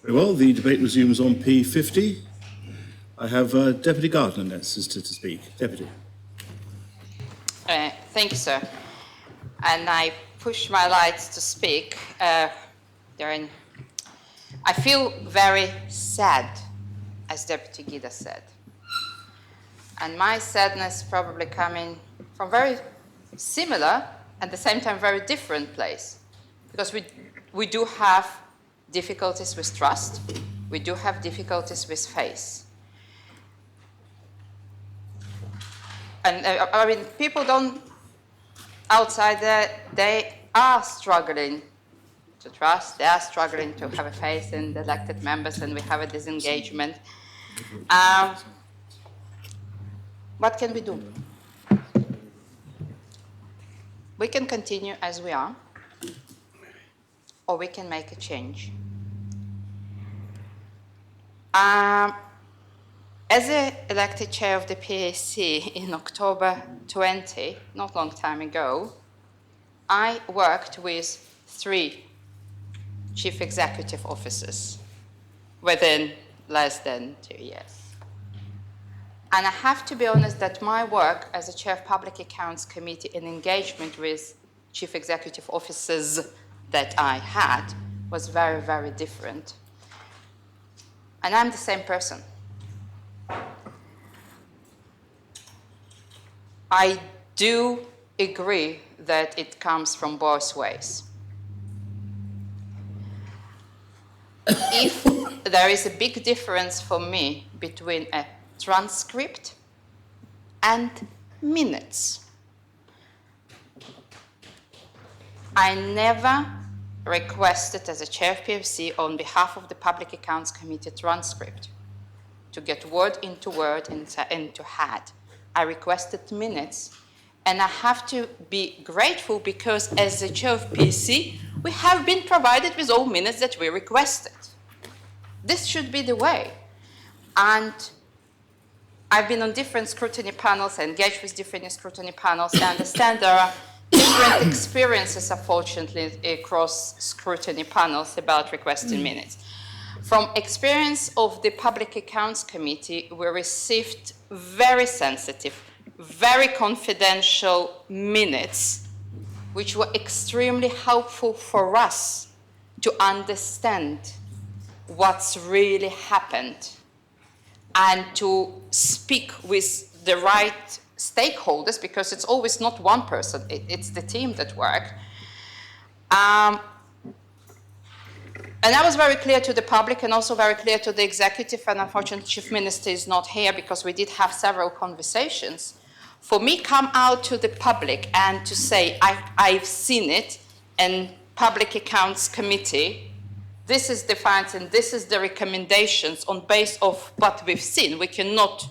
Very well, the debate resumes on P50. I have Deputy Gardner next to speak. Deputy. Thank you, sir. And I push my lights to speak. I feel very sad, as Deputy Gida said. And my sadness probably coming from very similar, at the same time very different place. Because we do have difficulties with trust. We do have difficulties with faith. And I mean, people don't, outside there, they are struggling to trust, they are struggling to have a faith in the elected members, and we have a disengagement. What can we do? We can continue as we are, or we can make a change. As an elected chair of the PAC in October 20, not long time ago, I worked with 3 chief executive officers within less than 2 years. And I have to be honest that my work as a chair of Public Accounts Committee in engagement with chief executive officers that I had was very, very different. And I'm the same person. I do agree that it comes from both ways. If there is a big difference for me between a transcript and minutes, I never requested as a chair of PFC on behalf of the Public Accounts Committee transcript to get word into word into head. I requested minutes, and I have to be grateful because as the chair of PC, we have been provided with all minutes that we requested. This should be the way. And I've been on different scrutiny panels, engaged with different scrutiny panels. I understand there are different experiences, unfortunately, across scrutiny panels about requesting minutes. From experience of the Public Accounts Committee, we received very sensitive, very confidential minutes, which were extremely helpful for us to understand what's really happened and to speak with the right stakeholders, because it's always not one person, it's the team that work. And I was very clear to the public and also very clear to the executive, and unfortunately Chief Minister is not here because we did have several conversations. For me, come out to the public and to say, I've seen it, and Public Accounts Committee, this is the findings and this is the recommendations on base of what we've seen. We cannot,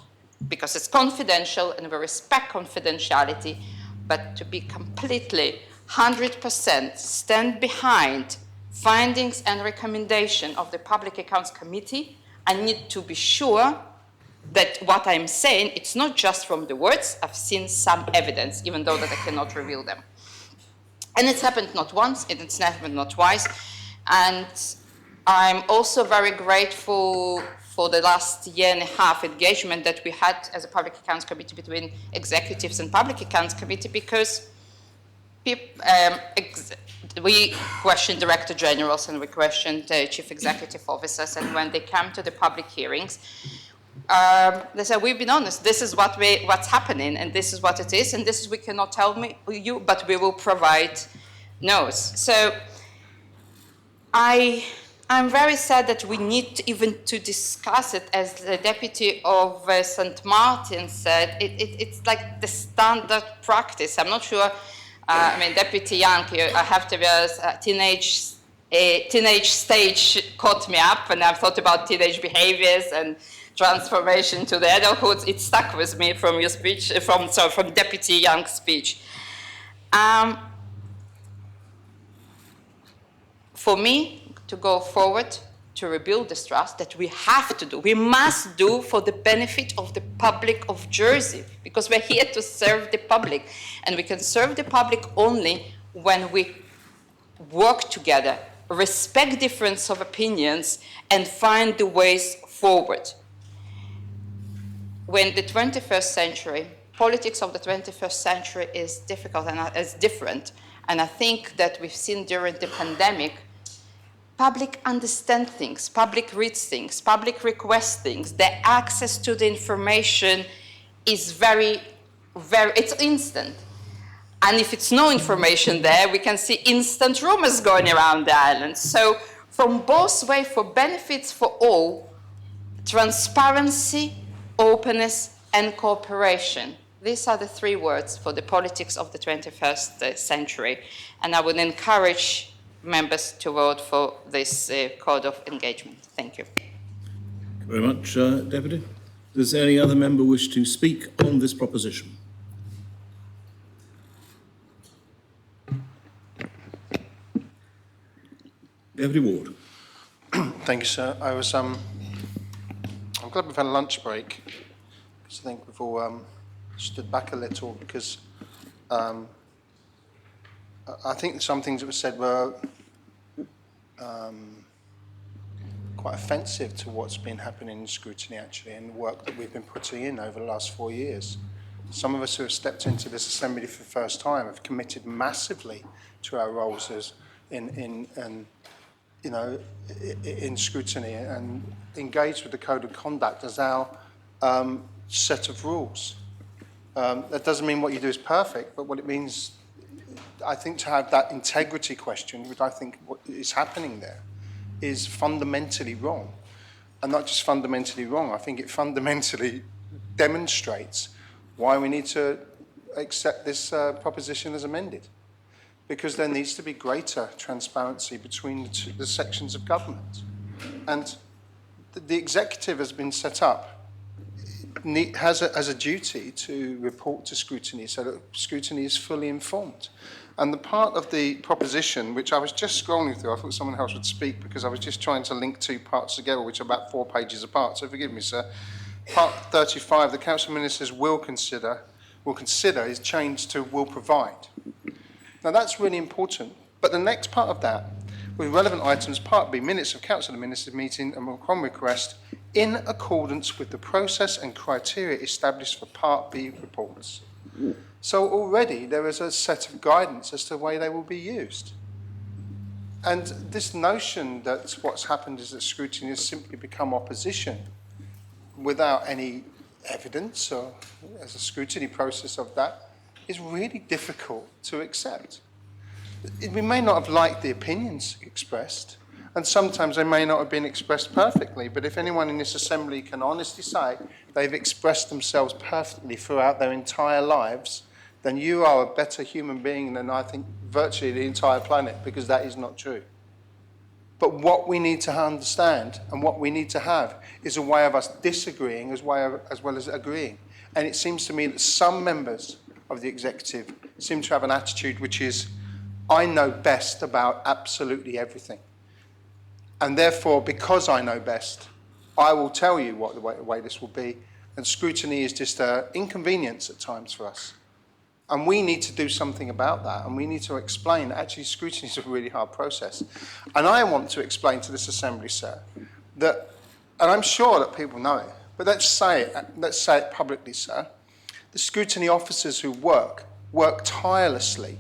because it's confidential and we respect confidentiality, but to be completely 100% stand behind findings and recommendation of the Public Accounts Committee, I need to be sure that what I'm saying, it's not just from the words, I've seen some evidence, even though that I cannot reveal them. And it's happened not once, and it's happened not twice. And I'm also very grateful for the last year and a half engagement that we had as a Public Accounts Committee between executives and Public Accounts Committee, because we questioned director generals and we questioned chief executive officers, and when they come to the public hearings, they said, we've been honest, this is what's happening, and this is what it is, and this is, we cannot tell you, but we will provide notes. So I'm very sad that we need even to discuss it. As the deputy of St. Martin said, it's like the standard practice. I'm not sure. I mean, Deputy Young, I have to be a teenage stage caught me up, and I've thought about teenage behaviors and transformation to the adulthood. It stuck with me from your speech, from Deputy Young's speech. For me, to go forward, to rebuild this trust that we have to do, we must do for the benefit of the public of Jersey, because we're here to serve the public, and we can serve the public only when we work together, respect difference of opinions, and find the ways forward. When the 21st century, politics of the 21st century is difficult and is different, and I think that we've seen during the pandemic, public understand things, public reads things, public requests things. The access to the information is it's instant. And if it's no information there, we can see instant rumors going around the island. So from both ways, for benefits for all, transparency, openness, and cooperation. These are the three words for the politics of the 21st century. And I would encourage members to vote for this code of engagement. Thank you. Thank you very much, Deputy. Does any other member wish to speak on this proposition? Deputy Ward. Thank you, sir. I'm glad we've had a lunch break, because I think we've all stood back a little, because I think some things that were said were quite offensive to what's been happening in scrutiny, actually, and the work that we've been putting in over the last 4 years. Some of us who have stepped into this assembly for the first time have committed massively to our roles as in scrutiny, and engaged with the code of conduct as our set of rules. That doesn't mean what you do is perfect, but what it means, I think, to have that integrity question, which I think what is happening there, is fundamentally wrong. And not just fundamentally wrong, I think it fundamentally demonstrates why we need to accept this proposition as amended. Because there needs to be greater transparency between the sections of government. And the executive has been set up, has a duty to report to scrutiny so that scrutiny is fully informed. And the part of the proposition, which I was just scrolling through, I thought someone else would speak because I was just trying to link two parts together, which are about 4 pages apart, so forgive me, sir. Part 35, the Council of Ministers will consider is changed to will provide. Now that's really important, but the next part of that, with relevant items, part B, minutes of Council of Ministers meeting and upon request, in accordance with the process and criteria established for part B reports. So already there is a set of guidance as to the way they will be used. And this notion that what's happened is that scrutiny has simply become opposition without any evidence or as a scrutiny process of that is really difficult to accept. We may not have liked the opinions expressed, and sometimes they may not have been expressed perfectly, but if anyone in this assembly can honestly say they've expressed themselves perfectly throughout their entire lives, then you are a better human being than I think virtually the entire planet, because that is not true. But what we need to understand and what we need to have is a way of us disagreeing as well as agreeing. And it seems to me that some members of the executive seem to have an attitude which is, I know best about absolutely everything. And therefore, because I know best, I will tell you what the way this will be. And scrutiny is just an inconvenience at times for us. And we need to do something about that. And we need to explain that actually scrutiny is a really hard process. And I want to explain to this assembly, sir, that, and I'm sure that people know it, but let's say it publicly, sir. The scrutiny officers who work tirelessly.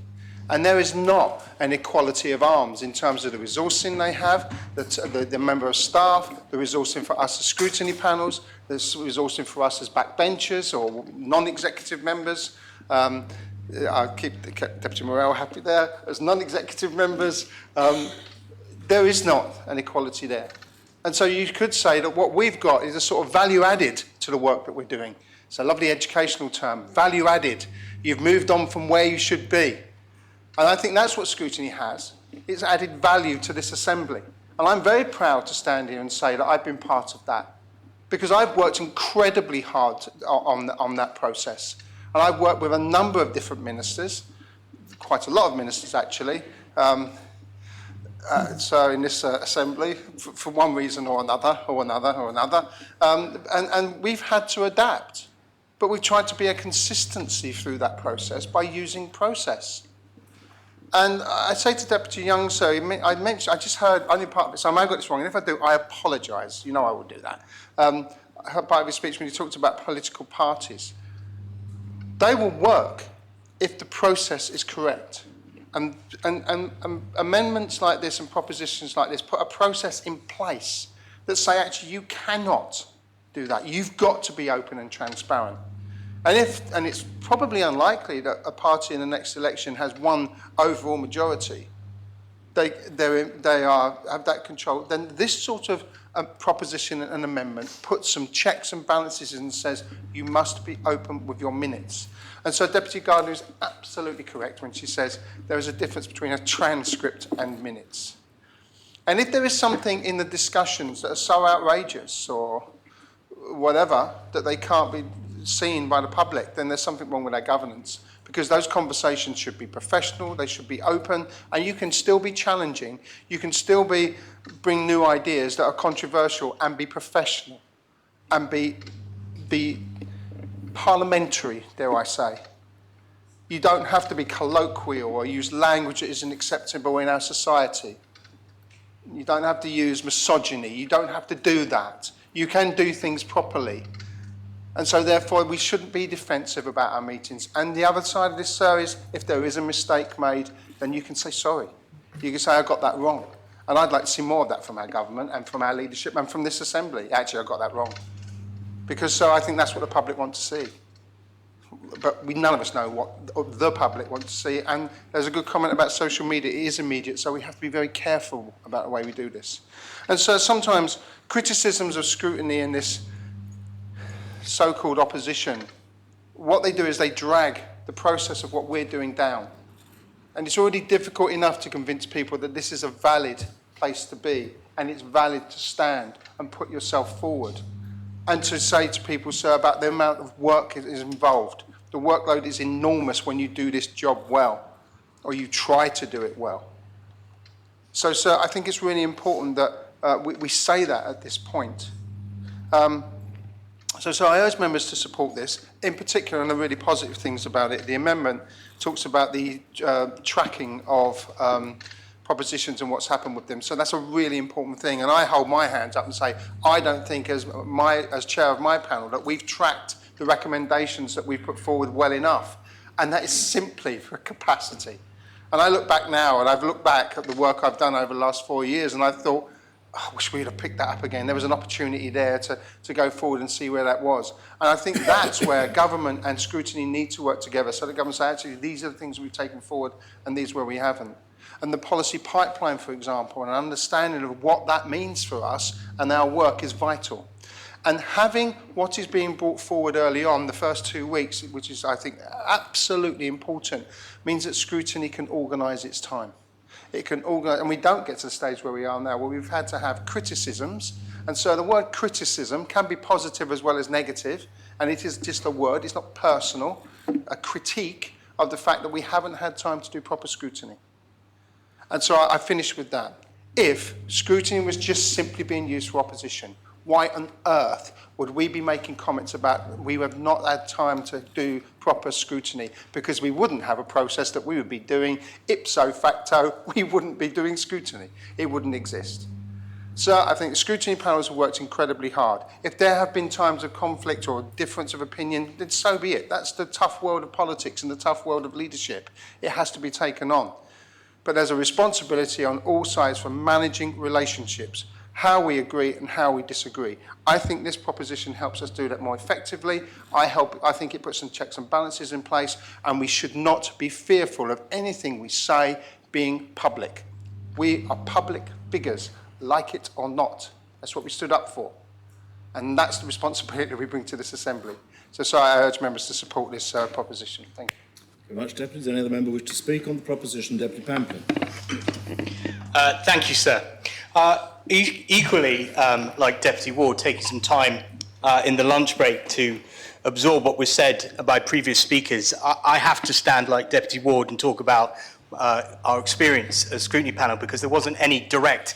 And there is not an equality of arms in terms of the resourcing they have, the member of staff, the resourcing for us as scrutiny panels, the resourcing for us as backbenchers or non-executive members. I'll keep Deputy Morell happy there. As non-executive members, there is not an equality there. And so you could say that what we've got is a sort of value added to the work that we're doing. It's a lovely educational term, value added. You've moved on from where you should be. And I think that's what scrutiny has. It's added value to this assembly. And I'm very proud to stand here and say that I've been part of that, because I've worked incredibly hard on that process. And I've worked with a number of different ministers, quite a lot of ministers actually, so in this assembly, for one reason or another, and we've had to adapt. But we've tried to be a consistency through that process by using process. And I say to Deputy Young, sir, I just heard only part of it, so I may have got this wrong, and if I do, I apologise. You know I will do that. I heard part of his speech when he talked about political parties. They will work if the process is correct. And amendments like this and propositions like this put a process in place that say, actually, you cannot do that. You've got to be open and transparent. And it's probably unlikely that a party in the next election has one overall majority. They have that control. Then this sort of proposition and amendment puts some checks and balances in and says you must be open with your minutes. And so Deputy Gardner is absolutely correct when she says there is a difference between a transcript and minutes. And if there is something in the discussions that are so outrageous or whatever that they can't be seen by the public, then there's something wrong with our governance, because those conversations should be professional, they should be open, and you can still be challenging, you can still bring new ideas that are controversial and be professional and be parliamentary, dare I say. You don't have to be colloquial or use language that isn't acceptable in our society. You don't have to use misogyny, you don't have to do that. You can do things properly. And so therefore we shouldn't be defensive about our meetings. And the other side of this, sir, is if there is a mistake made, then you can say sorry. You can say, I got that wrong. And I'd like to see more of that from our government and from our leadership and from this assembly. Actually, I got that wrong. Because, sir, I think that's what the public want to see. But none of us know what the public want to see. And there's a good comment about social media. It is immediate, so we have to be very careful about the way we do this. And so sometimes criticisms of scrutiny in this so-called opposition, what they do is they drag the process of what we're doing down. And it's already difficult enough to convince people that this is a valid place to be and it's valid to stand and put yourself forward. And to say to people, sir, about the amount of work is involved. The workload is enormous when you do this job well, or you try to do it well. So, sir, I think it's really important that we say that at this point. So I urge members to support this, in particular, and the really positive things about it. The amendment talks about the tracking of propositions and what's happened with them. So that's a really important thing. And I hold my hands up and say, I don't think as chair of my panel that we've tracked the recommendations that we've put forward well enough. And that is simply for capacity. And I look back now, and I've looked back at the work I've done over the last 4 years, and I've thought, I wish we'd have picked that up again. There was an opportunity there to go forward and see where that was. And I think that's where government and scrutiny need to work together. So the government say, actually, these are the things we've taken forward and these where we haven't. And the policy pipeline, for example, and an understanding of what that means for us and our work is vital. And having what is being brought forward early on, the first 2 weeks, which is, I think, absolutely important, means that scrutiny can organise its time. It can organise, and we don't get to the stage where we are now, where we've had to have criticisms. And so the word criticism can be positive as well as negative, and it is just a word, it's not personal, a critique of the fact that we haven't had time to do proper scrutiny. And so I finished with that. If scrutiny was just simply being used for opposition, why on earth would we be making comments about we have not had time to do proper scrutiny? Because we wouldn't have a process that we would be doing ipso facto, we wouldn't be doing scrutiny. It wouldn't exist. So I think the scrutiny panels have worked incredibly hard. If there have been times of conflict or difference of opinion, then so be it. That's the tough world of politics and the tough world of leadership. It has to be taken on. But there's a responsibility on all sides for managing relationships, how we agree and how we disagree. I think this proposition helps us do that more effectively. I think it puts some checks and balances in place, and we should not be fearful of anything we say being public. We are public figures, like it or not. That's what we stood up for. And that's the responsibility that we bring to this assembly. So I urge members to support this proposition. Thank you. Very much, Deputy. Does any other member wish to speak on the proposition? Deputy Pamplin. Thank you, sir. Equally, like Deputy Ward, taking some time in the lunch break to absorb what was said by previous speakers, I have to stand like Deputy Ward and talk about our experience as scrutiny panel, because there wasn't any direct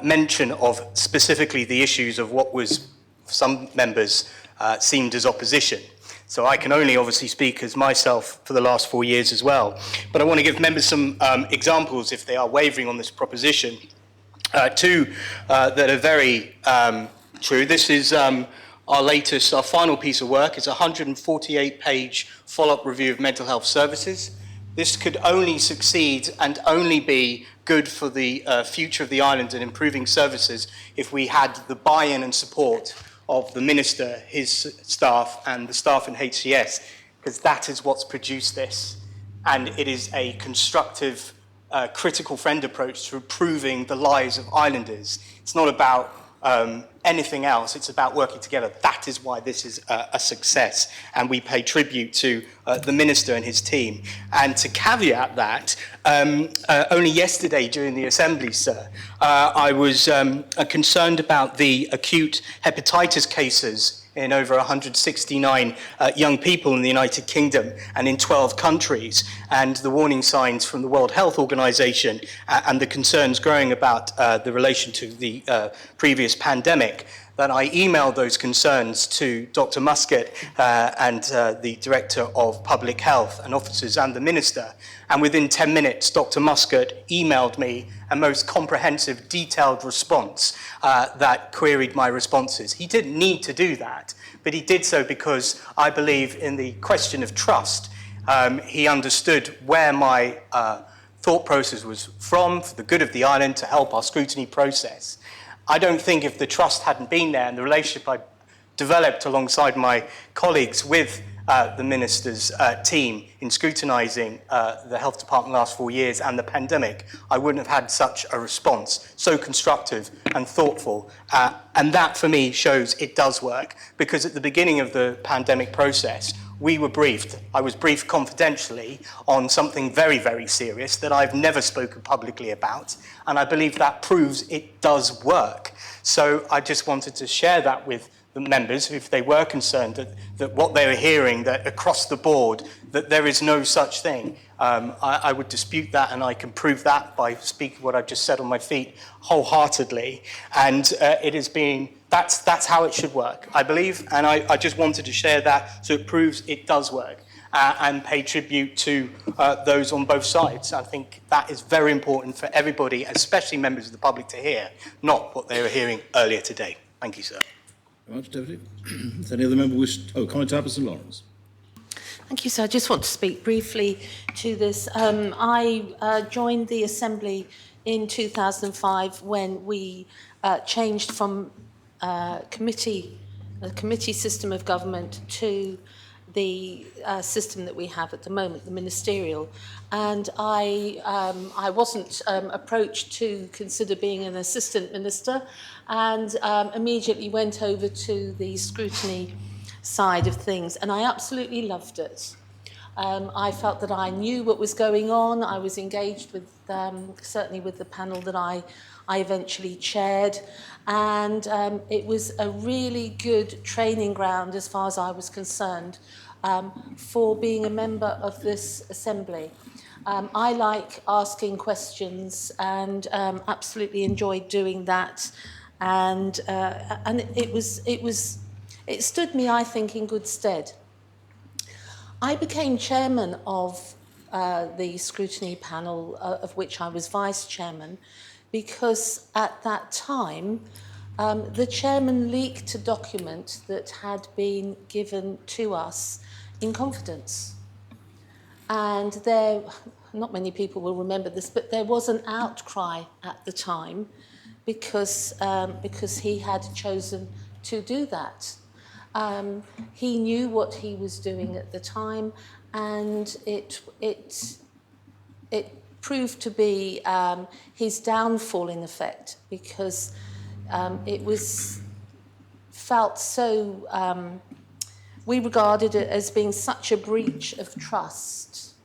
mention of specifically the issues of what was some members seemed as opposition. So I can only obviously speak as myself for the last 4 years as well. But I want to give members some examples if they are wavering on this proposition. Two that are very true. This is our final piece of work. It's a 148-page follow-up review of mental health services. This could only succeed and only be good for the future of the island and improving services if we had the buy-in and support of the Minister, his staff, and the staff in HCS, because that is what's produced this. And it is a constructive, critical friend approach to improving the lives of islanders. It's not about anything else, it's about working together. That is why this is a success, and we pay tribute to the Minister and his team. And to caveat that, only yesterday during the Assembly, sir, I was concerned about the acute hepatitis cases in over 169 young people in the United Kingdom and in 12 countries, and the warning signs from the World Health Organization and the concerns growing about the relation to the previous pandemic, that I emailed those concerns to Dr. Muscat and the Director of Public Health and officers and the Minister. And within 10 minutes, Dr. Muscat emailed me a most comprehensive, detailed response that queried my responses. He didn't need to do that, but he did so because I believe in the question of trust. He understood where my thought process was from, for the good of the island, to help our scrutiny process. I don't think if the trust hadn't been there and the relationship I developed alongside my colleagues with the Minister's team in scrutinising the Health Department the last 4 years and the pandemic, I wouldn't have had such a response, so constructive and thoughtful. And that, for me, shows it does work, because at the beginning of the pandemic process, we were briefed. I was briefed confidentially on something very, very serious that I've never spoken publicly about, and I believe that proves it does work. So I just wanted to share that with the members, if they were concerned that what they were hearing, that across the board, that there is no such thing. I would dispute that, and I can prove that by speaking what I've just said on my feet wholeheartedly. And it has been, that's how it should work, I believe. And I just wanted to share that so it proves it does work, and pay tribute to those on both sides. I think that is very important for everybody, especially members of the public, to hear, not what they were hearing earlier today. Thank you, sir. Very much, Deputy. Does any other member wish? Oh, Conor Tapperson Lawrence. Thank you, sir. I just want to speak briefly to this. I joined the Assembly in 2005 when we changed from a committee system of government to the system that we have at the moment, the ministerial. And I wasn't approached to consider being an assistant minister, and immediately went over to the scrutiny side of things, and I absolutely loved it. I felt that I knew what was going on. I was engaged with, certainly with the panel that I eventually chaired, and it was a really good training ground as far as I was concerned for being a member of this Assembly. I like asking questions and absolutely enjoyed doing that, and it stood me, I think, in good stead. I became chairman of the scrutiny panel, of which I was vice chairman, because at that time, the chairman leaked a document that had been given to us in confidence. And there, not many people will remember this, but there was an outcry at the time because he had chosen to do that. He knew what he was doing at the time, and it proved to be his downfall, in effect, because it was felt so, we regarded it as being such a breach of trust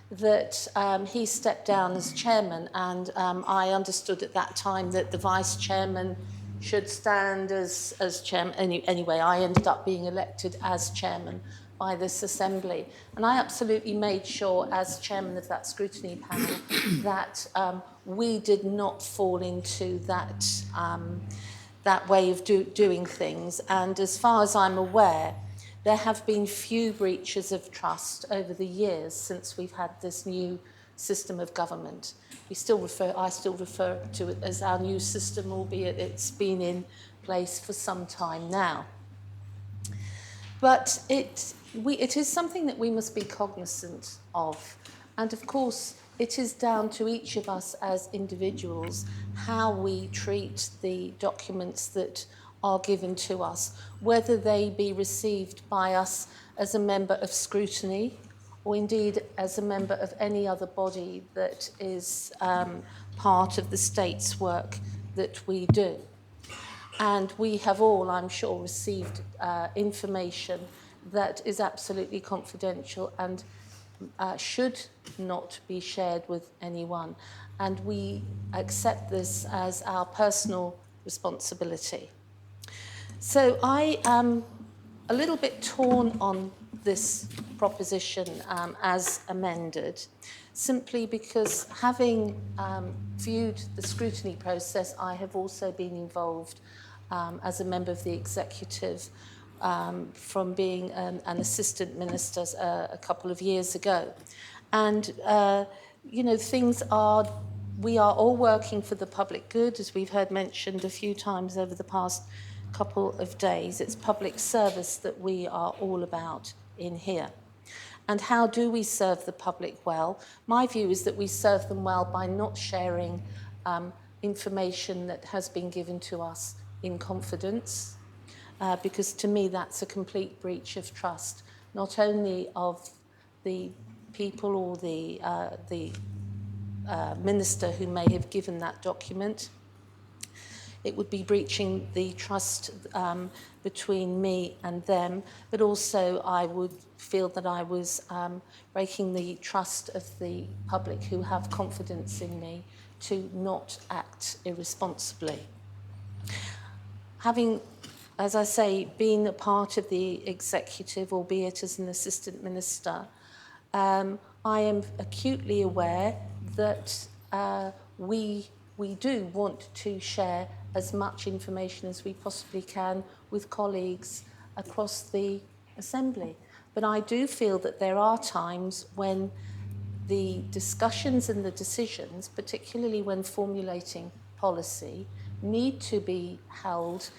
that he stepped down as chairman, and I understood at that time that the vice chairman should stand as chairman. Anyway, I ended up being elected as chairman by this Assembly. And I absolutely made sure, as chairman of that scrutiny panel, that we did not fall into that way of doing things. And as far as I'm aware, there have been few breaches of trust over the years since we've had this new system of government. I still refer to it as our new system, albeit it's been in place for some time now. But it is something that we must be cognizant of. And of course, it is down to each of us as individuals how we treat the documents that are given to us, whether they be received by us as a member of scrutiny or indeed as a member of any other body that is part of the state's work that we do. And we have all, I'm sure, received information that is absolutely confidential and should not be shared with anyone. And we accept this as our personal responsibility. So I am a little bit torn on this proposition as amended, simply because having viewed the scrutiny process, I have also been involved as a member of the executive from being an assistant minister a couple of years ago. And, you know, we are all working for the public good, as we've heard mentioned a few times over the past couple of days. It's public service that we are all about in here. And how do we serve the public well? My view is that we serve them well by not sharing information that has been given to us in confidence, because to me that's a complete breach of trust, not only of the people or the minister who may have given that document. It would be breaching the trust between me and them, but also I would feel that I was breaking the trust of the public who have confidence in me to not act irresponsibly. Having, as I say, been a part of the executive, albeit as an assistant minister, I am acutely aware that we do want to share as much information as we possibly can with colleagues across the Assembly. But I do feel that there are times when the discussions and the decisions, particularly when formulating policy, need to be held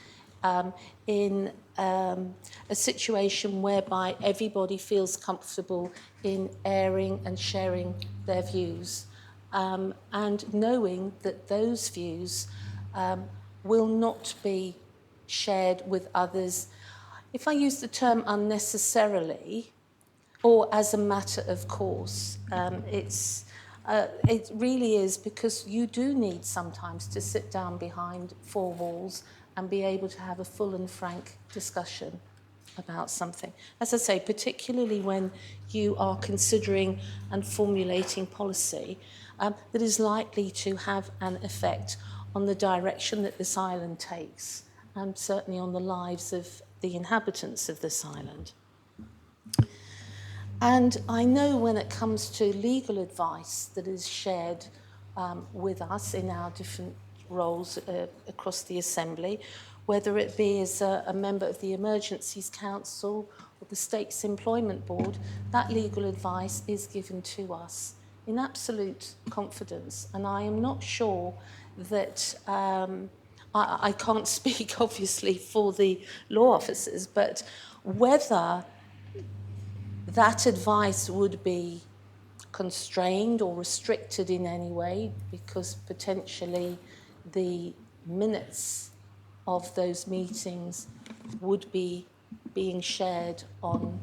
in a situation whereby everybody feels comfortable in airing and sharing their views, and knowing that those views will not be shared with others, if I use the term unnecessarily, or as a matter of course. It really is, because you do need sometimes to sit down behind four walls and be able to have a full and frank discussion about something. As I say, particularly when you are considering and formulating policy that is likely to have an effect on the direction that this island takes, and certainly on the lives of the inhabitants of this island. And I know when it comes to legal advice that is shared with us in our different roles across the Assembly, whether it be as a member of the Emergencies Council or the State's Employment Board, that legal advice is given to us in absolute confidence. And I am not sure that, I can't speak obviously for the law officers, but whether that advice would be constrained or restricted in any way, because potentially the minutes of those meetings would be being shared on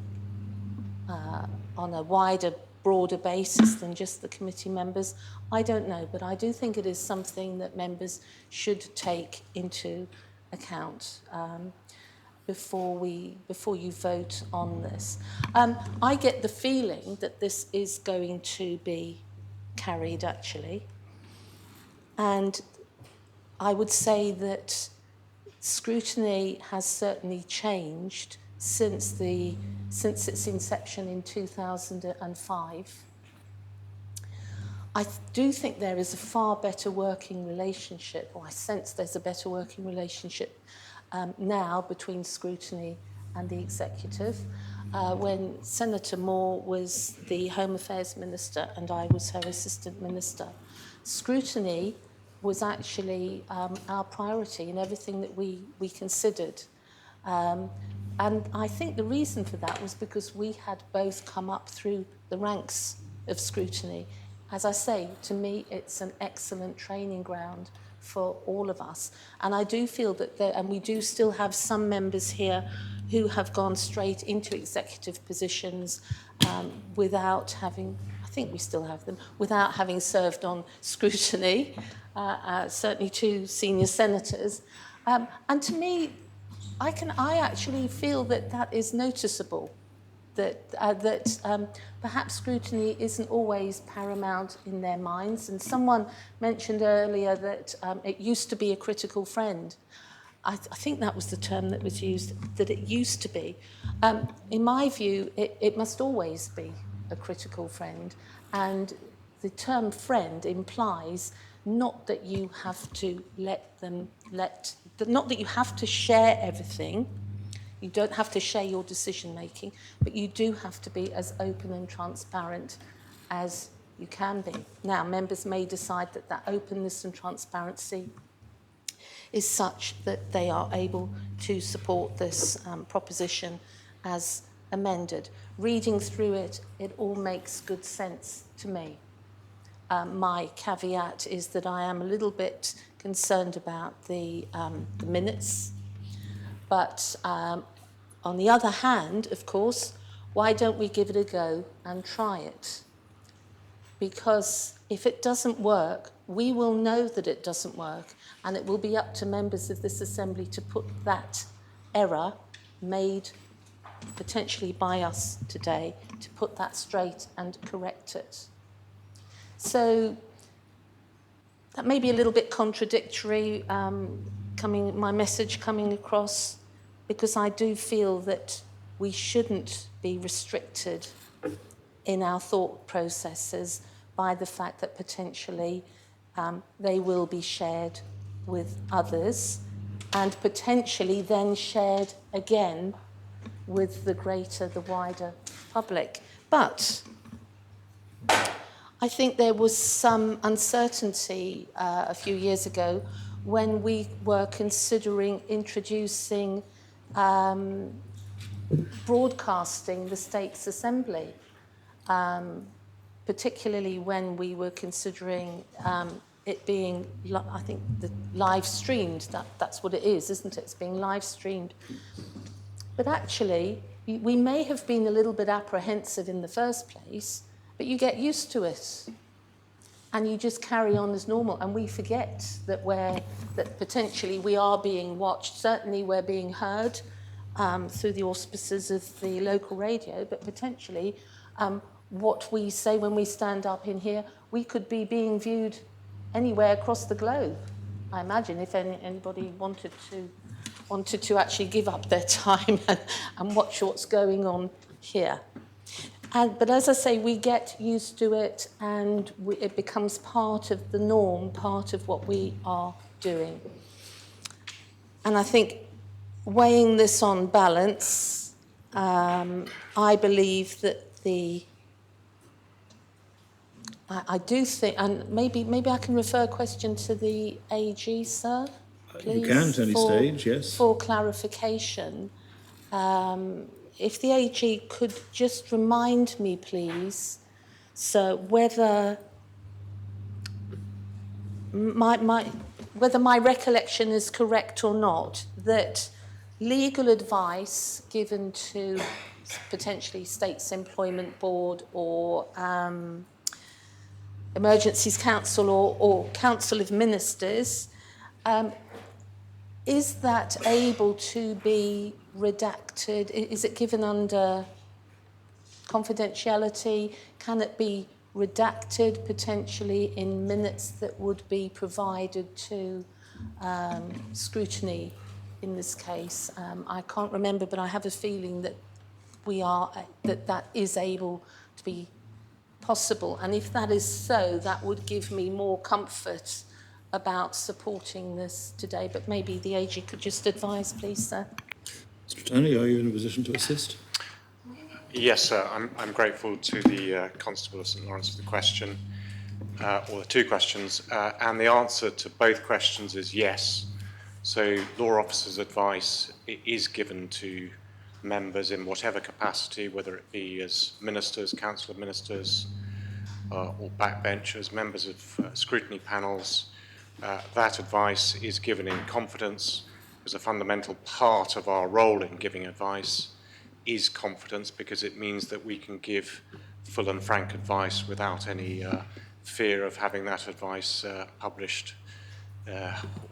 a wider, broader basis than just the committee members. I don't know, but I do think it is something that members should take into account before you vote on this. I get the feeling that this is going to be carried, actually. And I would say that scrutiny has certainly changed since its inception in 2005. I do think there is a far better working relationship, or I sense there's a better working relationship now between scrutiny and the executive. When Senator Moore was the Home Affairs Minister and I was her Assistant Minister, scrutiny was actually our priority in everything that we considered. And I think the reason for that was because we had both come up through the ranks of scrutiny. As I say, to me, it's an excellent training ground for all of us. And I do feel that and we do still have some members here who have gone straight into executive positions without having, I think we still have them, without having served on scrutiny, certainly 2 senior senators. And to me, I actually feel that that is noticeable, that perhaps scrutiny isn't always paramount in their minds. And someone mentioned earlier that it used to be a critical friend. I think that was the term that was used, that it used to be. In my view, it must always be a critical friend. And the term friend implies not that you have to not that you have to share everything. You don't have to share your decision making, but you do have to be as open and transparent as you can be. Now, members may decide that that openness and transparency is such that they are able to support this proposition as amended. Reading through it, it all makes good sense to me. My caveat is that I am a little bit concerned about the minutes, but on the other hand, of course, why don't we give it a go and try it? Because if it doesn't work, we will know that it doesn't work, and it will be up to members of this Assembly to put that error made potentially by us today, to put that straight and correct it. So that may be a little bit contradictory, my message coming across, because I do feel that we shouldn't be restricted in our thought processes by the fact that potentially they will be shared with others and potentially then shared again with the wider public. But I think there was some uncertainty a few years ago when we were considering introducing broadcasting the States Assembly, particularly when we were considering it being, I think, live streamed. That's what it is, isn't it? It's being live streamed. But actually, we may have been a little bit apprehensive in the first place, but you get used to it. And you just carry on as normal. And we forget that potentially we are being watched. Certainly we're being heard through the auspices of the local radio, but potentially what we say when we stand up in here, we could be being viewed anywhere across the globe. I imagine if anybody wanted to actually give up their time and watch what's going on here. But as I say, we get used to it and it becomes part of the norm, part of what we are doing. And I think weighing this on balance, I believe that I do think, and maybe I can refer a question to the AG, sir, please. You can at any stage, yes. For clarification. If the AG could just remind me, please, sir, whether my recollection is correct or not, that legal advice given to potentially States Employment Board or Emergencies Council or Council of Ministers, is that able to be redacted? Is it given under confidentiality? Can it be redacted potentially in minutes that would be provided to scrutiny in this case? I can't remember, but I have a feeling that that is able to be possible. And if that is so, that would give me more comfort about supporting this today. But maybe the AG could just advise, please, sir. Mr. Tony, are you in a position to assist? Yes, sir. I'm grateful to the Constable of St Lawrence for the question, or the two questions, and the answer to both questions is yes. So law officers' advice is given to members in whatever capacity, whether it be as ministers, council of ministers, or backbenchers, members of scrutiny panels. That advice is given in confidence, because a fundamental part of our role in giving advice is confidence, because it means that we can give full and frank advice without any fear of having that advice published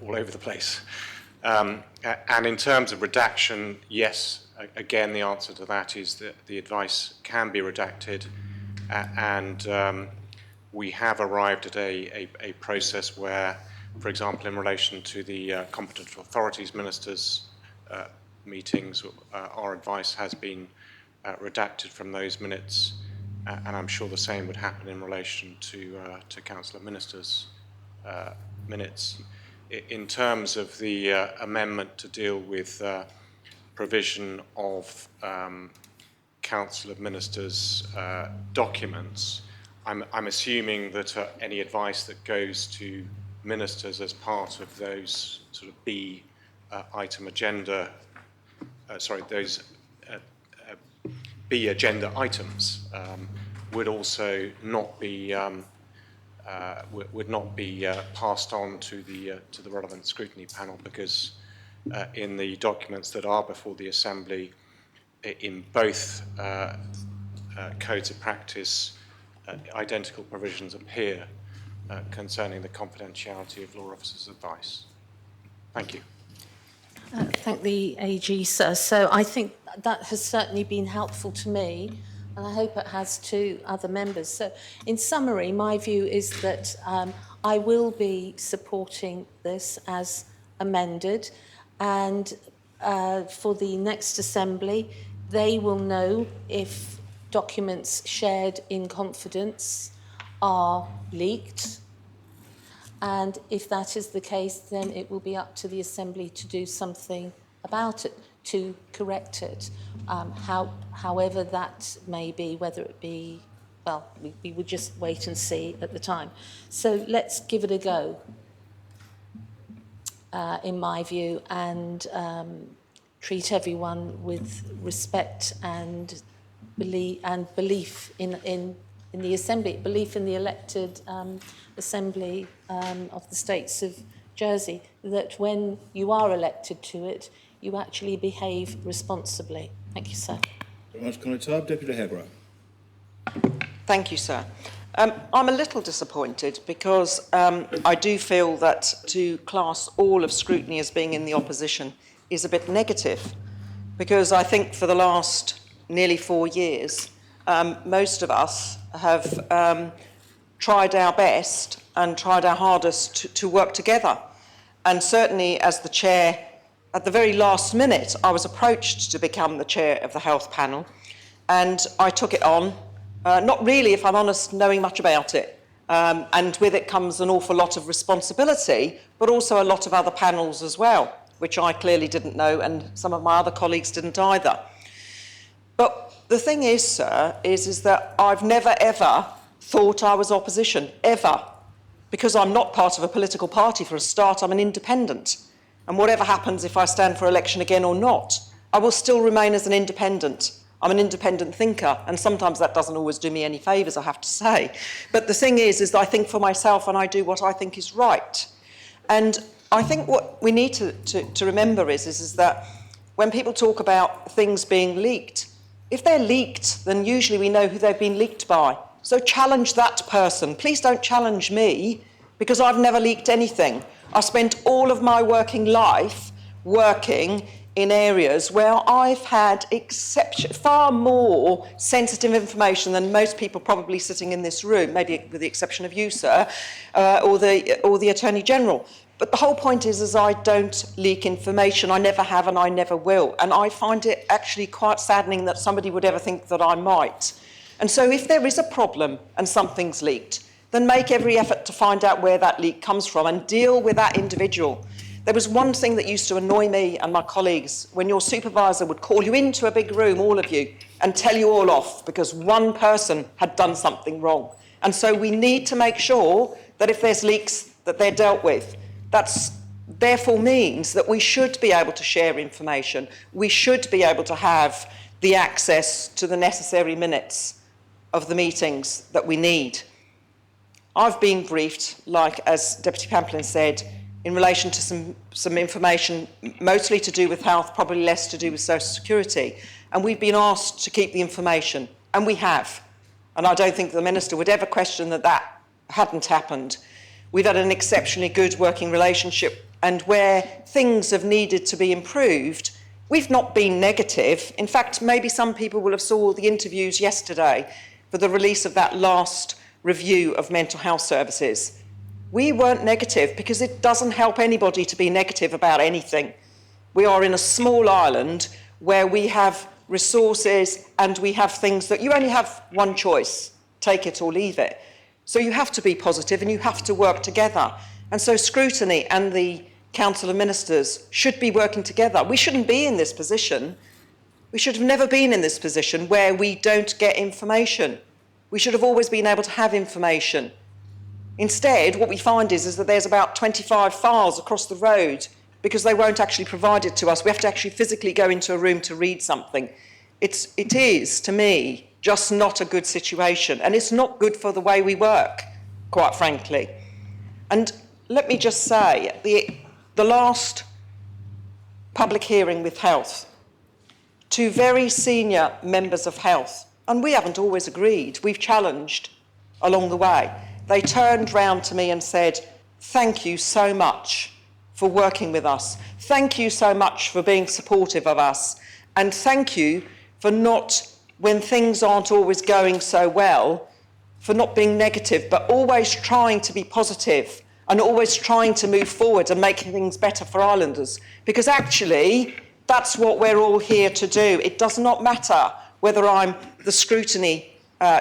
all over the place. And in terms of redaction, yes, again, the answer to that is that the advice can be redacted, and we have arrived at a process where, for example, in relation to the competent authorities ministers' meetings, our advice has been redacted from those minutes, and I'm sure the same would happen in relation to Council of Ministers' minutes. In terms of the amendment to deal with provision of Council of Ministers' documents, I'm assuming that any advice that goes to ministers as part of those sort of B item agenda, those B agenda items would also not be passed on to the relevant scrutiny panel, because in the documents that are before the Assembly, in both codes of practice, identical provisions appear concerning the confidentiality of law officers' advice. Thank you. Thank the AG, sir. So I think that has certainly been helpful to me, and I hope it has to other members. So in summary, my view is that I will be supporting this as amended, and for the next Assembly, they will know if documents shared in confidence are leaked. And if that is the case, then it will be up to the Assembly to do something about it, to correct it. However that may be, whether it be, well, we would just wait and see at the time. So let's give it a go, in my view, and treat everyone with respect and belief in the Assembly, belief in the elected Assembly of the States of Jersey, that when you are elected to it, you actually behave responsibly. Thank you, sir. Very much, Conor Tabb. Deputy Hebra. Thank you, sir. I'm a little disappointed because I do feel that to class all of scrutiny as being in the opposition is a bit negative, because I think for the last nearly 4 years, most of us have tried our best and tried our hardest to work together. And certainly as the chair, at the very last minute, I was approached to become the chair of the health panel, and I took it on, not really, if I'm honest, knowing much about it. And with it comes an awful lot of responsibility, but also a lot of other panels as well, which I clearly didn't know, and some of my other colleagues didn't either. But the thing is, sir, is that I've never, ever thought I was opposition, ever. Because I'm not part of a political party for a start, I'm an independent. And whatever happens if I stand for election again or not, I will still remain as an independent. I'm an independent thinker, and sometimes that doesn't always do me any favours, I have to say. But the thing is that I think for myself and I do what I think is right. And I think what we need to remember is that when people talk about things being leaked, if they're leaked, then usually we know who they've been leaked by. So challenge that person. Please don't challenge me, because I've never leaked anything. I spent all of my working life working in areas where I've had far more sensitive information than most people probably sitting in this room, maybe with the exception of you, sir, or the Attorney General. But the whole point is I don't leak information. I never have and I never will. And I find it actually quite saddening that somebody would ever think that I might. And so if there is a problem and something's leaked, then make every effort to find out where that leak comes from and deal with that individual. There was one thing that used to annoy me and my colleagues when your supervisor would call you into a big room, all of you, and tell you all off because one person had done something wrong. And so we need to make sure that if there's leaks, that they're dealt with. That's therefore means that we should be able to share information. We should be able to have the access to the necessary minutes of the meetings that we need. I've been briefed, like as Deputy Pamplin said, in relation to some information mostly to do with health, probably less to do with social security. And we've been asked to keep the information, and we have. And I don't think the Minister would ever question that that hadn't happened. We've had an exceptionally good working relationship, and where things have needed to be improved, we've not been negative. In fact, maybe some people will have saw the interviews yesterday for the release of that last review of mental health services. We weren't negative because it doesn't help anybody to be negative about anything. We are in a small island where we have resources and we have things that you only have one choice, take it or leave it. So you have to be positive and you have to work together. And so scrutiny and the Council of Ministers should be working together. We shouldn't be in this position. We should have never been in this position where we don't get information. We should have always been able to have information. Instead, what we find is that there's about 25 files across the road because they won't actually provide it to us. We have to actually physically go into a room to read something. It is, to me, just not a good situation. And it's not good for the way we work, quite frankly. And let me just say, the last public hearing with health, two very senior members of health, and we haven't always agreed, we've challenged along the way. They turned round to me and said, "Thank you so much for working with us. Thank you so much for being supportive of us. And thank you for not, when things aren't always going so well, for not being negative, but always trying to be positive and always trying to move forward and make things better for Islanders. Because actually, that's what we're all here to do. It does not matter whether I'm the scrutiny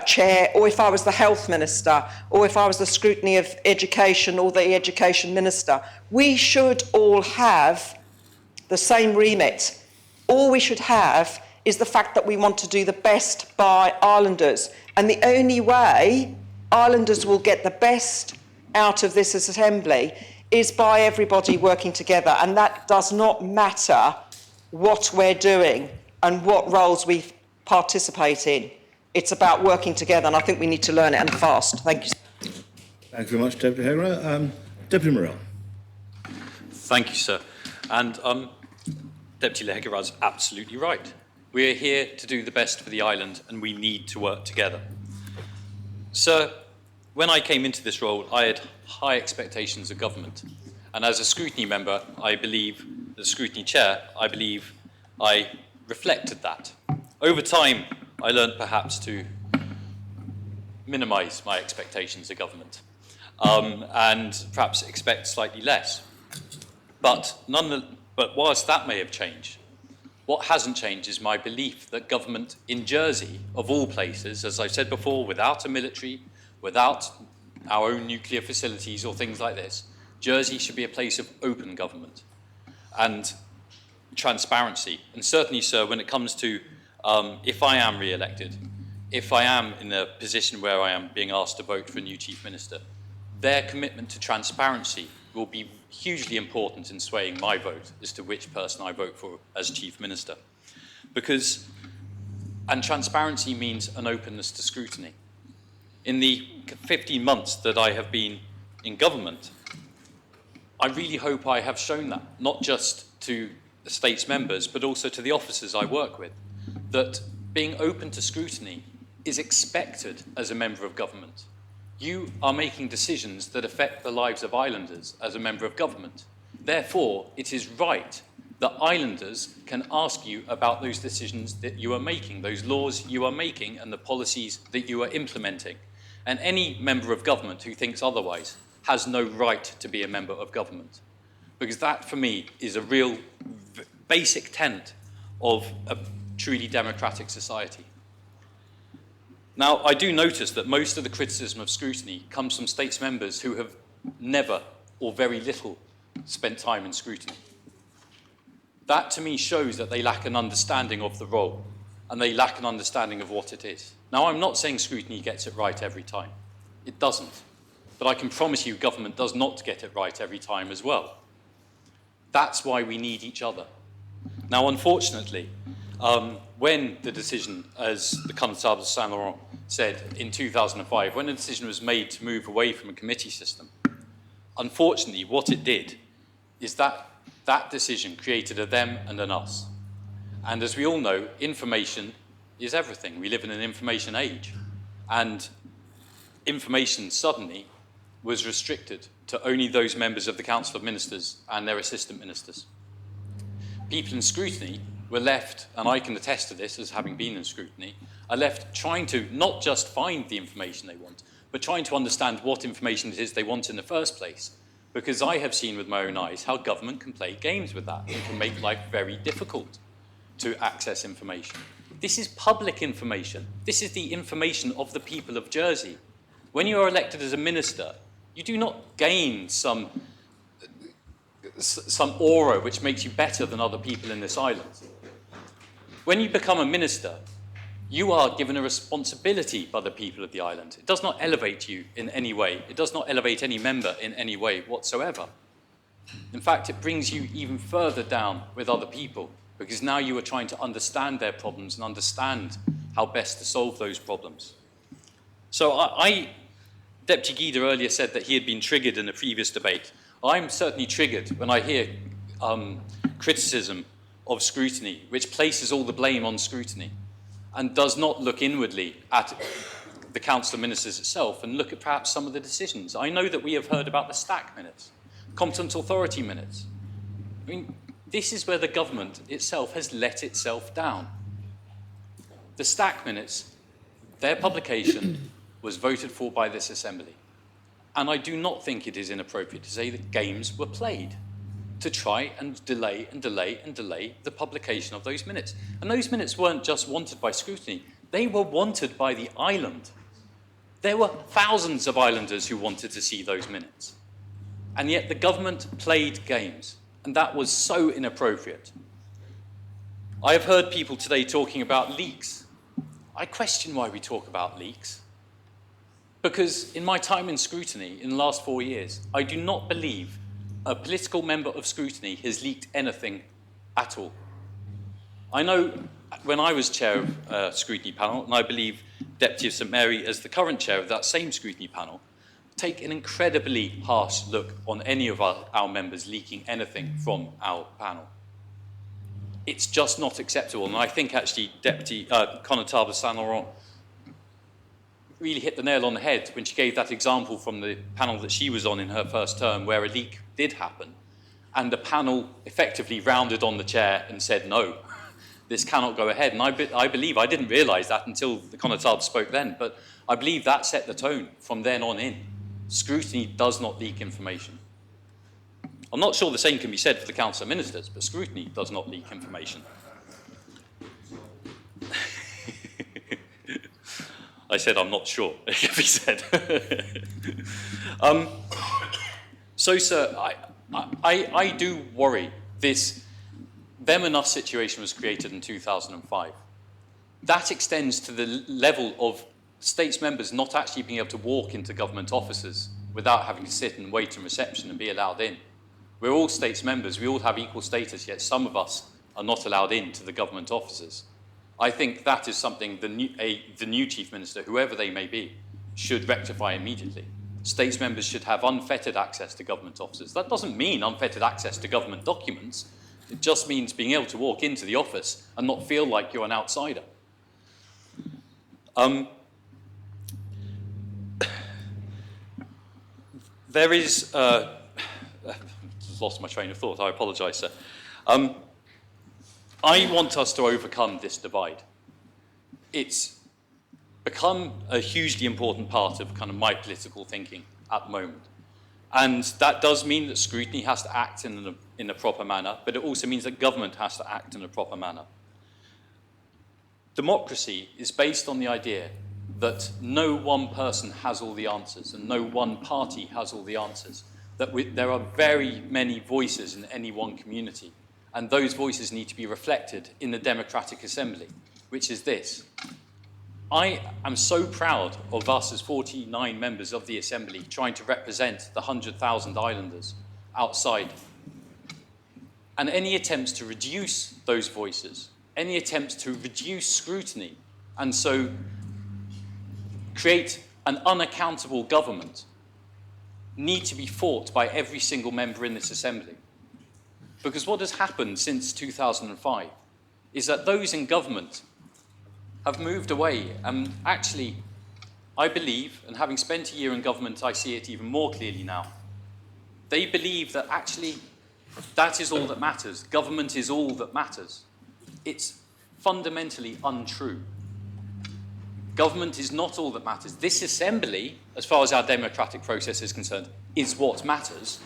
chair, or if I was the health minister, or if I was the scrutiny of education or the education minister. We should all have the same remit. All we should have is the fact that we want to do the best by Islanders. And the only way Islanders will get the best out of this assembly is by everybody working together. And that does not matter what we're doing and what roles we participate in. It's about working together, and I think we need to learn it, and fast. Thank you. Thank you very much, Deputy Hegra. Deputy Morell. Thank you, sir. And Deputy Lehegra is absolutely right. We are here to do the best for the island, and we need to work together. Sir, when I came into this role, I had high expectations of government. And as a scrutiny member, the scrutiny chair, I believe I reflected that. Over time, I learned perhaps to minimise my expectations of government and perhaps expect slightly less. But whilst that may have changed, what hasn't changed is my belief that government in Jersey, of all places, as I've said before, without a military, without our own nuclear facilities or things like this, Jersey should be a place of open government and transparency. And certainly, sir, when it comes to if I am re-elected, if I am in a position where I am being asked to vote for a new Chief Minister, their commitment to transparency will be hugely important in swaying my vote as to which person I vote for as Chief Minister. And transparency means an openness to scrutiny. In the 15 months that I have been in government, I really hope I have shown that, not just to the state's members, but also to the officers I work with, that being open to scrutiny is expected as a member of government. You are making decisions that affect the lives of Islanders as a member of government. Therefore, it is right that Islanders can ask you about those decisions that you are making, those laws you are making, and the policies that you are implementing. And any member of government who thinks otherwise has no right to be a member of government. Because that, for me, is a real basic tenet of a truly democratic society. Now, I do notice that most of the criticism of scrutiny comes from states members who have never or very little spent time in scrutiny. That to me shows that they lack an understanding of the role and they lack an understanding of what it is. Now, I'm not saying scrutiny gets it right every time. It doesn't. But I can promise you government does not get it right every time as well. That's why we need each other. Now, unfortunately, when the decision, as the Constable Saint Laurent said in 2005, when the decision was made to move away from a committee system, unfortunately, what it did is that that decision created a them and an us. And as we all know, information is everything. We live in an information age. And information suddenly was restricted to only those members of the Council of Ministers and their assistant ministers. People in scrutiny were left, and I can attest to this as having been in scrutiny, are left trying to not just find the information they want, but trying to understand what information it is they want in the first place. Because I have seen with my own eyes how government can play games with that and can make life very difficult to access information. This is public information. This is the information of the people of Jersey. When you are elected as a minister, you do not gain some aura which makes you better than other people in this island. When you become a minister, you are given a responsibility by the people of the island. It does not elevate you in any way. It does not elevate any member in any way whatsoever. In fact, it brings you even further down with other people, because now you are trying to understand their problems and understand how best to solve those problems. So Deputy Guida earlier said that he had been triggered in a previous debate. I'm certainly triggered when I hear criticism of scrutiny, which places all the blame on scrutiny and does not look inwardly at the Council of Ministers itself and look at perhaps some of the decisions. I know that we have heard about the STAC minutes, competent authority minutes. I mean, this is where the government itself has let itself down. The STAC minutes, their publication was voted for by this Assembly. And I do not think it is inappropriate to say that games were played to try and delay and delay and delay the publication of those minutes. And those minutes weren't just wanted by scrutiny, they were wanted by the island. There were thousands of islanders who wanted to see those minutes. And yet the government played games, and that was so inappropriate. I have heard people today talking about leaks. I question why we talk about leaks. Because in my time in scrutiny in the last 4 years, I do not believe a political member of scrutiny has leaked anything at all. I know when I was chair of a scrutiny panel, and I believe Deputy of St Mary as the current chair of that same scrutiny panel, take an incredibly harsh look on any of our members leaking anything from our panel. It's just not acceptable, and I think actually Deputy Constable Saint Laurent really hit the nail on the head when she gave that example from the panel that she was on in her first term where a leak did happen and the panel effectively rounded on the chair and said, no, this cannot go ahead. And I believe, I didn't realise that until the Constable spoke then, but I believe that set the tone from then on in. Scrutiny does not leak information. I'm not sure the same can be said for the Council of Ministers, but scrutiny does not leak information. I said I'm not sure, it can be said. So, sir, I do worry this them and us situation was created in 2005. That extends to the level of states members not actually being able to walk into government offices without having to sit and wait in reception and be allowed in. We're all states members, we all have equal status, yet some of us are not allowed into the government offices. I think that is something the new Chief Minister, whoever they may be, should rectify immediately. States members should have unfettered access to government offices. That doesn't mean unfettered access to government documents. It just means being able to walk into the office and not feel like you're an outsider. There is... lost my train of thought, I apologise, sir. I want us to overcome this divide. It's become a hugely important part of kind of my political thinking at the moment. And that does mean that scrutiny has to act in a proper manner, but it also means that government has to act in a proper manner. Democracy is based on the idea that no one person has all the answers and no one party has all the answers. that there are very many voices in any one community, and those voices need to be reflected in the Democratic Assembly, which is this. I am so proud of us as 49 members of the Assembly trying to represent the 100,000 islanders outside. And any attempts to reduce those voices, any attempts to reduce scrutiny, and so create an unaccountable government, need to be fought by every single member in this Assembly. Because what has happened since 2005 is that those in government have moved away, and actually, I believe, and having spent a year in government, I see it even more clearly now, they believe that actually that is all that matters. Government is all that matters. It's fundamentally untrue. Government is not all that matters. This Assembly, as far as our democratic process is concerned, is what matters.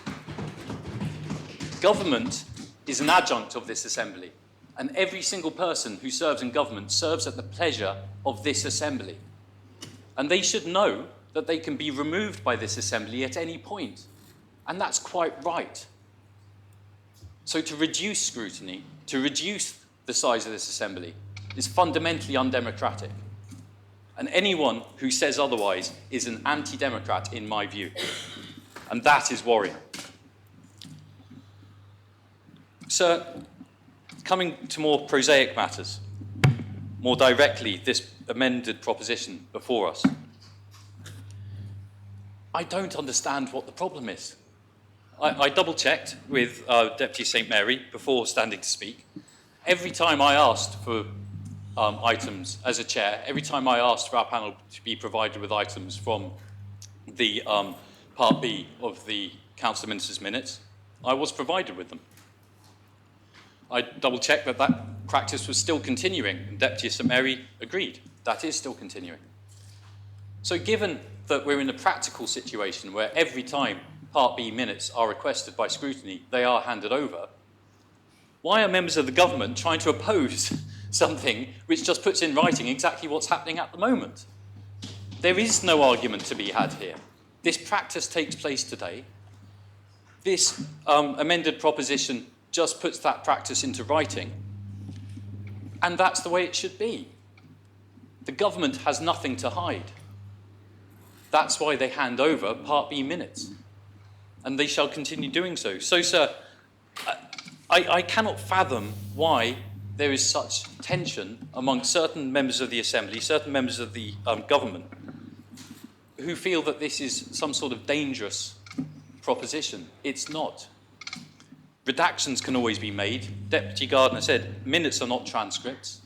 Government is an adjunct of this Assembly, and every single person who serves in government serves at the pleasure of this Assembly. And they should know that they can be removed by this Assembly at any point, and that's quite right. So to reduce scrutiny, to reduce the size of this Assembly, is fundamentally undemocratic. And anyone who says otherwise is an anti-democrat in my view. And that is worrying. Sir, coming to more prosaic matters, more directly, this amended proposition before us, I don't understand what the problem is. I double-checked with Deputy St Mary before standing to speak. Every time I asked for items as a chair, every time I asked for our panel to be provided with items from the Part B of the Council of Ministers minutes, I was provided with them. I double-checked that that practice was still continuing, and Deputy St Mary agreed. That is still continuing. So given that we're in a practical situation where every time Part B minutes are requested by scrutiny, they are handed over, why are members of the government trying to oppose something which just puts in writing exactly what's happening at the moment? There is no argument to be had here. This practice takes place today. This amended proposition just puts that practice into writing. And that's the way it should be. The government has nothing to hide. That's why they hand over Part B minutes. And they shall continue doing so. So, sir, I cannot fathom why there is such tension among certain members of the Assembly, certain members of the government, who feel that this is some sort of dangerous proposition. It's not. Redactions can always be made. Deputy Gardner said minutes are not transcripts.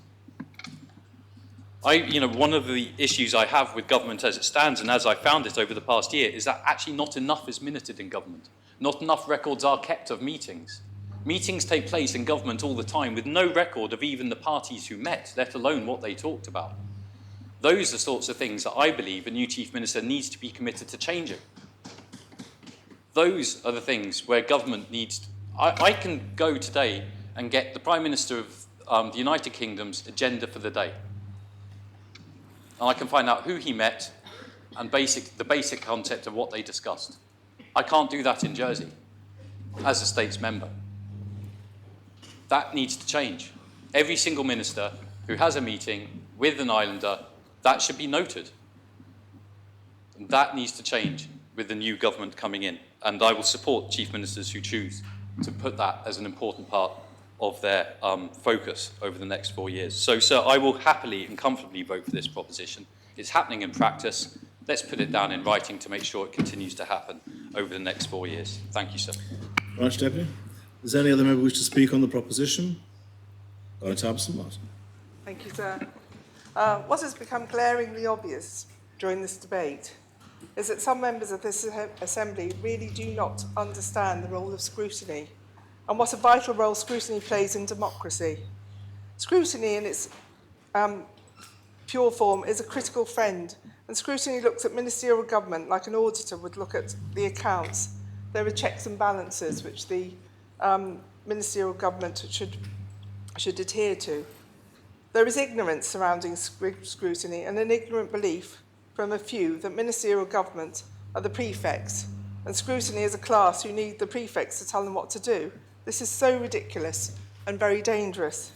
One of the issues I have with government as it stands, and as I found it over the past year, is that actually not enough is minuted in government. Not enough records are kept of meetings. Meetings take place in government all the time with no record of even the parties who met, let alone what they talked about. Those are the sorts of things that I believe a new Chief Minister needs to be committed to changing. Those are the things where government needs to... I can go today and get the Prime Minister of the United Kingdom's agenda for the day. And I can find out who he met and the basic concept of what they discussed. I can't do that in Jersey as a states member. That needs to change. Every single minister who has a meeting with an islander, that should be noted. And that needs to change with the new government coming in. And I will support chief ministers who choose to put that as an important part of their focus over the next 4 years. So, sir, I will happily and comfortably vote for this proposition. It's happening in practice. Let's put it down in writing to make sure it continues to happen over the next 4 years. Thank you, sir. Right, Deputy. Does any other member wish to speak on the proposition? Lawrence Harbison, Martin. Thank you, sir. What has become glaringly obvious during this debate is that some members of this Assembly really do not understand the role of scrutiny and what a vital role scrutiny plays in democracy. Scrutiny in its pure form is a critical friend, and scrutiny looks at ministerial government like an auditor would look at the accounts. There are checks and balances which the ministerial government should adhere to. There is ignorance surrounding scrutiny and an ignorant belief from a few that ministerial government are the prefects and scrutiny is a class who need the prefects to tell them what to do. This is so ridiculous and very dangerous.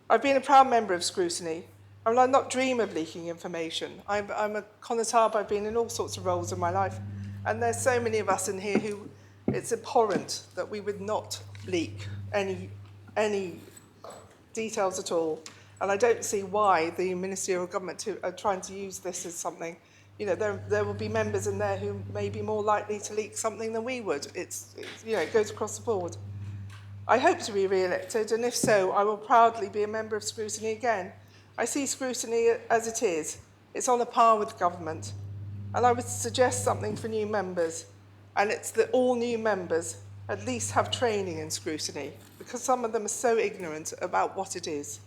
I've been a proud member of scrutiny. I will not dream of leaking information. I'm a connoisseur, I've been in all sorts of roles in my life, and there's so many of us in here who it's abhorrent that we would not leak any details at all. And I don't see why the ministerial government are trying to use this as something. You know, there will be members in there who may be more likely to leak something than we would. It's you know, it goes across the board. I hope to be re-elected, and if so, I will proudly be a member of scrutiny again. I see scrutiny as it is. It's on a par with government. And I would suggest something for new members, and it's that all new members at least have training in scrutiny, because some of them are so ignorant about what it is.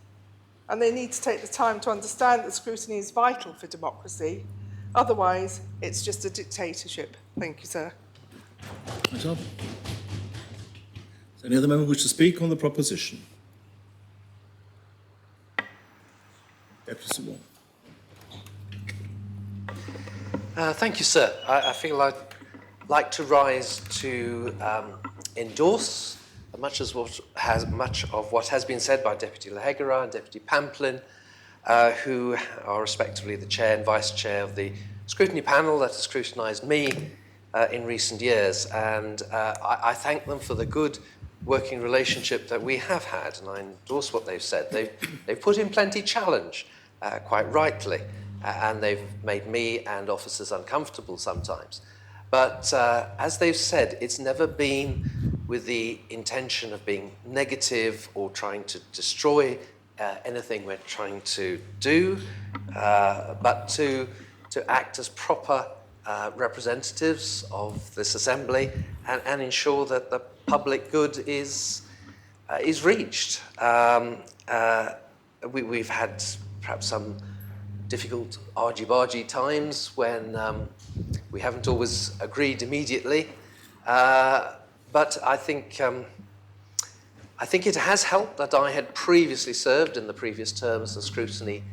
And they need to take the time to understand that scrutiny is vital for democracy. Otherwise, it's just a dictatorship. Thank you, sir. Right up. Does any other member wish to speak on the proposition? Deputy Sewell. Thank you, sir. I feel I'd like to rise to endorse much of what has been said by Deputy Lahegara and Deputy Pamplin, who are respectively the chair and vice chair of the scrutiny panel that has scrutinised me in recent years. And I thank them for the good working relationship that we have had, and I endorse what they've said. They've put in plenty challenge, quite rightly, and they've made me and officers uncomfortable sometimes. But as they've said, it's never been with the intention of being negative or trying to destroy anything we're trying to do, but to act as proper representatives of this assembly and ensure that the public good is reached. We've had perhaps some difficult argy-bargy times when we haven't always agreed immediately, but I think it has helped that I had previously served in the previous term as a scrutiny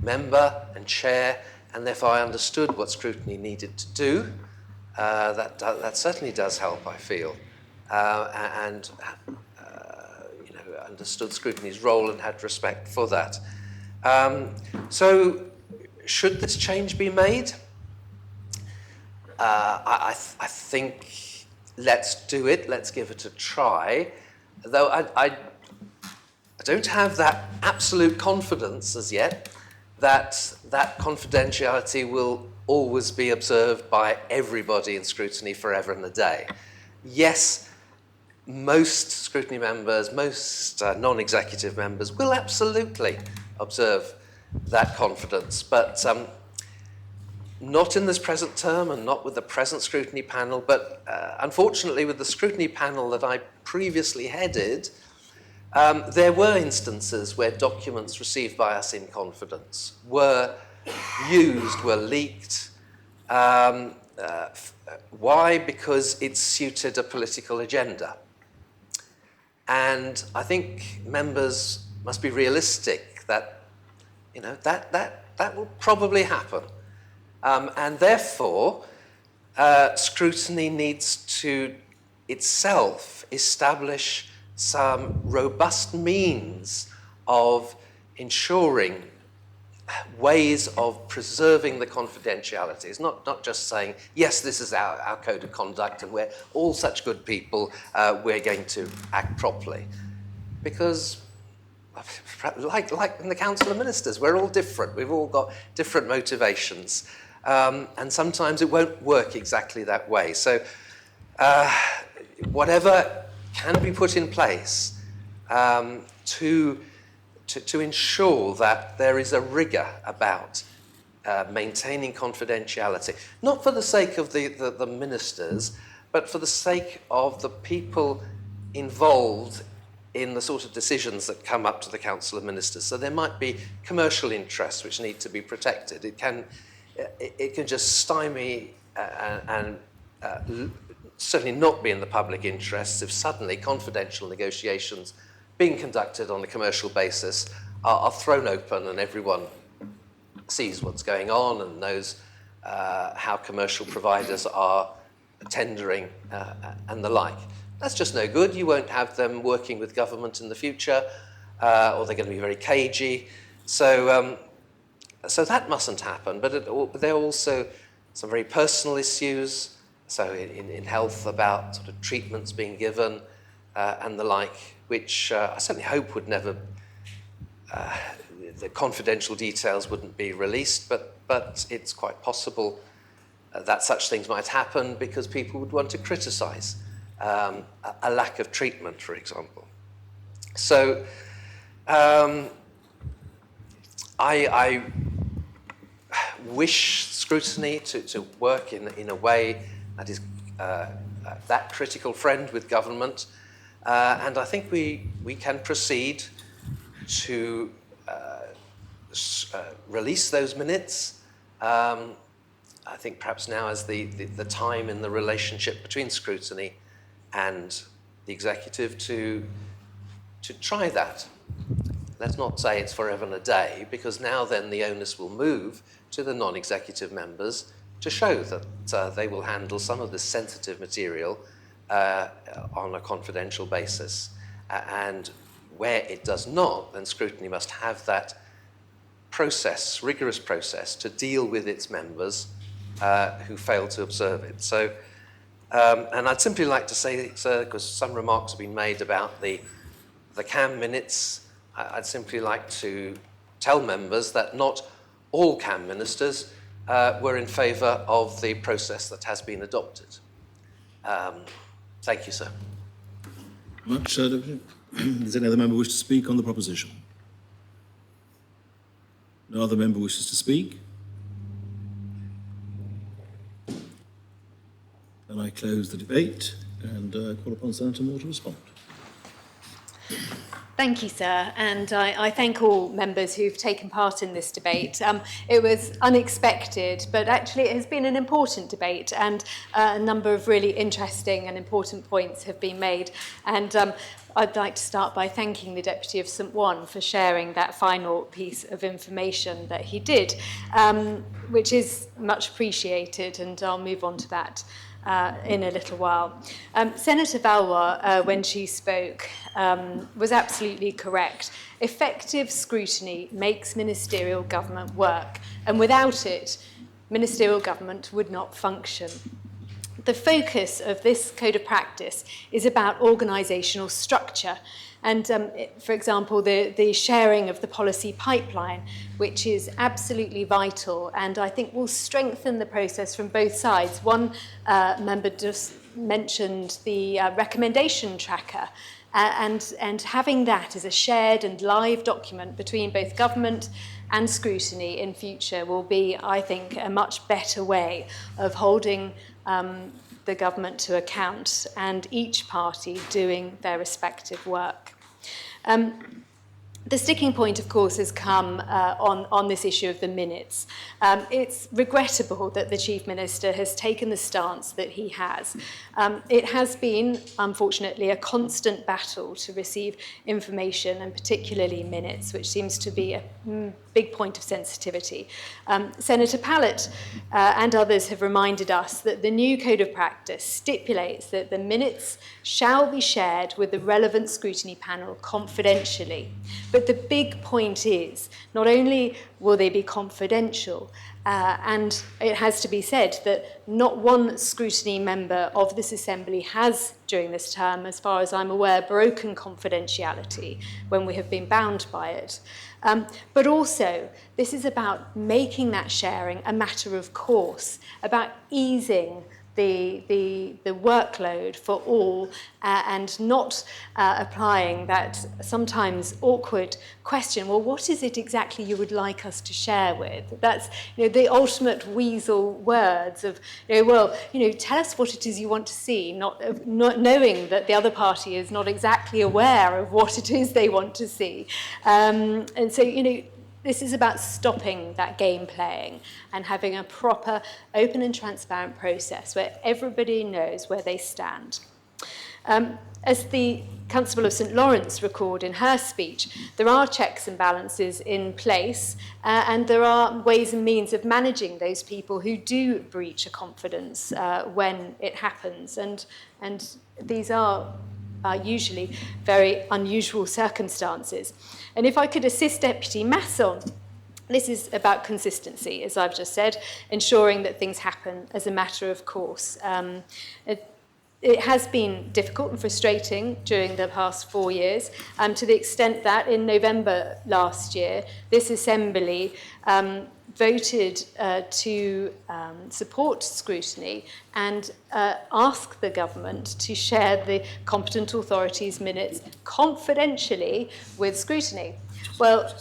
member and chair, and therefore I understood what scrutiny needed to do. That certainly does help, I feel, and you know, understood scrutiny's role and had respect for that. So, should this change be made? I think let's do it. Let's give it a try. Though I don't have that absolute confidence as yet that confidentiality will always be observed by everybody in scrutiny forever and a day. Yes, most scrutiny members, most non-executive members will absolutely observe that confidence, but not in this present term and not with the present scrutiny panel, but unfortunately with the scrutiny panel that I previously headed, there were instances where documents received by us in confidence were used, were leaked. Why? Because it suited a political agenda. And I think members must be realistic that, you know, that will probably happen. And therefore, scrutiny needs to itself establish some robust means of ensuring ways of preserving the confidentiality. It's not just saying, yes, this is our code of conduct and we're all such good people, we're going to act properly. Because like in the Council of Ministers, we're all different. We've all got different motivations. And sometimes it won't work exactly that way. So whatever can be put in place to ensure that there is a rigour about maintaining confidentiality, not for the sake of the ministers, but for the sake of the people involved in the sort of decisions that come up to the Council of Ministers. So there might be commercial interests which need to be protected. It can just stymie and certainly not be in the public interest if suddenly confidential negotiations being conducted on a commercial basis are thrown open and everyone sees what's going on and knows how commercial providers are tendering and the like. That's just no good. You won't have them working with government in the future, or they're going to be very cagey. So that mustn't happen. But there are also some very personal issues, so in health, about sort of treatments being given and the like, which I certainly hope would never, the confidential details wouldn't be released, but it's quite possible that such things might happen because people would want to criticise a lack of treatment, for example. So I wish scrutiny to work in a way that is that critical friend with government, and I think we can proceed to release those minutes. I think perhaps now is the time in the relationship between scrutiny and the executive to try that. Let's not say it's forever and a day, because now then the onus will move to the non-executive members to show that they will handle some of this sensitive material on a confidential basis. And where it does not, then scrutiny must have that process, rigorous process, to deal with its members who fail to observe it. So, and I'd simply like to say, sir, because some remarks have been made about the CAM minutes, I'd simply like to tell members that not all CAM ministers were in favour of the process that has been adopted. Thank you, sir. Much. Does any other member wish to speak on the proposition? No other member wishes to speak? Then I close the debate and call upon Senator Moore to respond. Thank you, sir, and I thank all members who've taken part in this debate. It was unexpected, but actually it has been an important debate, and a number of really interesting and important points have been made. And I'd like to start by thanking the Deputy of St. Juan for sharing that final piece of information that he did, which is much appreciated, and I'll move on to that in a little while. Senator Valois, when she spoke, was absolutely correct. Effective scrutiny makes ministerial government work, and without it, ministerial government would not function. The focus of this code of practice is about organisational structure. And for example, the sharing of the policy pipeline, which is absolutely vital and I think will strengthen the process from both sides. One member just mentioned the recommendation tracker, and having that as a shared and live document between both government and scrutiny in future will be, I think, a much better way of holding the government to account and each party doing their respective work. The sticking point, of course, has come on this issue of the minutes. It's regrettable that the Chief Minister has taken the stance that he has. It has been, unfortunately, a constant battle to receive information, and particularly minutes, which seems to be a big point of sensitivity. Senator Pallett and others have reminded us that the new Code of Practice stipulates that the minutes shall be shared with the relevant scrutiny panel confidentially. But the big point is, not only will they be confidential, and it has to be said that not one scrutiny member of this Assembly has, during this term, as far as I'm aware, broken confidentiality when we have been bound by it. But also, this is about making that sharing a matter of course, about easing the workload for all and not applying that sometimes awkward question, well, what is it exactly you would like us to share with? That's the ultimate weasel words of, tell us what it is you want to see, not knowing that the other party is not exactly aware of what it is they want to see. And so, this is about stopping that game playing and having a proper, open and transparent process where everybody knows where they stand. As the Constable of St Lawrence recalled in her speech, there are checks and balances in place, and there are ways and means of managing those people who do breach a confidence when it happens. And these are usually very unusual circumstances. And if I could assist Deputy Masson, this is about consistency, as I've just said, ensuring that things happen as a matter of course. It has been difficult and frustrating during the past 4 years, to the extent that in November last year, this Assembly voted to support scrutiny and ask the government to share the competent authorities' minutes confidentially with scrutiny. Well,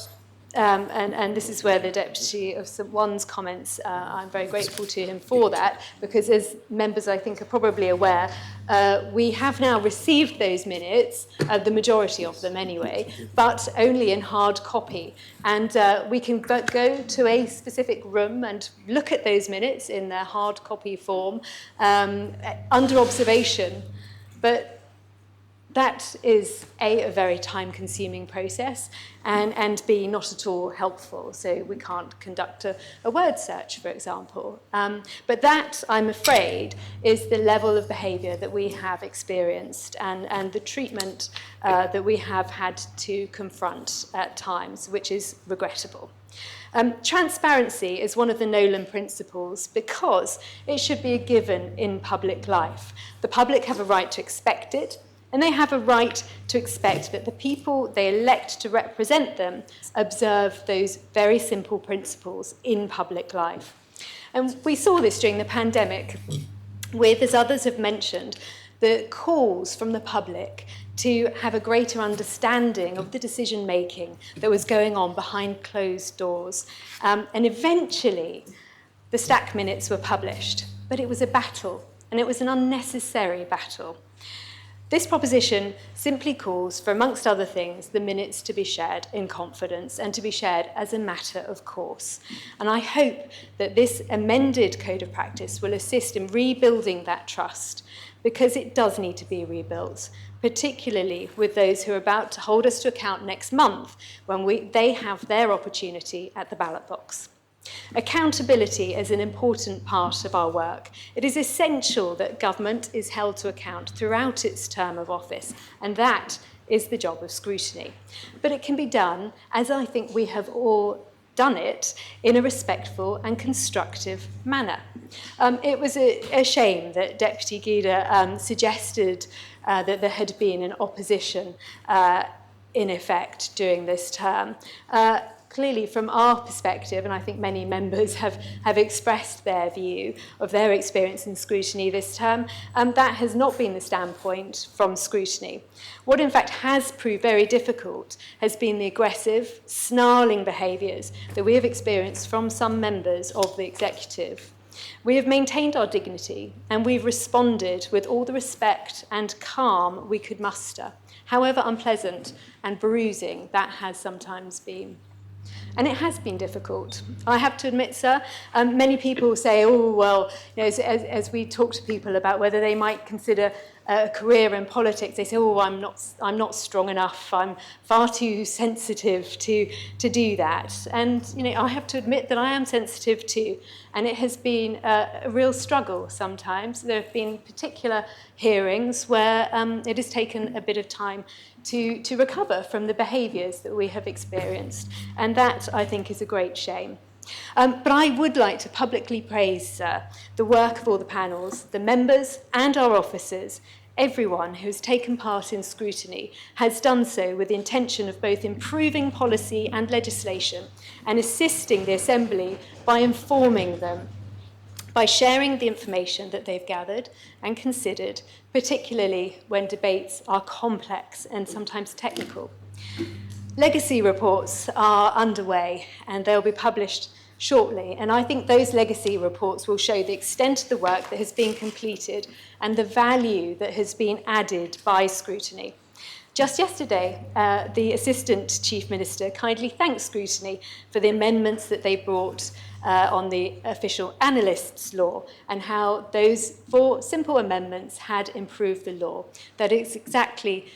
and this is where the Deputy of St One's comments, I'm very grateful to him for that, because as members I think are probably aware, we have now received those minutes, the majority of them anyway, but only in hard copy. And we can go to a specific room and look at those minutes in their hard copy form under observation. But that is a very time-consuming process, and B, not at all helpful. So we can't conduct a word search, for example. But that, I'm afraid, is the level of behaviour that we have experienced and the treatment that we have had to confront at times, which is regrettable. Transparency is one of the Nolan principles because it should be a given in public life. The public have a right to expect it, and they have a right to expect that the people they elect to represent them observe those very simple principles in public life. And we saw this during the pandemic with, as others have mentioned, the calls from the public to have a greater understanding of the decision-making that was going on behind closed doors. And eventually, the Stack minutes were published, but it was a battle, and it was an unnecessary battle. This proposition simply calls for, amongst other things, the minutes to be shared in confidence and to be shared as a matter of course. And I hope that this amended Code of Practice will assist in rebuilding that trust, because it does need to be rebuilt, particularly with those who are about to hold us to account next month when they have their opportunity at the ballot box. Accountability is an important part of our work. It is essential that government is held to account throughout its term of office, and that is the job of scrutiny. But it can be done, as I think we have all done it, in a respectful and constructive manner. It was a shame that Deputy Gida suggested that there had been an opposition in effect during this term. Clearly, from our perspective, and I think many members have expressed their view of their experience in scrutiny this term, that has not been the standpoint from scrutiny. What in fact has proved very difficult has been the aggressive, snarling behaviours that we have experienced from some members of the executive. We have maintained our dignity, and we've responded with all the respect and calm we could muster, however unpleasant and bruising that has sometimes been. And it has been difficult. I have to admit, sir, many people say, oh, well, you know, as we talk to people about whether they might consider a career in politics, they say, oh, I'm not strong enough, I'm far too sensitive to do that. And, you know, I have to admit that I am sensitive too. And it has been a real struggle sometimes. There have been particular hearings where it has taken a bit of time to recover from the behaviours that we have experienced. And that, I think, is a great shame. But I would like to publicly praise the work of all the panels, the members and our officers. Everyone who has taken part in scrutiny has done so with the intention of both improving policy and legislation and assisting the Assembly by informing them, by sharing the information that they've gathered and considered, particularly when debates are complex and sometimes technical. Legacy reports are underway and they'll be published shortly, and I think those legacy reports will show the extent of the work that has been completed and the value that has been added by scrutiny. Just yesterday, the Assistant Chief Minister kindly thanked Scrutiny for the amendments that they brought on the official analysts law and how those 4 simple amendments had improved the law. That is exactly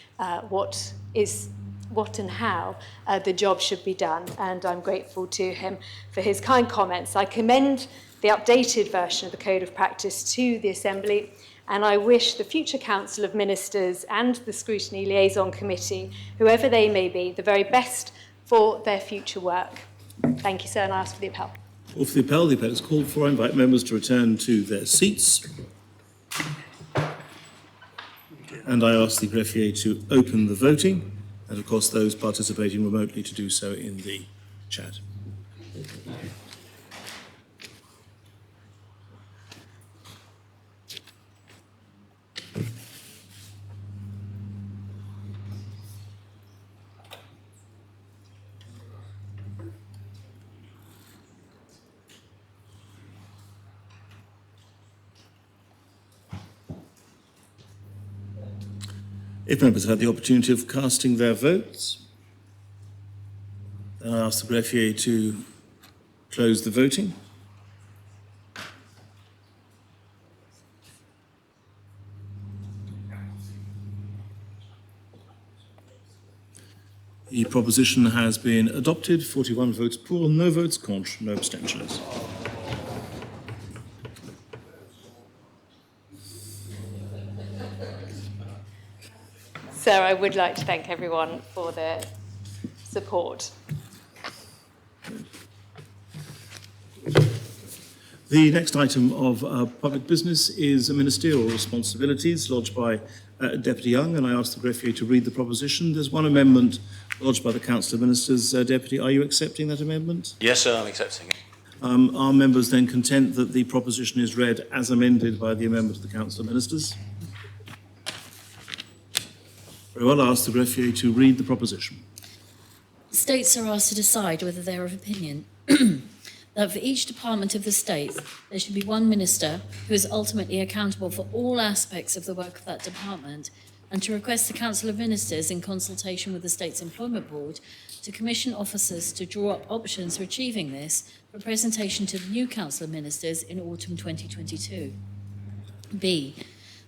what and how the job should be done, and I'm grateful to him for his kind comments. I commend the updated version of the Code of Practice to the Assembly, and I wish the future Council of Ministers and the Scrutiny Liaison Committee, whoever they may be, the very best for their future work. Thank you, sir, and I ask for the appel. Call for the appel. The appel is called for. I invite members to return to their seats. And I ask the greffier to open the voting, and of course those participating remotely to do so in the chat. If members have had the opportunity of casting their votes, then I ask the greffier to close the voting. The proposition has been adopted. 41 votes pour, no votes contre, no abstentions. Sir, I would like to thank everyone for their support. The next item of public business is ministerial responsibilities lodged by Deputy Young, and I ask the greffier to read the proposition. There's one amendment lodged by the Council of Ministers. Deputy, are you accepting that amendment? Yes, sir, I'm accepting it. Are members then content that the proposition is read as amended by the amendment of the Council of Ministers? Very well, I'll ask the greffier to read the proposition. States are asked to decide whether they are of opinion that for each department of the state, there should be one minister who is ultimately accountable for all aspects of the work of that department, and to request the Council of Ministers, in consultation with the State's Employment Board, to commission officers to draw up options for achieving this for presentation to the new Council of Ministers in autumn 2022. B,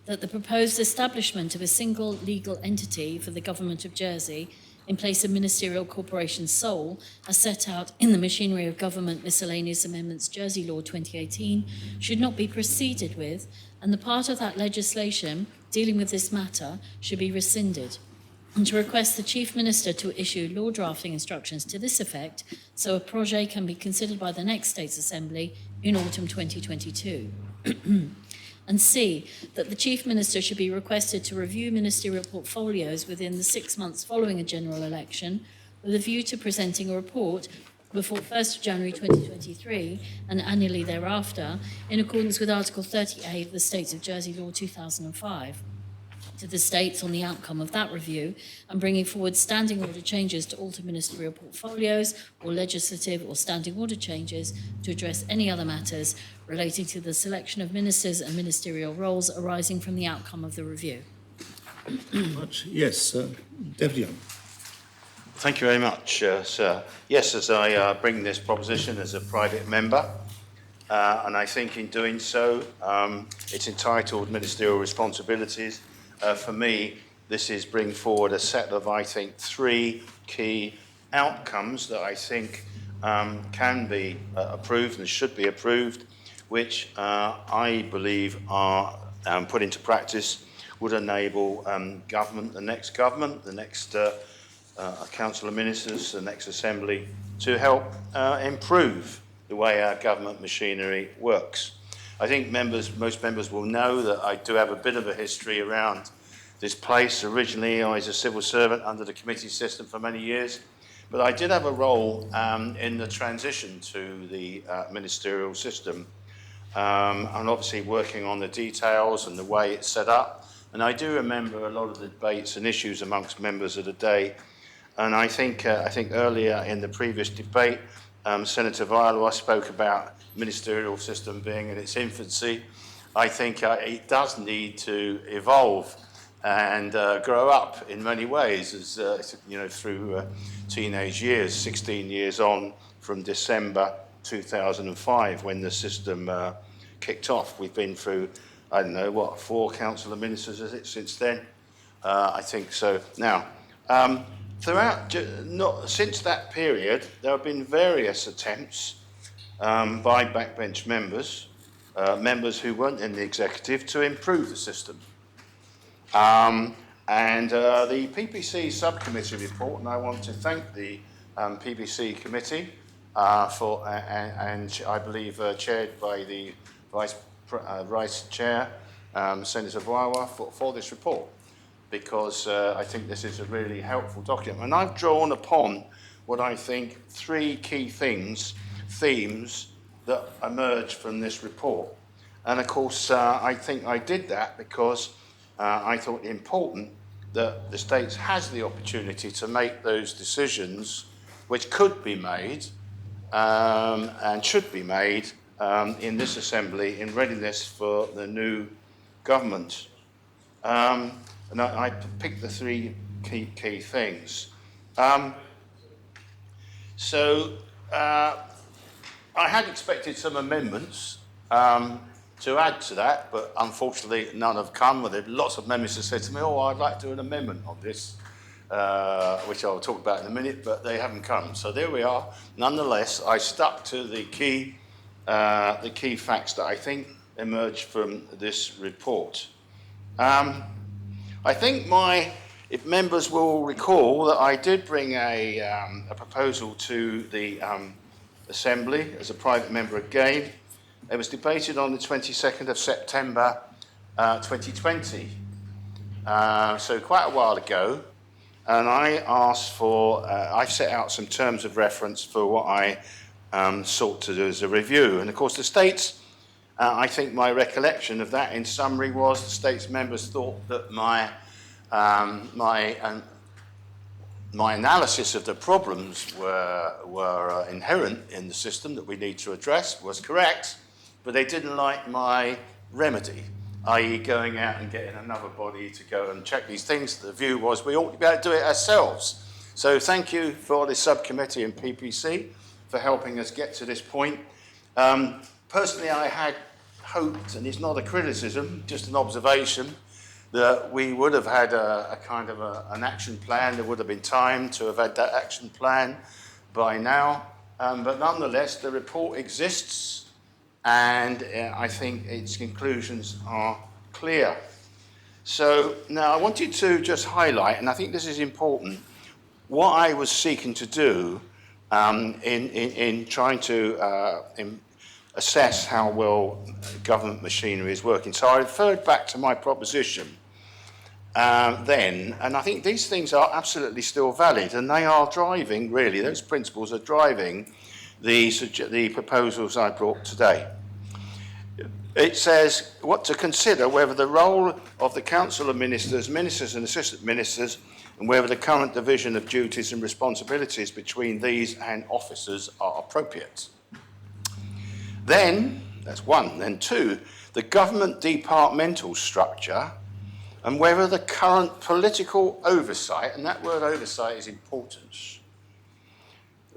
that the proposed establishment of a single legal entity for the Government of Jersey in place of Ministerial Corporation Sole, as set out in the Machinery of Government Miscellaneous Amendments Jersey Law 2018, should not be proceeded with, and the part of that legislation dealing with this matter should be rescinded, and to request the Chief Minister to issue law drafting instructions to this effect, so a projet can be considered by the next States Assembly in autumn 2022. And C, that the Chief Minister should be requested to review ministerial portfolios within the 6 months following a general election, with a view to presenting a report before 1st of January 2023 and annually thereafter, in accordance with Article 30A of the States of Jersey Law 2005, to the States on the outcome of that review, and bringing forward standing order changes to alter ministerial portfolios or legislative or standing order changes to address any other matters relating to the selection of ministers and ministerial roles arising from the outcome of the review. Much. Yes, Deputy Young. Thank you very much, sir. Yes, as I bring this proposition as a private member, and I think in doing so, it's entitled Ministerial Responsibilities. For me, this is bring forward a set of, I think, 3 key outcomes that I think can be approved and should be approved, which I believe are put into practice, would enable government, the next Council of Ministers, the next Assembly, to help improve the way our government machinery works. I think most members will know that I do have a bit of a history around this place. Originally, I was a civil servant under the committee system for many years, but I did have a role in the transition to the ministerial system, and obviously working on the details and the way it's set up. And I do remember a lot of the debates and issues amongst members of the day. And I think earlier in the previous debate, Senator Viola spoke about ministerial system being in its infancy. I think it does need to evolve and grow up in many ways as, through teenage years, 16 years on from December 2005 when the system kicked off. We've been through, 4 council of ministers, is it, since then? I think so. Now, since that period, there have been various attempts by backbench members, members who weren't in the executive, to improve the system. The PPC subcommittee report, and I want to thank the PPC committee and I believe chaired by the Vice Chair, Senator Wawa, for this report, because I think this is a really helpful document. And I've drawn upon what I think 3 key themes that emerge from this report. And of course, I think I did that because I thought it important that the States has the opportunity to make those decisions which could be made and should be made in this Assembly in readiness for the new government. And I picked the 3 key things. I had expected some amendments to add to that, but unfortunately none have come. Well, there are lots of members who said to me, I'd like to do an amendment on this, which I'll talk about in a minute, but they haven't come. So there we are. Nonetheless, I stuck to the key facts that I think emerged from this report. I think if members will recall that I did bring a proposal to the Assembly as a private member again. It was debated on the 22nd of September 2020, so quite a while ago, and I asked for, I set out some terms of reference for what I sought to do as a review. And of course the States, I think my recollection of that in summary was the States members thought that my analysis of the problems were inherent in the system that we need to address was correct, but they didn't like my remedy, i.e. going out and getting another body to go and check these things. The view was we ought to be able to do it ourselves. So thank you for the subcommittee and PPC for helping us get to this point. Personally, I had hoped, and it's not a criticism, just an observation, that we would have had a kind of an action plan. There would have been time to have had that action plan by now. But nonetheless, the report exists, and I think its conclusions are clear. So now I wanted to just highlight, and I think this is important, what I was seeking to do in trying to assess how well government machinery is working. So I referred back to my proposition then, and I think these things are absolutely still valid, and they are driving, really, those principles are driving the proposals I brought today. It says what to consider whether the role of the Council of Ministers, Ministers and Assistant Ministers, and whether the current division of duties and responsibilities between these and officers are appropriate. Then, that's 1, then 2, the government departmental structure and whether the current political oversight, and that word oversight is important,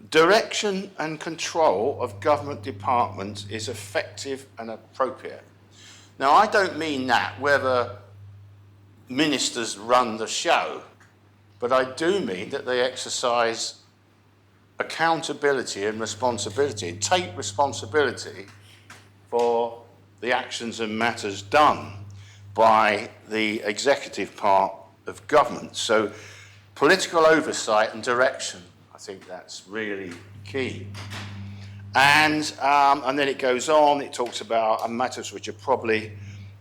direction and control of government departments is effective and appropriate. Now, I don't mean that whether ministers run the show, but I do mean that they exercise accountability and responsibility, and take responsibility for the actions and matters done by the executive part of government. So political oversight and direction, I think that's really key. And then it goes on, it talks about matters which are probably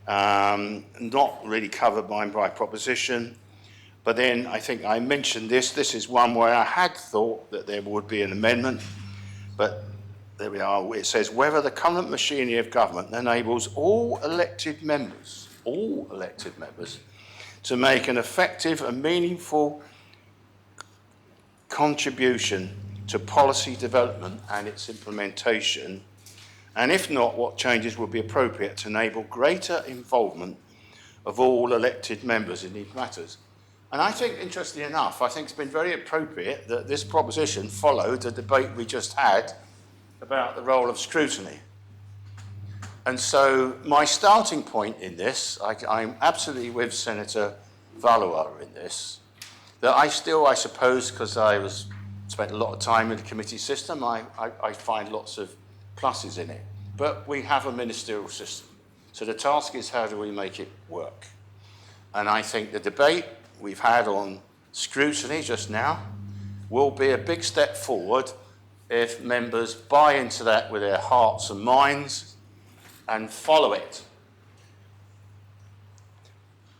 not really covered by proposition. But then I think I mentioned this is one where I had thought that there would be an amendment, but there we are. It says whether the current machinery of government enables all elected members to make an effective and meaningful contribution to policy development and its implementation, and if not, what changes would be appropriate to enable greater involvement of all elected members in these matters. And I think, interestingly enough, I think it's been very appropriate that this proposition followed a debate we just had about the role of scrutiny. And so my starting point in this, I'm absolutely with Senator Valois in this, that I suppose, because spent a lot of time in the committee system, I find lots of pluses in it. But we have a ministerial system. So the task is, how do we make it work? And I think the debate we've had on scrutiny just now will be a big step forward if members buy into that with their hearts and minds and follow it.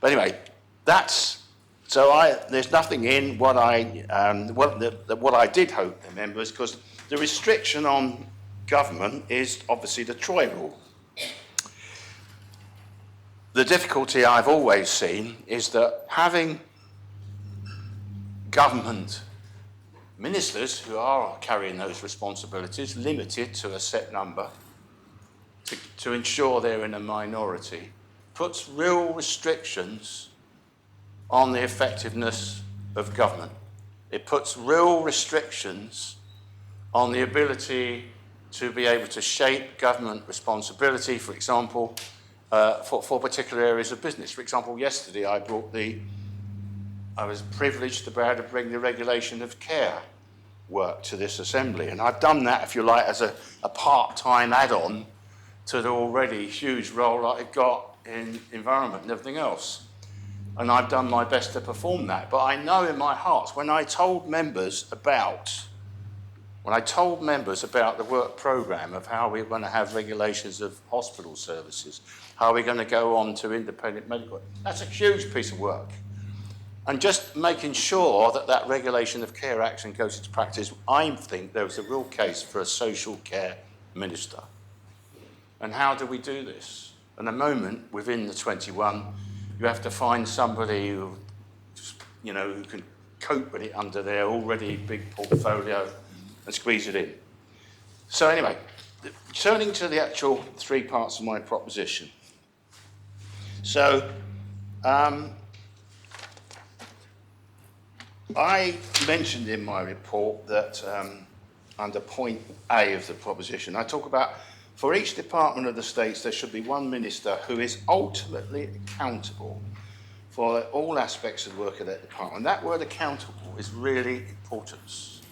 But anyway, there's nothing in what I did hope the members, because the restriction on government is obviously the Troy rule. The difficulty I've always seen is that having government ministers who are carrying those responsibilities limited to a set number to ensure they're in a minority puts real restrictions on the effectiveness of government. It puts real restrictions on the ability to be able to shape government responsibility, for example, for particular areas of business. For example, yesterday I was privileged to be able to bring the regulation of care work to this assembly. And I've done that, if you like, as a part-time add-on to the already huge role that I've got in environment and everything else. And I've done my best to perform that. But I know in my heart, when I told members about the work programme of how we're going to have regulations of hospital services, how we're going to go on to independent medical, that's a huge piece of work. And just making sure that that regulation of care action goes into practice, I think there was a real case for a social care minister. And how do we do this? At the moment, within the 21, you have to find somebody who can cope with it under their already big portfolio and squeeze it in. So anyway, turning to the actual three parts of my proposition. So, I mentioned in my report that under point A of the proposition, I talk about, for each department of the states, there should be one minister who is ultimately accountable for all aspects of the work of that department. That word accountable is really important.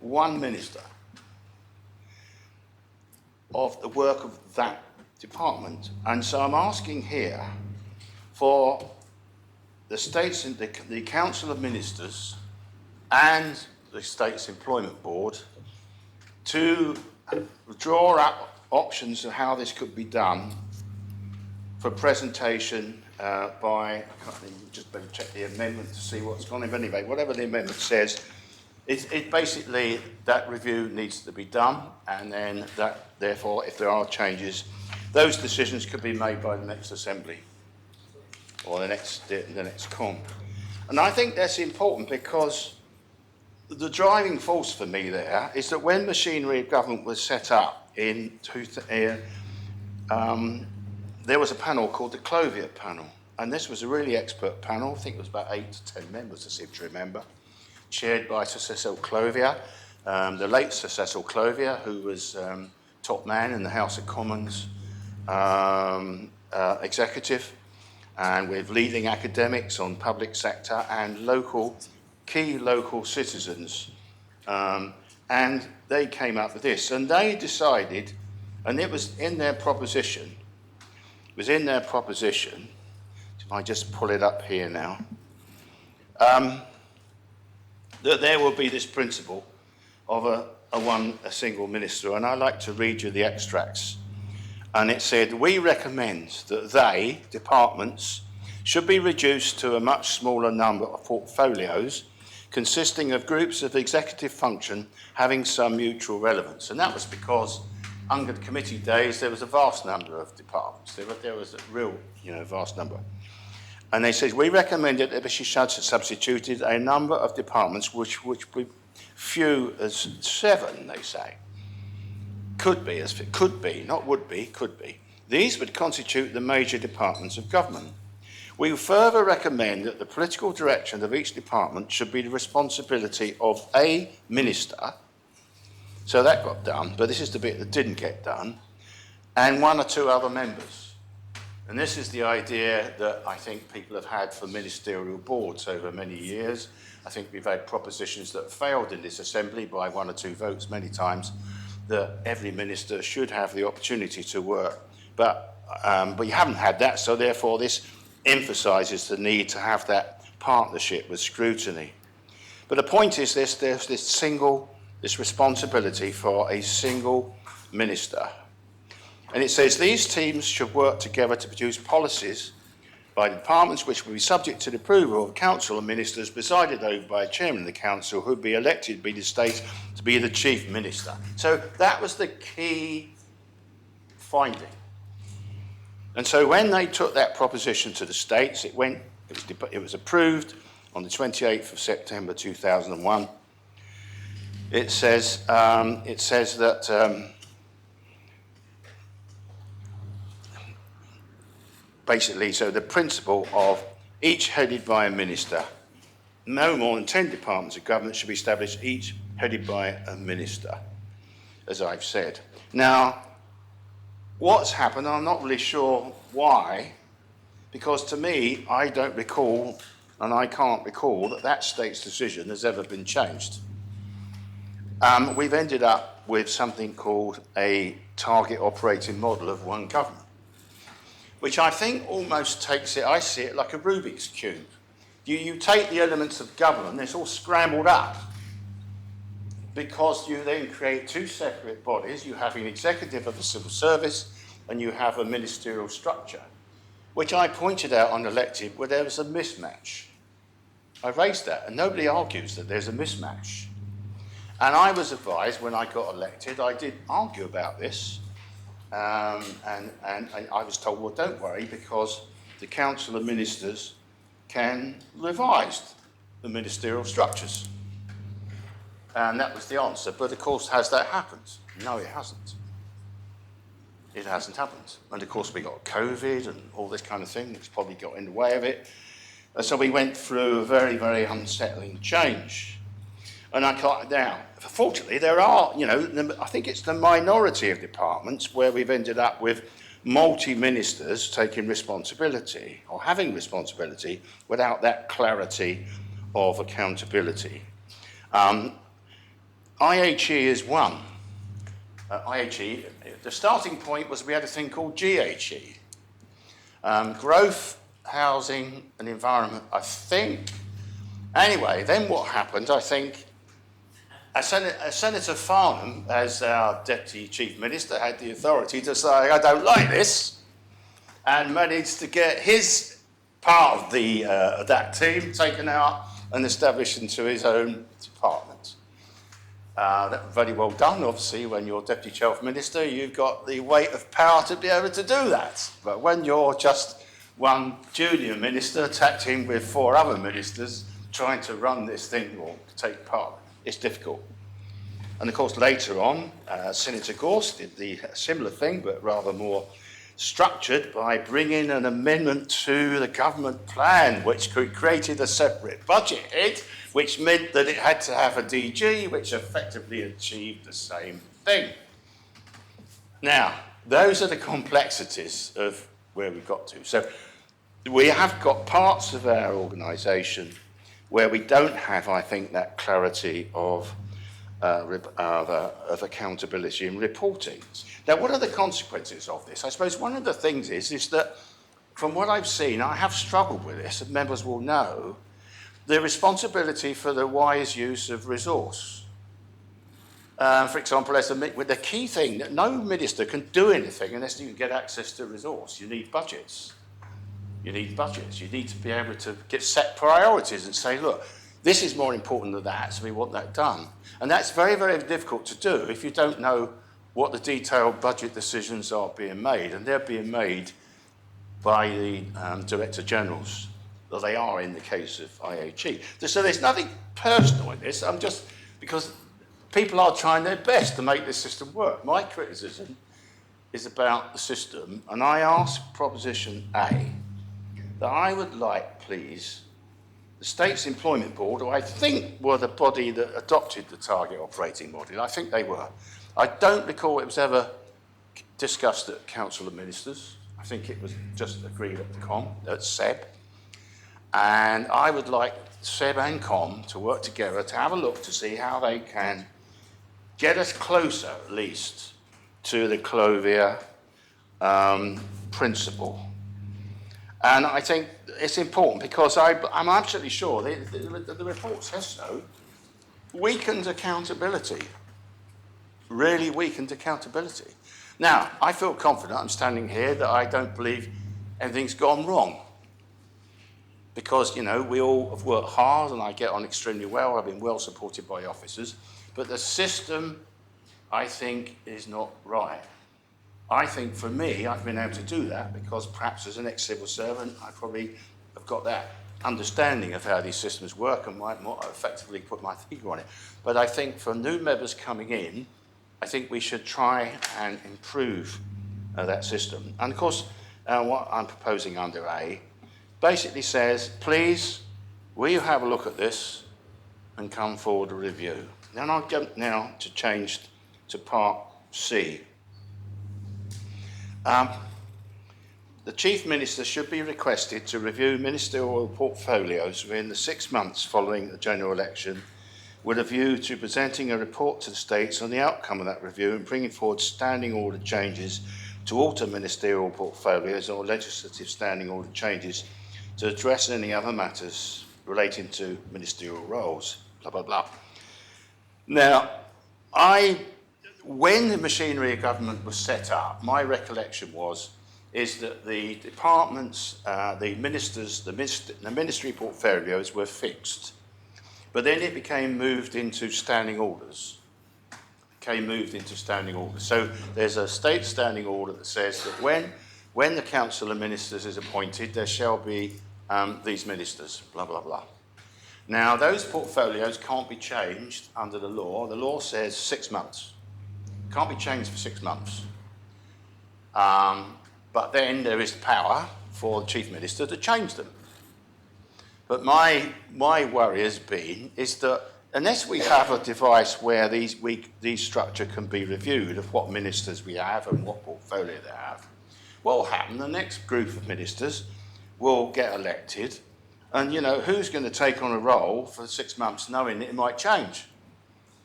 One minister of the work of that department. And so I'm asking here for the states, the Council of Ministers and the States Employment Board to draw up options of how this could be done for presentation by, just better check the amendment to see what's gone in. But anyway, whatever the amendment says, it basically, that review needs to be done, and then that, therefore, if there are changes, those decisions could be made by the next assembly or the next con. And I think that's important because the driving force for me there is that when machinery of government was set up there was a panel called the Clovia panel, and this was a really expert panel. I think it was about 8 to 10 members, I seem to remember, chaired by Sir Cecil Clovia, the late Sir Cecil Clovia, who was top man in the House of Commons executive, and with leading academics on public sector and key local citizens. And they came up with this, and they decided, and it was in their proposition, if I just pull it up here now, that there will be this principle of a single minister. And I'd like to read you the extracts. And it said, we recommend that departments, should be reduced to a much smaller number of portfolios consisting of groups of executive function having some mutual relevance. And that was because under the committee days, there was a vast number of departments. There was a real, vast number. And they said, we recommend that there should be substituted a number of departments which be few as 7, they say. Could be, not would be, could be. These would constitute the major departments of government. We further recommend that the political direction of each department should be the responsibility of a minister. So that got done, but this is the bit that didn't get done, and 1 or 2 other members. And this is the idea that I think people have had for ministerial boards over many years. I think we've had propositions that failed in this assembly by 1 or 2 votes many times, that every minister should have the opportunity to work. But you haven't had that, so therefore this emphasises the need to have that partnership with scrutiny. But the point is this, there's this responsibility for a single minister. And it says these teams should work together to produce policies by departments which will be subject to the approval of council and ministers presided over by a chairman of the council who would be elected by the state to be the chief minister. So that was the key finding. And so when they took that proposition to the states, it was approved on the 28th of September 2001. It says that basically, so the principle of each headed by a minister, no more than 10 departments of government should be established, each headed by a minister, as I've said. Now, what's happened, I'm not really sure why, because to me, I don't recall, and I can't recall, that state's decision has ever been changed. We've ended up with something called a target operating model of one government, which I think almost takes it, I see it like a Rubik's Cube. You take the elements of government, it's all scrambled up, because you then create 2 separate bodies. You have an executive of the civil service and you have a ministerial structure, which I pointed out on elected where there was a mismatch. I raised that, and nobody argues that there's a mismatch. And I was advised when I got elected, I did argue about this, and I was told, well, don't worry, because the Council of Ministers can revise the ministerial structures. And that was the answer. But of course, has that happened? No, it hasn't. It hasn't happened. And of course, we got COVID and all this kind of thing that's probably got in the way of it. And so we went through a very, very unsettling change. And I can't now. Fortunately, there are, I think it's the minority of departments where we've ended up with multi-ministers taking responsibility or having responsibility without that clarity of accountability. IHE is one. IHE, the starting point was we had a thing called GHE. Growth, housing and environment, I think. Anyway, then what happened, I think, Senator Farnham, as our Deputy Chief Minister, had the authority to say, I don't like this, and managed to get his part of that team taken out and established into his own department. That was very well done, obviously. When you're Deputy Chief Minister, you've got the weight of power to be able to do that. But when you're just one junior minister tacked in with 4 other ministers trying to run this thing or take part, it's difficult. And of course, later on, Senator Gorse did the similar thing, but rather more structured by bringing an amendment to the government plan, which created a separate budget head, which meant that it had to have a DG, which effectively achieved the same thing. Now, those are the complexities of where we got to. So we have got parts of our organisation where we don't have, I think, that clarity of accountability and reporting. Now, what are the consequences of this? I suppose one of the things is that, from what I've seen, I have struggled with this, and members will know, the responsibility for the wise use of resource. For example, with the key thing, that no minister can do anything unless you can get access to resource. You need budgets. You need budgets. You need to be able to get set priorities and say, look, this is more important than that, so we want that done. And that's very, very difficult to do if you don't know what the detailed budget decisions are being made. And they're being made by the Director Generals. Well, they are in the case of IHE. So there's nothing personal in this. I'm just, because people are trying their best to make this system work. My criticism is about the system, and I ask Proposition A that I would like, please, the States Employment Board, who I think were the body that adopted the target operating model, I think they were. I don't recall it was ever discussed at Council of Ministers. I think it was just agreed at SEB. And I would like SEB and COM to work together to have a look to see how they can get us closer, at least, to the Clovier principle. And I think it's important because I'm absolutely sure the report says so. Weakened accountability, really weakened accountability. Now, I feel confident, I'm standing here, that I don't believe everything's gone wrong. Because, you know, we all have worked hard and I get on extremely well. I've been well supported by officers. But the system, I think, is not right. I think for me, I've been able to do that because perhaps as an ex-civil servant, I probably have got that understanding of how these systems work and might more effectively put my finger on it. But I think for new members coming in, I think we should try and improve that system. And of course, what I'm proposing under A basically says, please, will you have a look at this and come forward with a review? Then I'll jump now to change to part C. The Chief Minister should be requested to review ministerial portfolios within the 6 months following the general election, with a view to presenting a report to the States on the outcome of that review and bringing forward standing order changes to alter ministerial portfolios or legislative standing order changes to address any other matters relating to ministerial roles, blah, blah, blah. Now, when the machinery of government was set up, my recollection is that the departments, the ministers, the ministry portfolios were fixed. But then it became moved into standing orders. So there's a state standing order that says that when the Council of Ministers is appointed, there shall be these ministers, blah, blah, blah. Now, those portfolios can't be changed under the law. The law says 6 months. Can't be changed for 6 months. But then there is the power for the Chief Minister to change them. But my worry is that unless we have a device where these structure can be reviewed of what ministers we have and what portfolio they have, what will happen? The next group of ministers will get elected, and you know who's going to take on a role for 6 months, knowing it might change.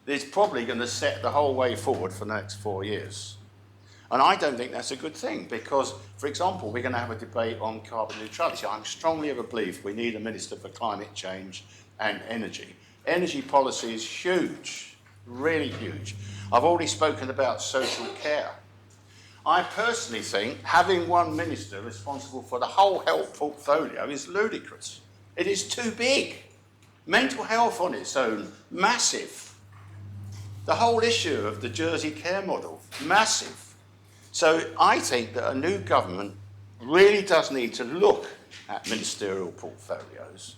It's probably going to set the whole way forward for the next 4 years. And I don't think that's a good thing because, for example, we're going to have a debate on carbon neutrality. I'm strongly of a belief we need a Minister for Climate Change and Energy. Energy policy is huge, really huge. I've already spoken about social care. I personally think having one minister responsible for the whole health portfolio is ludicrous. It is too big. Mental health on its own, massive. The whole issue of the Jersey care model, massive. So I think that a new government really does need to look at ministerial portfolios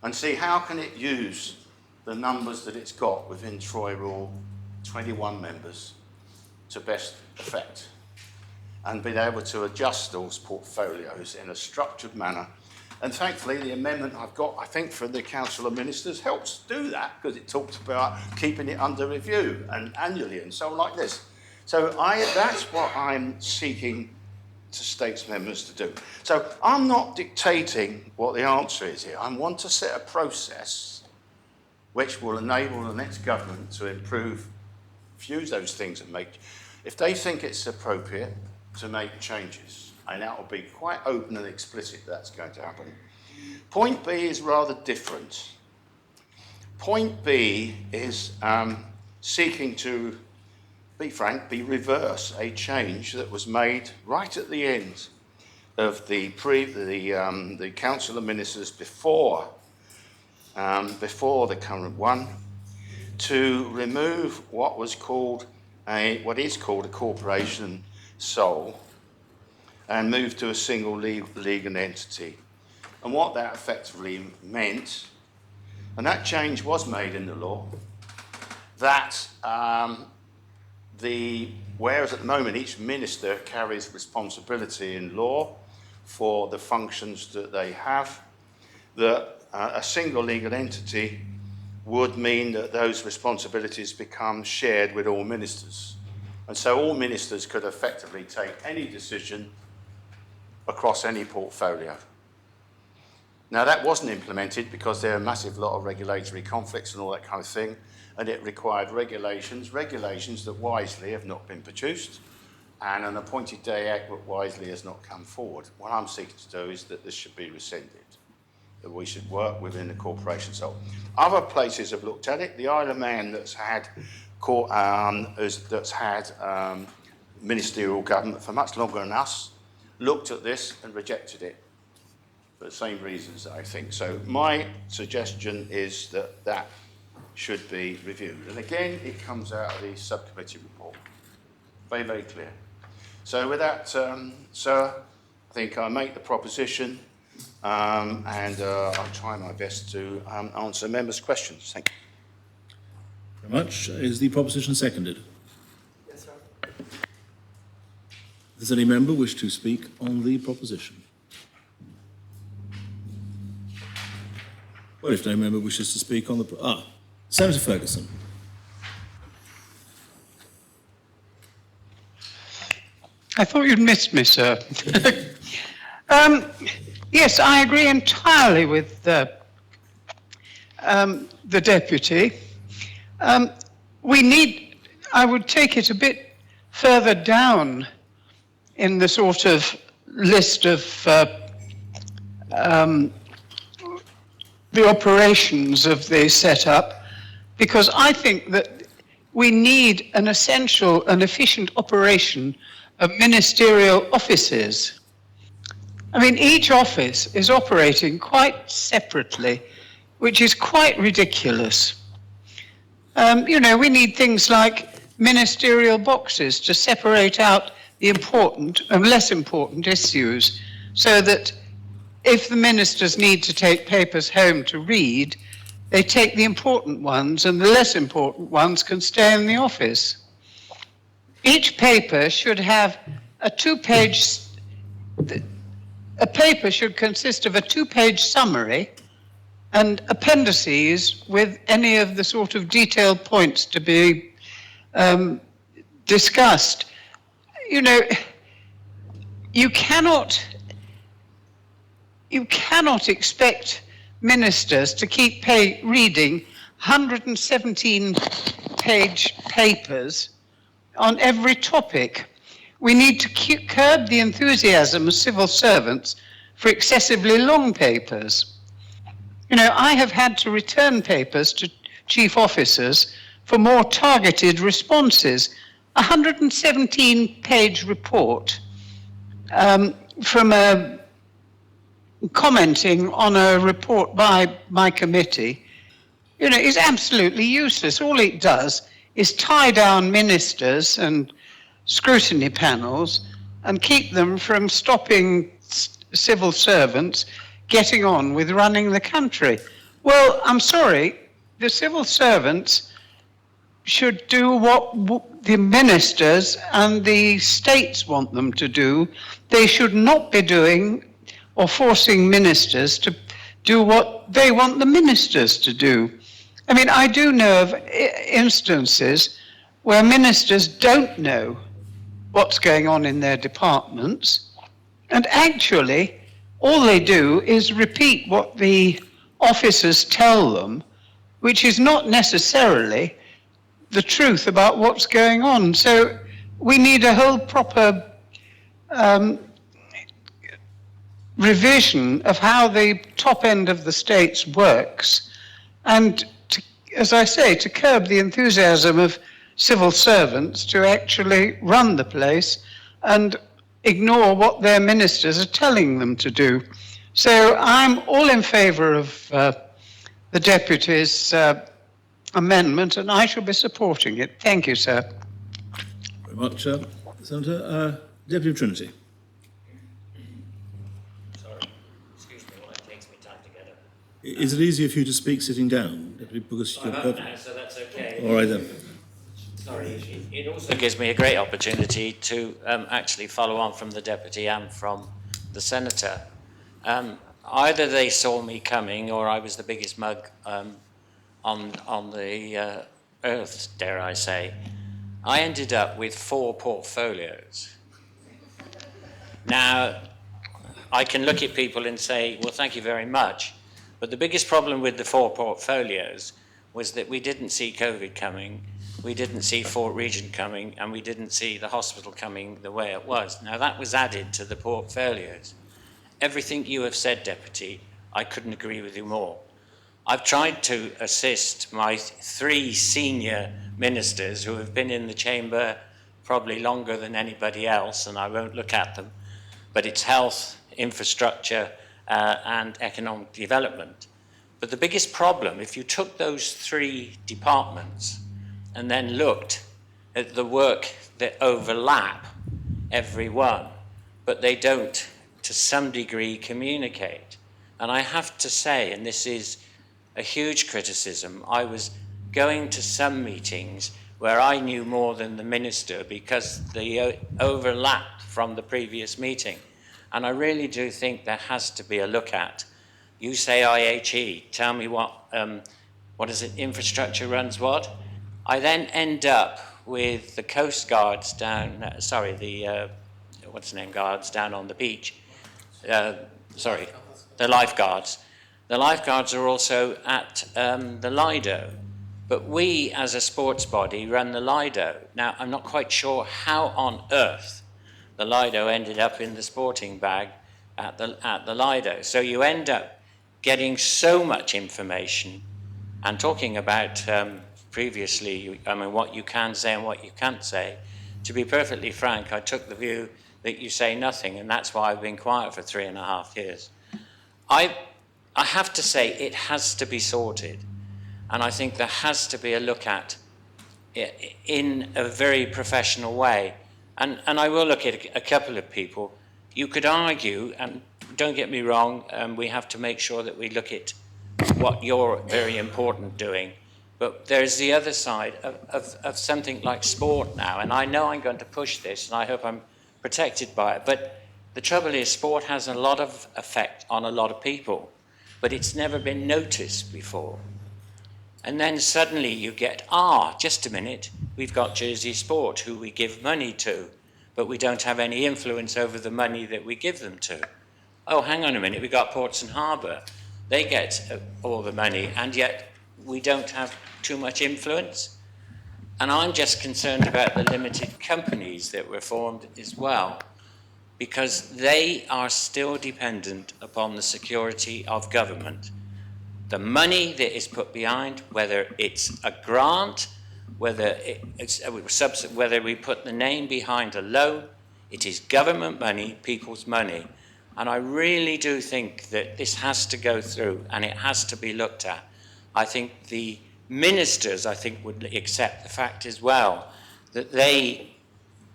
and see how can it use the numbers that it's got within Troy Rule, 21 members, to best effect, and be able to adjust those portfolios in a structured manner. And thankfully, the amendment I've got, I think, from the Council of Ministers helps do that because it talks about keeping it under review and annually and so on like this. So that's what I'm seeking to States members to do. So I'm not dictating what the answer is here. I want to set a process which will enable the next government to improve, fuse those things and make, if they think it's appropriate, to make changes. And that will be quite open and explicit that's going to happen. Point B is rather different. Point B is seeking to, be frank, reverse a change that was made right at the end of the Council of Ministers before the current one, to remove what is called a corporation sole and move to a single legal entity. And what that effectively meant, and that change was made in the law, that whereas at the moment each minister carries responsibility in law for the functions that they have, that a single legal entity would mean that those responsibilities become shared with all ministers. And so all ministers could effectively take any decision across any portfolio. Now that wasn't implemented because there are a massive lot of regulatory conflicts and all that kind of thing, and it required regulations that wisely have not been produced, and an appointed day act that wisely has not come forward. What I'm seeking to do is that this should be rescinded, that we should work within the corporation. So other places have looked at it. The Isle of Man that's had ministerial government for much longer than us looked at this and rejected it for the same reasons, I think. So my suggestion is that that should be reviewed. And again, it comes out of the subcommittee report. Very, very clear. So with that, sir, I think I make the proposition and I'll try my best to answer members' questions. Thank you. Very much. Is the proposition seconded? Yes, sir. Does any member wish to speak on the proposition? Well, if no member wishes to speak on the... Senator Ferguson. I thought you'd missed me, sir. Yes, I agree entirely with the deputy. I would take it a bit further down in the sort of list of the operations of the setup, because I think that we need an essential and efficient operation of ministerial offices. I mean, each office is operating quite separately, which is quite ridiculous. You know, we need things like ministerial boxes to separate out the important and less important issues, so that if the ministers need to take papers home to read, they take the important ones and the less important ones can stay in the office. Each paper should have a paper should consist of a two-page summary and appendices with any of the sort of detailed points to be discussed. You know, you cannot expect ministers to keep reading 117-page papers on every topic. We need to curb the enthusiasm of civil servants for excessively long papers. You know, I have had to return papers to chief officers for more targeted responses. A 117-page report from commenting on a report by my committee, you know, is absolutely useless. All it does is tie down ministers and scrutiny panels and keep them from stopping civil servants getting on with running the country. Well, I'm sorry, the civil servants should do what the ministers and the states want them to do. They should not be doing or forcing ministers to do what they want the ministers to do. I mean, I do know of instances where ministers don't know what's going on in their departments, and actually all they do is repeat what the officers tell them, which is not necessarily the truth about what's going on. So we need a whole proper revision of how the top end of the states works, and as I say, to curb the enthusiasm of civil servants to actually run the place and ignore what their ministers are telling them to do. So I'm all in favour of the deputy's amendment, and I shall be supporting it. Thank you, sir. Very much, Senator. Deputy Trinity. Sorry, excuse me while it takes me time to get up. Is it easier for you to speak sitting down, Deputy, because you're I'm up now, so that's okay. All right then. Sorry, it also gives me a great opportunity to actually follow on from the Deputy and from the Senator. Either they saw me coming or I was the biggest mug on the earth, dare I say. I ended up with 4 portfolios. Now, I can look at people and say, well, thank you very much. But the biggest problem with the 4 portfolios was that we didn't see COVID coming, we didn't see Fort Regent coming, and we didn't see the hospital coming the way it was. Now, that was added to the portfolios. Everything you have said, Deputy, I couldn't agree with you more. I've tried to assist my 3 senior ministers who have been in the chamber probably longer than anybody else, and I won't look at them, but it's health, infrastructure, and economic development. But the biggest problem, if you took those 3 departments and then looked at the work that overlap every one, but they don't, to some degree, communicate. And I have to say, and this is a huge criticism, I was going to some meetings where I knew more than the minister because they overlapped from the previous meeting. And I really do think there has to be a look at. You say IHE, tell me what is it, infrastructure runs what? I then end up with the Coast Guards down, what's the name, guards down on the beach. The lifeguards. The lifeguards are also at the Lido. But we, as a sports body, run the Lido. Now, I'm not quite sure how on earth the Lido ended up in the sporting bag at the Lido. So you end up getting so much information and talking about previously, I mean, what you can say and what you can't say. To be perfectly frank, I took the view that you say nothing, and that's why I've been quiet for 3.5 years. I have to say it has to be sorted, and I think there has to be a look at it in a very professional way. And I will look at a couple of people. You could argue, and don't get me wrong, we have to make sure that we look at what you're very important doing. But there's the other side of something like sport now. And I know I'm going to push this, and I hope I'm protected by it. But the trouble is, sport has a lot of effect on a lot of people. But it's never been noticed before. And then suddenly you get, just a minute, we've got Jersey Sport, who we give money to, but we don't have any influence over the money that we give them to. Oh, hang on a minute, we've got Ports and Harbour. They get all the money, and yet we don't have too much influence. And I'm just concerned about the limited companies that were formed as well, because they are still dependent upon the security of government. The money that is put behind, whether it's a grant, whether we put the name behind a loan, it is government money, people's money. And I really do think that this has to go through and it has to be looked at. I think the ministers, would accept the fact as well that they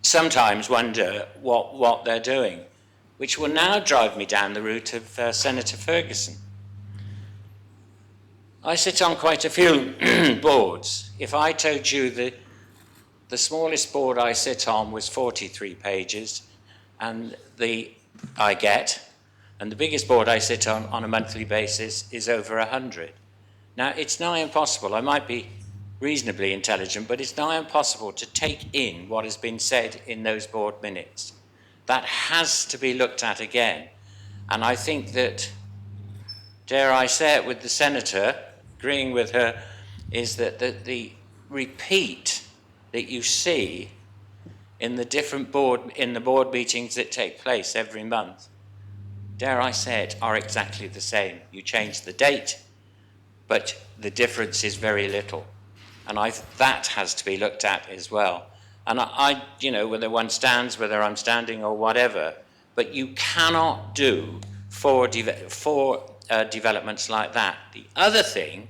sometimes wonder what they're doing, which will now drive me down the route of Senator Ferguson. I sit on quite a few boards. If I told you the smallest board I sit on was 43 pages, and the biggest board I sit on a monthly basis is over 100. Now, it's nigh impossible. I might be reasonably intelligent, but it's nigh impossible to take in what has been said in those board minutes. That has to be looked at again. And I think that, dare I say it with the Senator, agreeing with her, is that the repeat that you see in the different board meetings that take place every month, dare I say it, are exactly the same. You change the date, but the difference is very little. And that has to be looked at as well. And I whether one stands, whether I'm standing or whatever, but you cannot do four developments like that. The other thing,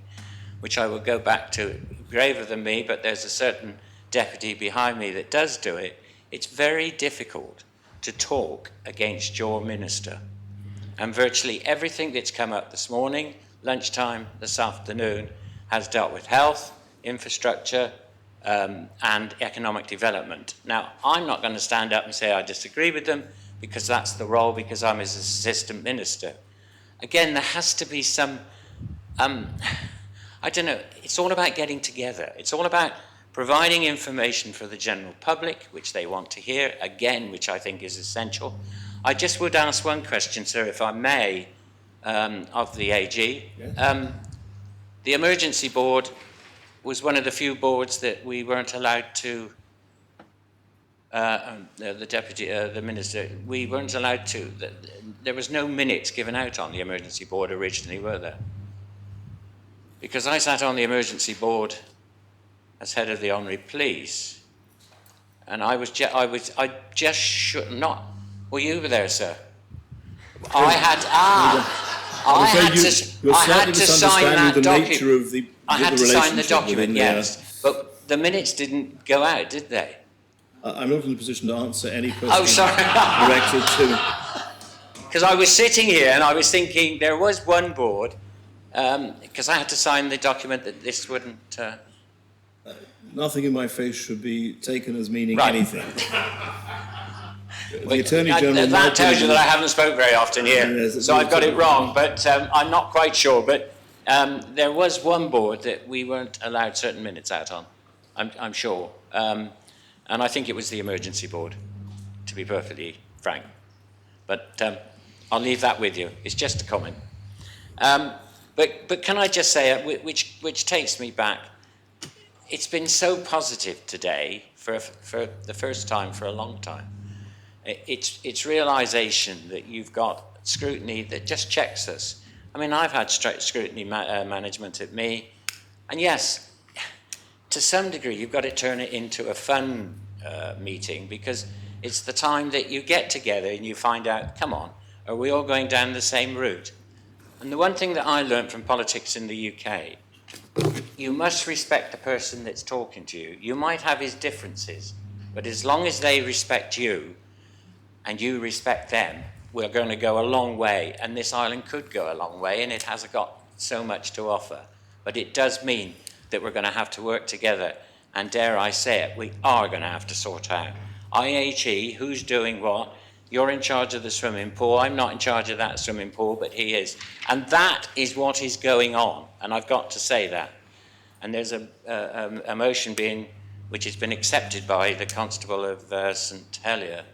which I will go back to graver than me, but there's a certain deputy behind me that does do it, it's very difficult to talk against your minister. And virtually everything that's come up this morning, lunchtime, this afternoon, has dealt with health, infrastructure, and economic development. Now, I'm not going to stand up and say I disagree with them, because that's the role, because I'm his assistant minister. Again, there has to be some, I don't know, it's all about getting together. It's all about providing information for the general public, which they want to hear, again, which I think is essential. I just would ask one question, sir, if I may, of the AG. Yes. The emergency board was one of the few boards that we weren't allowed to, the minister, we weren't allowed to, there was no minutes given out on the emergency board originally, were there? Because I sat on the emergency board as head of the Honorary Police, and I just should not, well, you were there, sir. I had to sign that document. I had to sign the document, yes. But the minutes didn't go out, did they? I'm not in a position to answer any questions sorry. directed to... Because I was sitting here and I was thinking there was one board, because I had to sign the document that this wouldn't... Nothing in my face should be taken as meaning Right. anything. The Attorney General... That tells you that I haven't spoke very often here, Yes, so I've got it wrong, but I'm not quite sure. But there was one board that we weren't allowed certain minutes out on, I'm sure. And I think it was the emergency board, to be perfectly frank. But I'll leave that with you. It's just a comment. But can I just say, which takes me back, it's been so positive today for the first time for a long time. It's realization that you've got scrutiny that just checks us. I mean, I've had scrutiny management at me, and yes, to some degree, you've got to turn it into a fun meeting, because it's the time that you get together and you find out, come on, are we all going down the same route? And the one thing that I learned from politics in the UK, you must respect the person that's talking to you. You might have his differences, but as long as they respect you and you respect them, we're going to go a long way. And this island could go a long way, and it has got so much to offer. But it does mean that we're going to have to work together. And dare I say it, we are going to have to sort out IHE, who's doing what. You're in charge of the swimming pool. I'm not in charge of that swimming pool, but he is. And that is what is going on. And I've got to say that. And there's a motion which has been accepted by the Constable of St Helier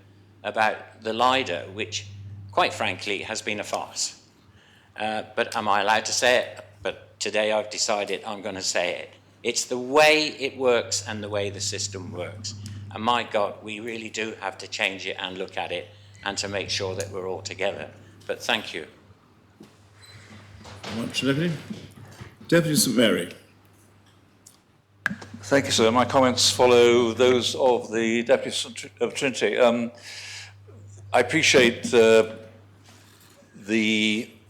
about the LIDAR, which, quite frankly, has been a farce. But am I allowed to say it? But today I've decided I'm going to say it. It's the way it works and the way the system works. And my God, we really do have to change it and look at it and to make sure that we're all together. But thank you. Thank you much, Deputy. Deputy St Mary. Thank you, sir. My comments follow those of the Deputy of Trinity. I appreciate the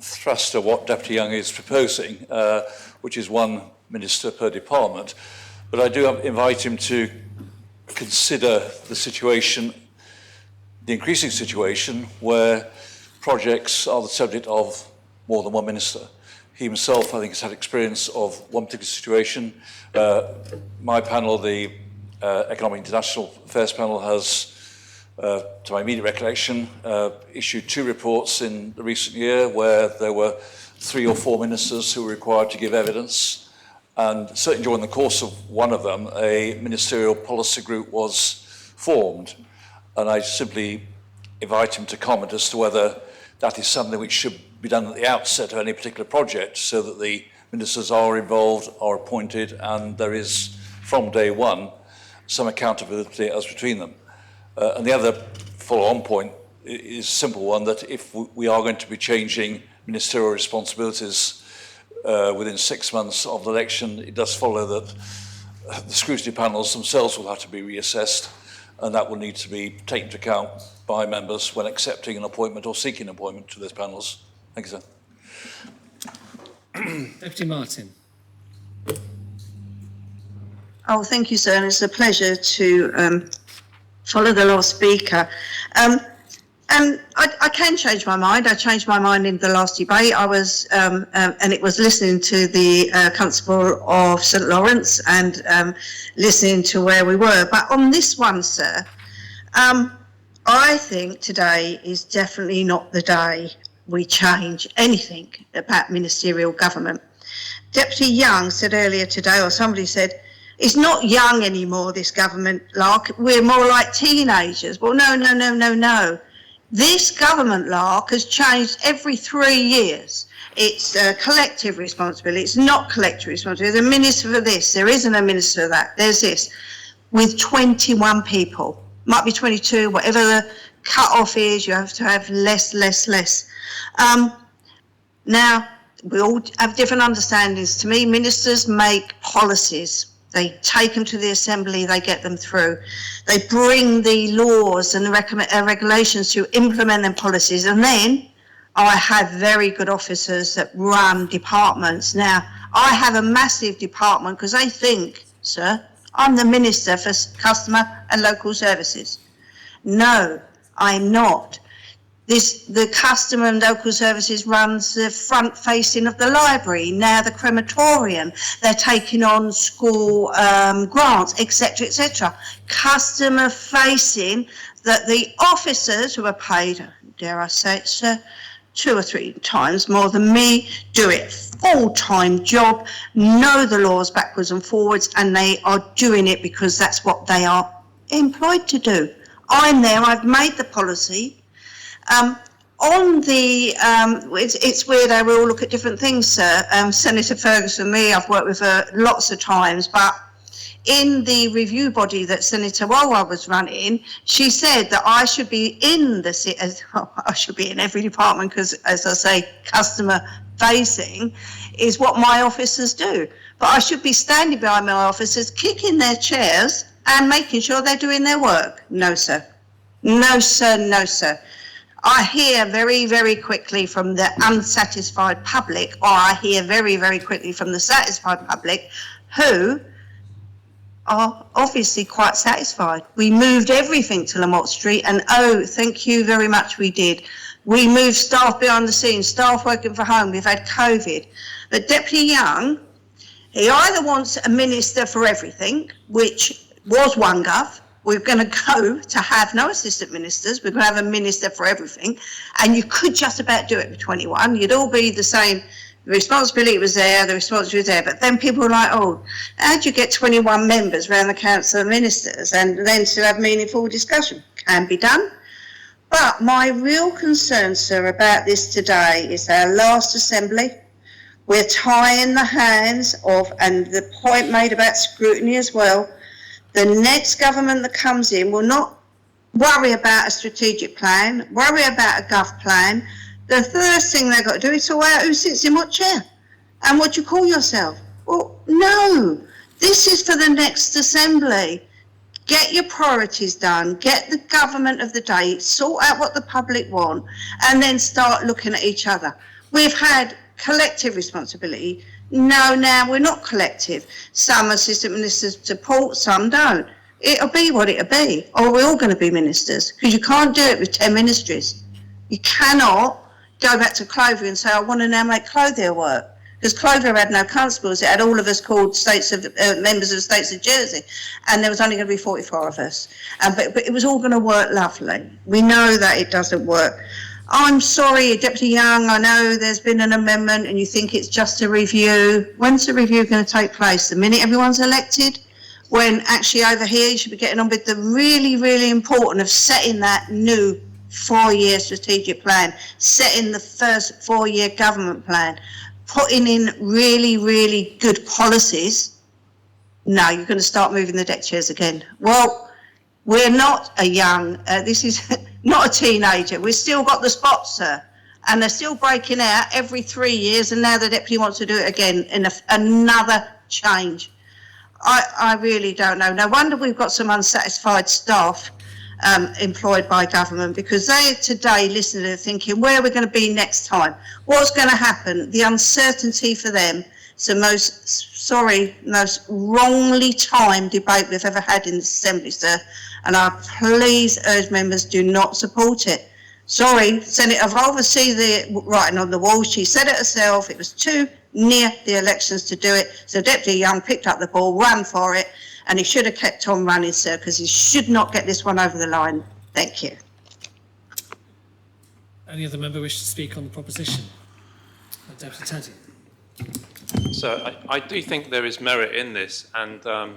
thrust of what Deputy Young is proposing, which is one minister per department, but I do invite him to consider the situation, the increasing situation where projects are the subject of more than one minister. He himself, I think, has had experience of one particular situation. My panel, the Economic International Affairs panel, has, to my immediate recollection, issued 2 reports in the recent year where there were 3 or 4 ministers who were required to give evidence. And certainly during the course of one of them, a ministerial policy group was formed. And I simply invite him to comment as to whether that is something which should be done at the outset of any particular project, so that the ministers are involved, are appointed, and there is, from day one, some accountability as between them. And the other follow-on point is a simple one, that if we are going to be changing ministerial responsibilities within 6 months of the election, it does follow that the scrutiny panels themselves will have to be reassessed, and that will need to be taken into account by members when accepting an appointment or seeking an appointment to those panels. Thank you, sir. Deputy Martin. Oh, thank you, sir, and it's a pleasure to follow the last speaker. And I can change my mind. I changed my mind in the last debate. I was, and it was listening to the Constable of St Lawrence and listening to where we were. But on this one, sir, I think today is definitely not the day we change anything about ministerial government. Deputy Young said earlier today, or somebody said, it's not young anymore, this government, Lark. We're more like teenagers. Well, no. This government, Lark, has changed every 3 years. It's collective responsibility. It's not collective responsibility. There's a minister for this. There isn't a minister for that. There's this. With 21 people. Might be 22, whatever the cut-off is, you have to have less. Now, we all have different understandings. To me, ministers make policies. They take them to the Assembly, they get them through. They bring the laws and the regulations to implement them policies. And then I have very good officers that run departments. Now, I have a massive department because they think, sir, I'm the Minister for Customer and Local Services. No, I'm not. The Customer and Local Services runs the front facing of the library, now the crematorium. They're taking on school grants, etc. Customer facing, that the officers who are paid, dare I say it, sir, 2 or 3 times more than me, do it full-time job, know the laws backwards and forwards, and they are doing it because that's what they are employed to do. I'm there, I've made the policy. On the, it's weird how we all look at different things, sir. Senator Ferguson, me, I've worked with her lots of times, but in the review body that Senator Walwa was running, she said that I should be in I should be in every department because, as I say, customer facing is what my officers do. But I should be standing behind my officers, kicking their chairs and making sure they're doing their work. No, sir. No, sir. I hear very, very quickly from the unsatisfied public, or I hear very, very quickly from the satisfied public, who are obviously quite satisfied. We moved everything to Lamott Street, and oh, thank you very much, we did. We moved staff behind the scenes, staff working from home, we've had COVID. But Deputy Young, he either wants a minister for everything, which was OneGov. We're going to go to have no assistant ministers. We're going to have a minister for everything. And you could just about do it with 21. You'd all be the same. The responsibility was there, the responsibility was there. But then people were like, oh, how do you get 21 members around the Council of Ministers and then to have meaningful discussion? Can be done. But my real concern, sir, about this today is our last Assembly. We're tying the hands of, and the point made about scrutiny as well, the next government that comes in will not worry about a strategic plan, worry about a gov plan. The first thing they've got to do is sort out who sits in what chair and what you call yourself. Well, no, this is for the next Assembly. Get your priorities done, get the government of the day, sort out what the public want, and then start looking at each other. We've had collective responsibility. No, now we're not collective. Some assistant ministers support, some don't. It'll be what it'll be, or we're all going to be ministers, because you can't do it with 10 ministries. You cannot go back to Clothier and say, I want to now make Clothier work, because Clothier had no constables. It had all of us called members of the States of Jersey, and there was only going to be 44 of us. But it was all going to work lovely. We know that it doesn't work. I'm sorry, Deputy Young, I know there's been an amendment and you think it's just a review. When's the review going to take place? The minute everyone's elected? When actually over here you should be getting on with the really, really important of setting that new 4-year strategic plan, setting the first 4-year government plan, putting in really, really good policies. No, you're going to start moving the deck chairs again. Well, we're not a young, this is not a teenager. We've still got the spots, sir. And they're still breaking out every 3 years, and now the deputy wants to do it again in another change. I really don't know. No wonder we've got some unsatisfied staff employed by government, because they today listening to thinking, where are we going to be next time? What's going to happen? The uncertainty for them. It's the most wrongly timed debate we've ever had in the Assembly, sir. And I please urge members, do not support it. Sorry, Senator, I'd rather see the writing on the wall. She said it herself. It was too near the elections to do it. So Deputy Young picked up the ball, ran for it, and he should have kept on running, sir, because he should not get this one over the line. Thank you. Any other member wish to speak on the proposition? Deputy Taddy. So I do think there is merit in this, and I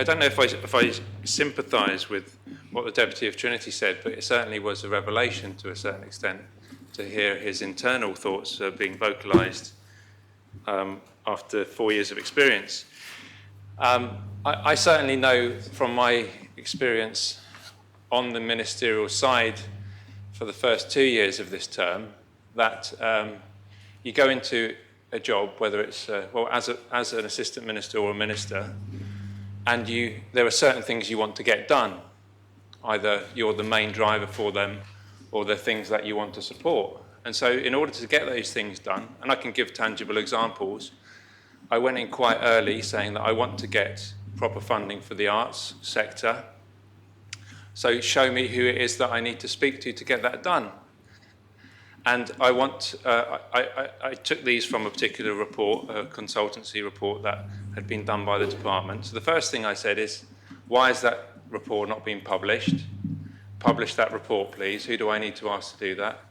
don't know if I sympathise with what the Deputy of Trinity said, but it certainly was a revelation to a certain extent to hear his internal thoughts being vocalised after 4 years of experience. I certainly know from my experience on the ministerial side for the first 2 years of this term that you go into a job, whether it's as an assistant minister or a minister, and there are certain things you want to get done. Either you're the main driver for them or they're things that you want to support. And so in order to get those things done, and I can give tangible examples, I went in quite early saying that I want to get proper funding for the arts sector. So show me who it is that I need to speak to get that done. And I took these from a particular report, a consultancy report that had been done by the department. So the first thing I said is, why is that report not being published? Publish that report, please. Who do I need to ask to do that?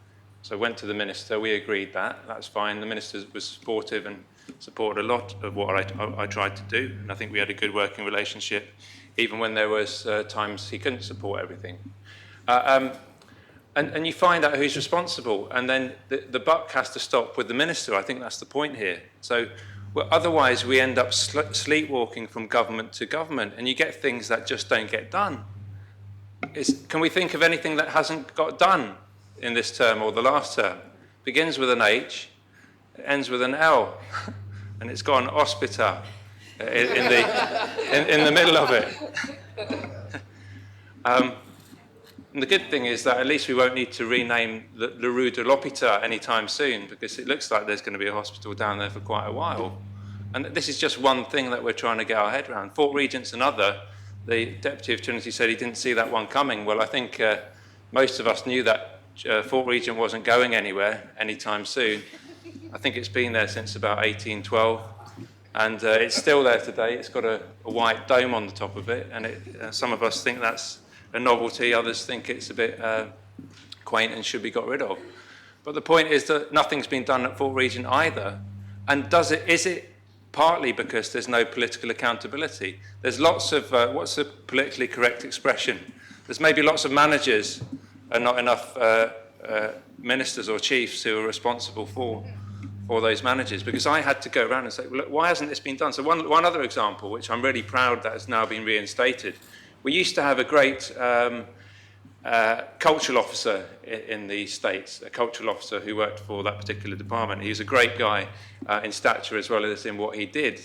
So I went to the minister, we agreed that's fine. The minister was supportive and supported a lot of what I tried to do. And I think we had a good working relationship, even when there was times he couldn't support everything. And you find out who's responsible, and then the buck has to stop with the minister. I think that's the point here. So otherwise we end up sleepwalking from government to government, and you get things that just don't get done. Can we think of anything that hasn't got done in this term or the last term? Begins with an H, it ends with an L, and it's got an hospital in the middle of it. And the good thing is that at least we won't need to rename the Rue de l'Hôpital anytime soon, because it looks like there's going to be a hospital down there for quite a while. And this is just one thing that we're trying to get our head around. Fort Regent's another. The Deputy of Trinity said he didn't see that one coming. Well, I think most of us knew that Fort Regent wasn't going anywhere anytime soon. I think it's been there since about 1812, and it's still there today. It's got a white dome on the top of it, and some of us think that's a novelty, others think it's a bit quaint and should be got rid of. But the point is that nothing's been done at Fort Regent either. And is it partly because there's no political accountability? There's lots of, what's the politically correct expression? There's maybe lots of managers and not enough ministers or chiefs who are responsible for those managers. Because I had to go around and say, well, look, why hasn't this been done? So one other example, which I'm really proud that has now been reinstated. We used to have a great cultural officer in the States, a cultural officer who worked for that particular department. He was a great guy in stature as well as in what he did.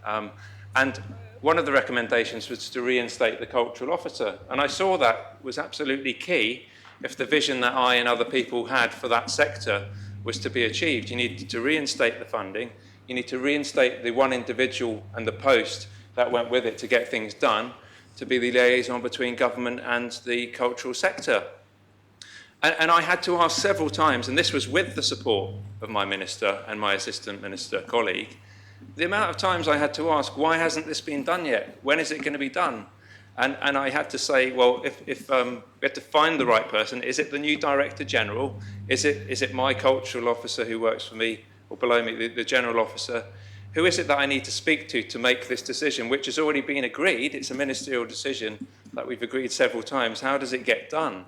And one of the recommendations was to reinstate the cultural officer. And I saw that was absolutely key if the vision that I and other people had for that sector was to be achieved. You needed to reinstate the funding. You need to reinstate the one individual and the post that went with it to get things done, to be the liaison between government and the cultural sector. And I had to ask several times, and this was with the support of my minister and my assistant minister colleague, the amount of times I had to ask, why hasn't this been done yet? When is it going to be done? And I had to say, well, if we had to find the right person, is it the new Director General? Is it my cultural officer who works for me, or below me, the general officer? Who is it that I need to speak to make this decision, which has already been agreed? It's a ministerial decision that we've agreed several times. How does it get done?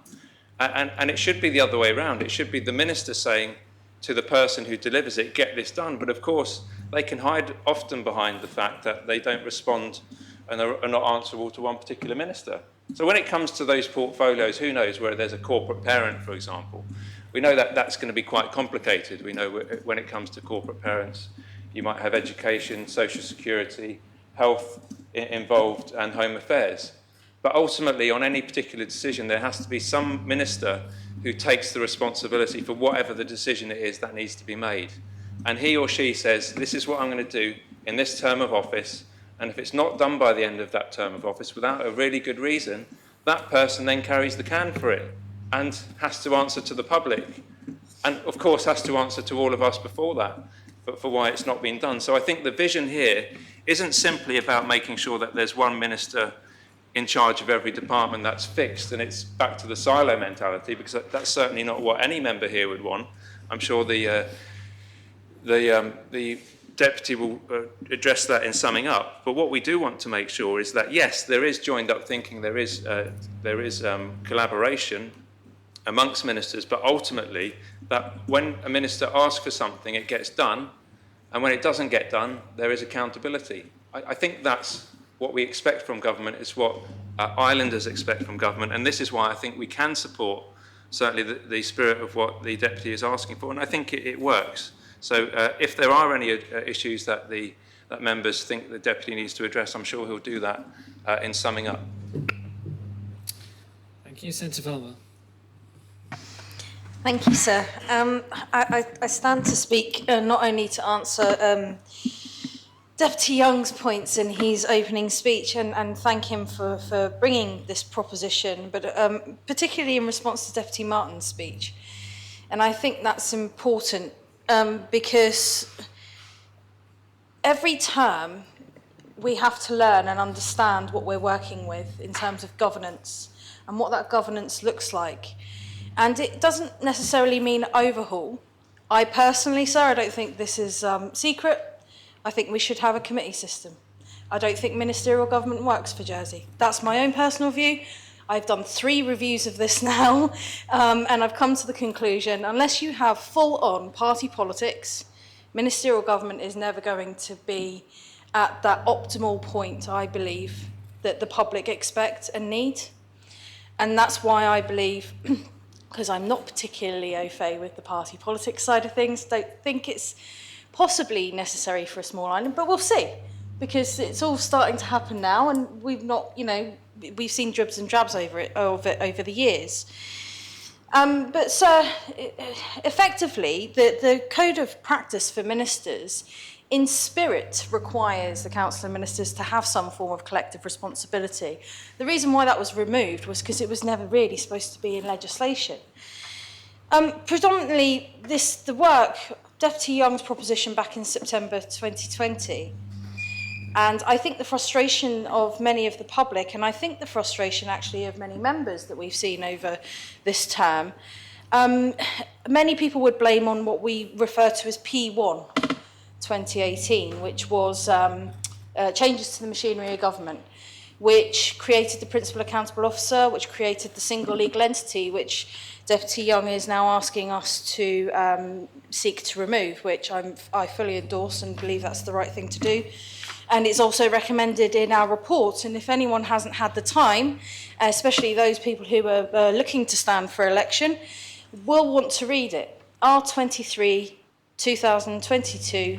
And it should be the other way around. It should be the minister saying to the person who delivers it, get this done. But of course, they can hide often behind the fact that they don't respond and are not answerable to one particular minister. So when it comes to those portfolios, who knows, where there's a corporate parent, for example, we know that that's going to be quite complicated. We know when it comes to corporate parents, you might have education, social security, health involved, and home affairs. But ultimately, on any particular decision, there has to be some minister who takes the responsibility for whatever the decision it is that needs to be made. And he or she says, this is what I'm going to do in this term of office, and if it's not done by the end of that term of office without a really good reason, that person then carries the can for it. and has to answer to the public. And of course has to answer to all of us before that for why it's not been done. So I think the vision here isn't simply about making sure that there's one minister in charge of every department that's fixed and it's back to the silo mentality, because that's certainly not what any member here would want. I'm sure the deputy will address that in summing up. But what we do want to make sure is that, yes, there is joined up thinking, there is collaboration amongst ministers, but ultimately that when a minister asks for something, it gets done, and when it doesn't get done, there is accountability. I think that's what we expect from government, is what islanders expect from government, and this is why I think we can support certainly the spirit of what the deputy is asking for, and I think it works. So if there are any issues that members think the deputy needs to address, I'm sure he'll do that in summing up. Thank you, Senator Farmer. Thank you, sir. I stand to speak not only to answer Deputy Young's points in his opening speech and thank him for bringing this proposition, but particularly in response to Deputy Martin's speech. And I think that's important because every term we have to learn and understand what we're working with in terms of governance and what that governance looks like. And it doesn't necessarily mean overhaul. I personally, sir, I don't think this is secret. I think we should have a committee system. I don't think ministerial government works for Jersey. That's my own personal view. I've done 3 reviews of this now, and I've come to the conclusion, unless you have full-on party politics, ministerial government is never going to be at that optimal point, I believe, that the public expect and need. And that's why I believe, because I'm not particularly au fait with the party politics side of things, don't think it's possibly necessary for a small island, but we'll see, because it's all starting to happen now, and we've not, we've seen dribs and drabs over the years. But sir, effectively, the code of practice for ministers in spirit requires the Council of Ministers to have some form of collective responsibility. The reason why that was removed was because it was never really supposed to be in legislation. Predominantly, the work, Deputy Young's proposition back in September 2020, and I think the frustration of many of the public, and I think the frustration actually of many members that we've seen over this term, many people would blame on what we refer to as P1 2018, which was changes to the machinery of government, which created the Principal Accountable Officer, which created the single legal entity, which Deputy Young is now asking us to seek to remove, which I fully endorse and believe that's the right thing to do. And it's also recommended in our report. And if anyone hasn't had the time, especially those people who are looking to stand for election, will want to read it. R23, 2022,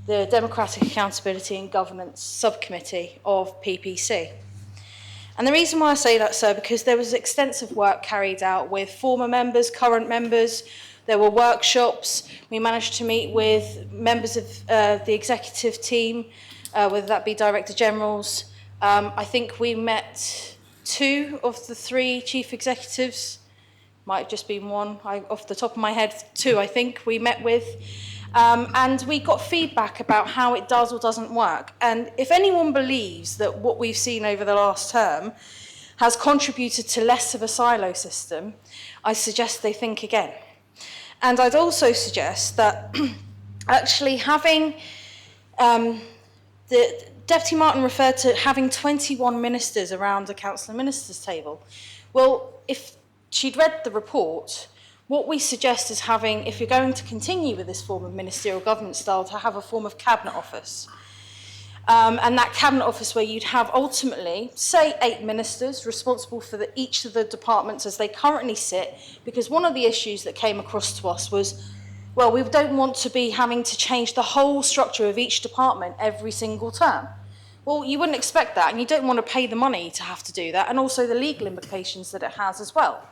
the Democratic Accountability and Governance Subcommittee of PPC. And the reason why I say that, sir, because there was extensive work carried out with former members, current members. There were workshops. We managed to meet with members of the executive team, whether that be Director Generals. I think we met 2 of the 3 chief executives. Might have just been 1. Off the top of my head, 2 I think we met with. And we got feedback about how it does or doesn't work. And if anyone believes that what we've seen over the last term has contributed to less of a silo system, I suggest they think again. And I'd also suggest that actually having, the Deputy Martin referred to having 21 ministers around the Council of Ministers table. Well, if she'd read the report, what we suggest is having, if you're going to continue with this form of ministerial government style, to have a form of cabinet office. And that cabinet office where you'd have ultimately, say, 8 ministers responsible for each of the departments as they currently sit, because one of the issues that came across to us was, well, we don't want to be having to change the whole structure of each department every single term. Well, you wouldn't expect that, and you don't want to pay the money to have to do that, and also the legal implications that it has as well,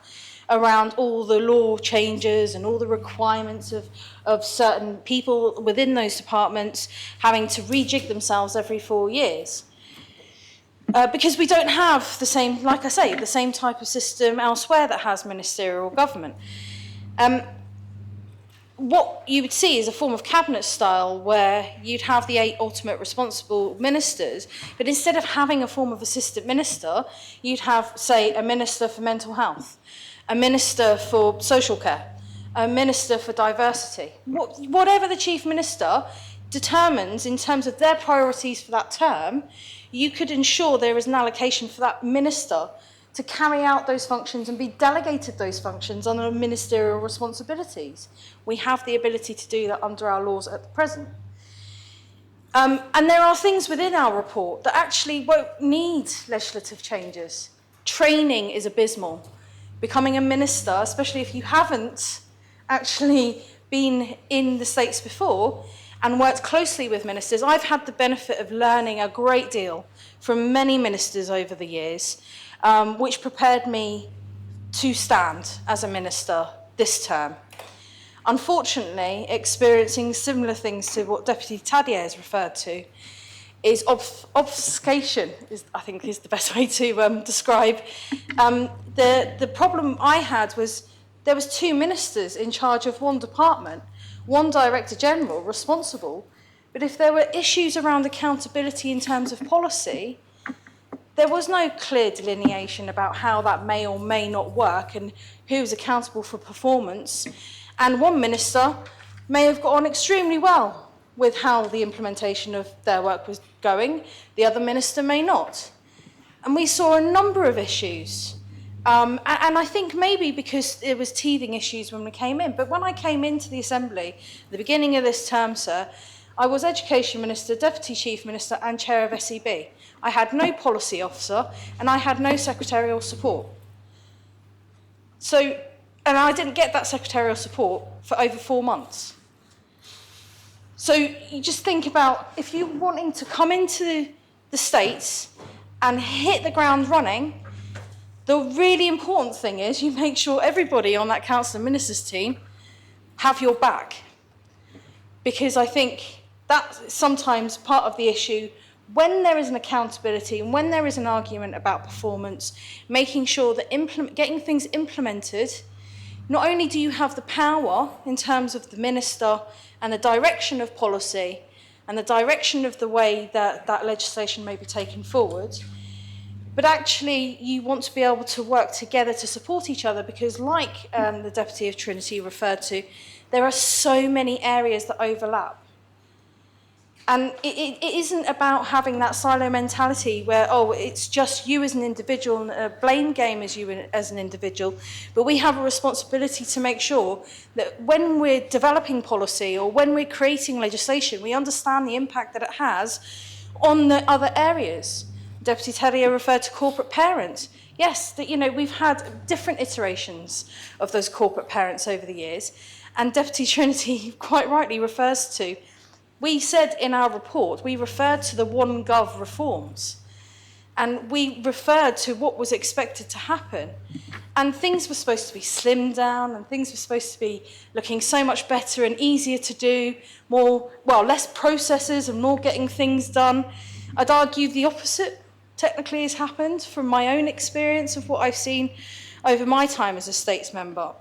around all the law changes and all the requirements of certain people within those departments having to rejig themselves every 4 years. because we don't have the same, like I say, the same type of system elsewhere that has ministerial government. What you would see is a form of cabinet style where you'd have the 8 ultimate responsible ministers, but instead of having a form of assistant minister, you'd have, say, a minister for mental health, a minister for social care, a minister for diversity. Whatever the chief minister determines in terms of their priorities for that term, you could ensure there is an allocation for that minister to carry out those functions and be delegated those functions under ministerial responsibilities. We have the ability to do that under our laws at the present. And there are things within our report that actually won't need legislative changes. Training is abysmal. Becoming a minister, especially if you haven't actually been in the States before and worked closely with ministers, I've had the benefit of learning a great deal from many ministers over the years, which prepared me to stand as a minister this term. Unfortunately, experiencing similar things to what Deputy Tadier has referred to is obfuscation, I think is the best way to describe. The problem I had was there was 2 ministers in charge of one department, one Director General responsible, but if there were issues around accountability in terms of policy, there was no clear delineation about how that may or may not work and who was accountable for performance. And one minister may have got on extremely well with how the implementation of their work was going. The other minister may not. And we saw a number of issues. And I think maybe because there was teething issues when we came in. But when I came into the Assembly, at the beginning of this term, sir, I was Education Minister, Deputy Chief Minister and Chair of SEB. I had no policy officer and I had no secretarial support. So, and I didn't get that secretarial support for over 4 months. So you just think about if you're wanting to come into the States and hit the ground running, the really important thing is you make sure everybody on that Council of Ministers team have your back. Because I think that's sometimes part of the issue when there is an accountability and when there is an argument about performance, making sure that getting things implemented, not only do you have the power in terms of the minister and the direction of policy and the direction of the way that that legislation may be taken forward, but actually you want to be able to work together to support each other because like the Deputy of Trinity referred to, there are so many areas that overlap. And it isn't about having that silo mentality where, oh, it's just you as an individual and a blame game as you as an individual. But we have a responsibility to make sure that when we're developing policy or when we're creating legislation, we understand the impact that it has on the other areas. Deputy Tadier referred to corporate parents. Yes, that, you know, we've had different iterations of those corporate parents over the years. And Deputy Trinity quite rightly refers to, we said in our report, we referred to the OneGov reforms and we referred to what was expected to happen. And things were supposed to be slimmed down and things were supposed to be looking so much better and easier to do, less processes and more getting things done. I'd argue the opposite technically has happened from my own experience of what I've seen over my time as a States member.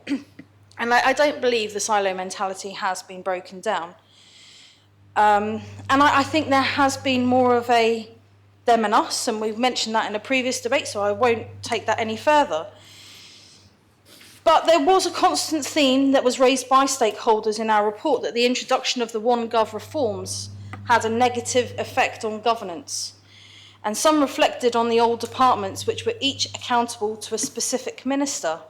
And I don't believe the silo mentality has been broken down. And I think there has been more of a them and us, and we've mentioned that in a previous debate, so I won't take that any further. But there was a constant theme that was raised by stakeholders in our report that the introduction of the OneGov reforms had a negative effect on governance. And some reflected on the old departments, which were each accountable to a specific minister.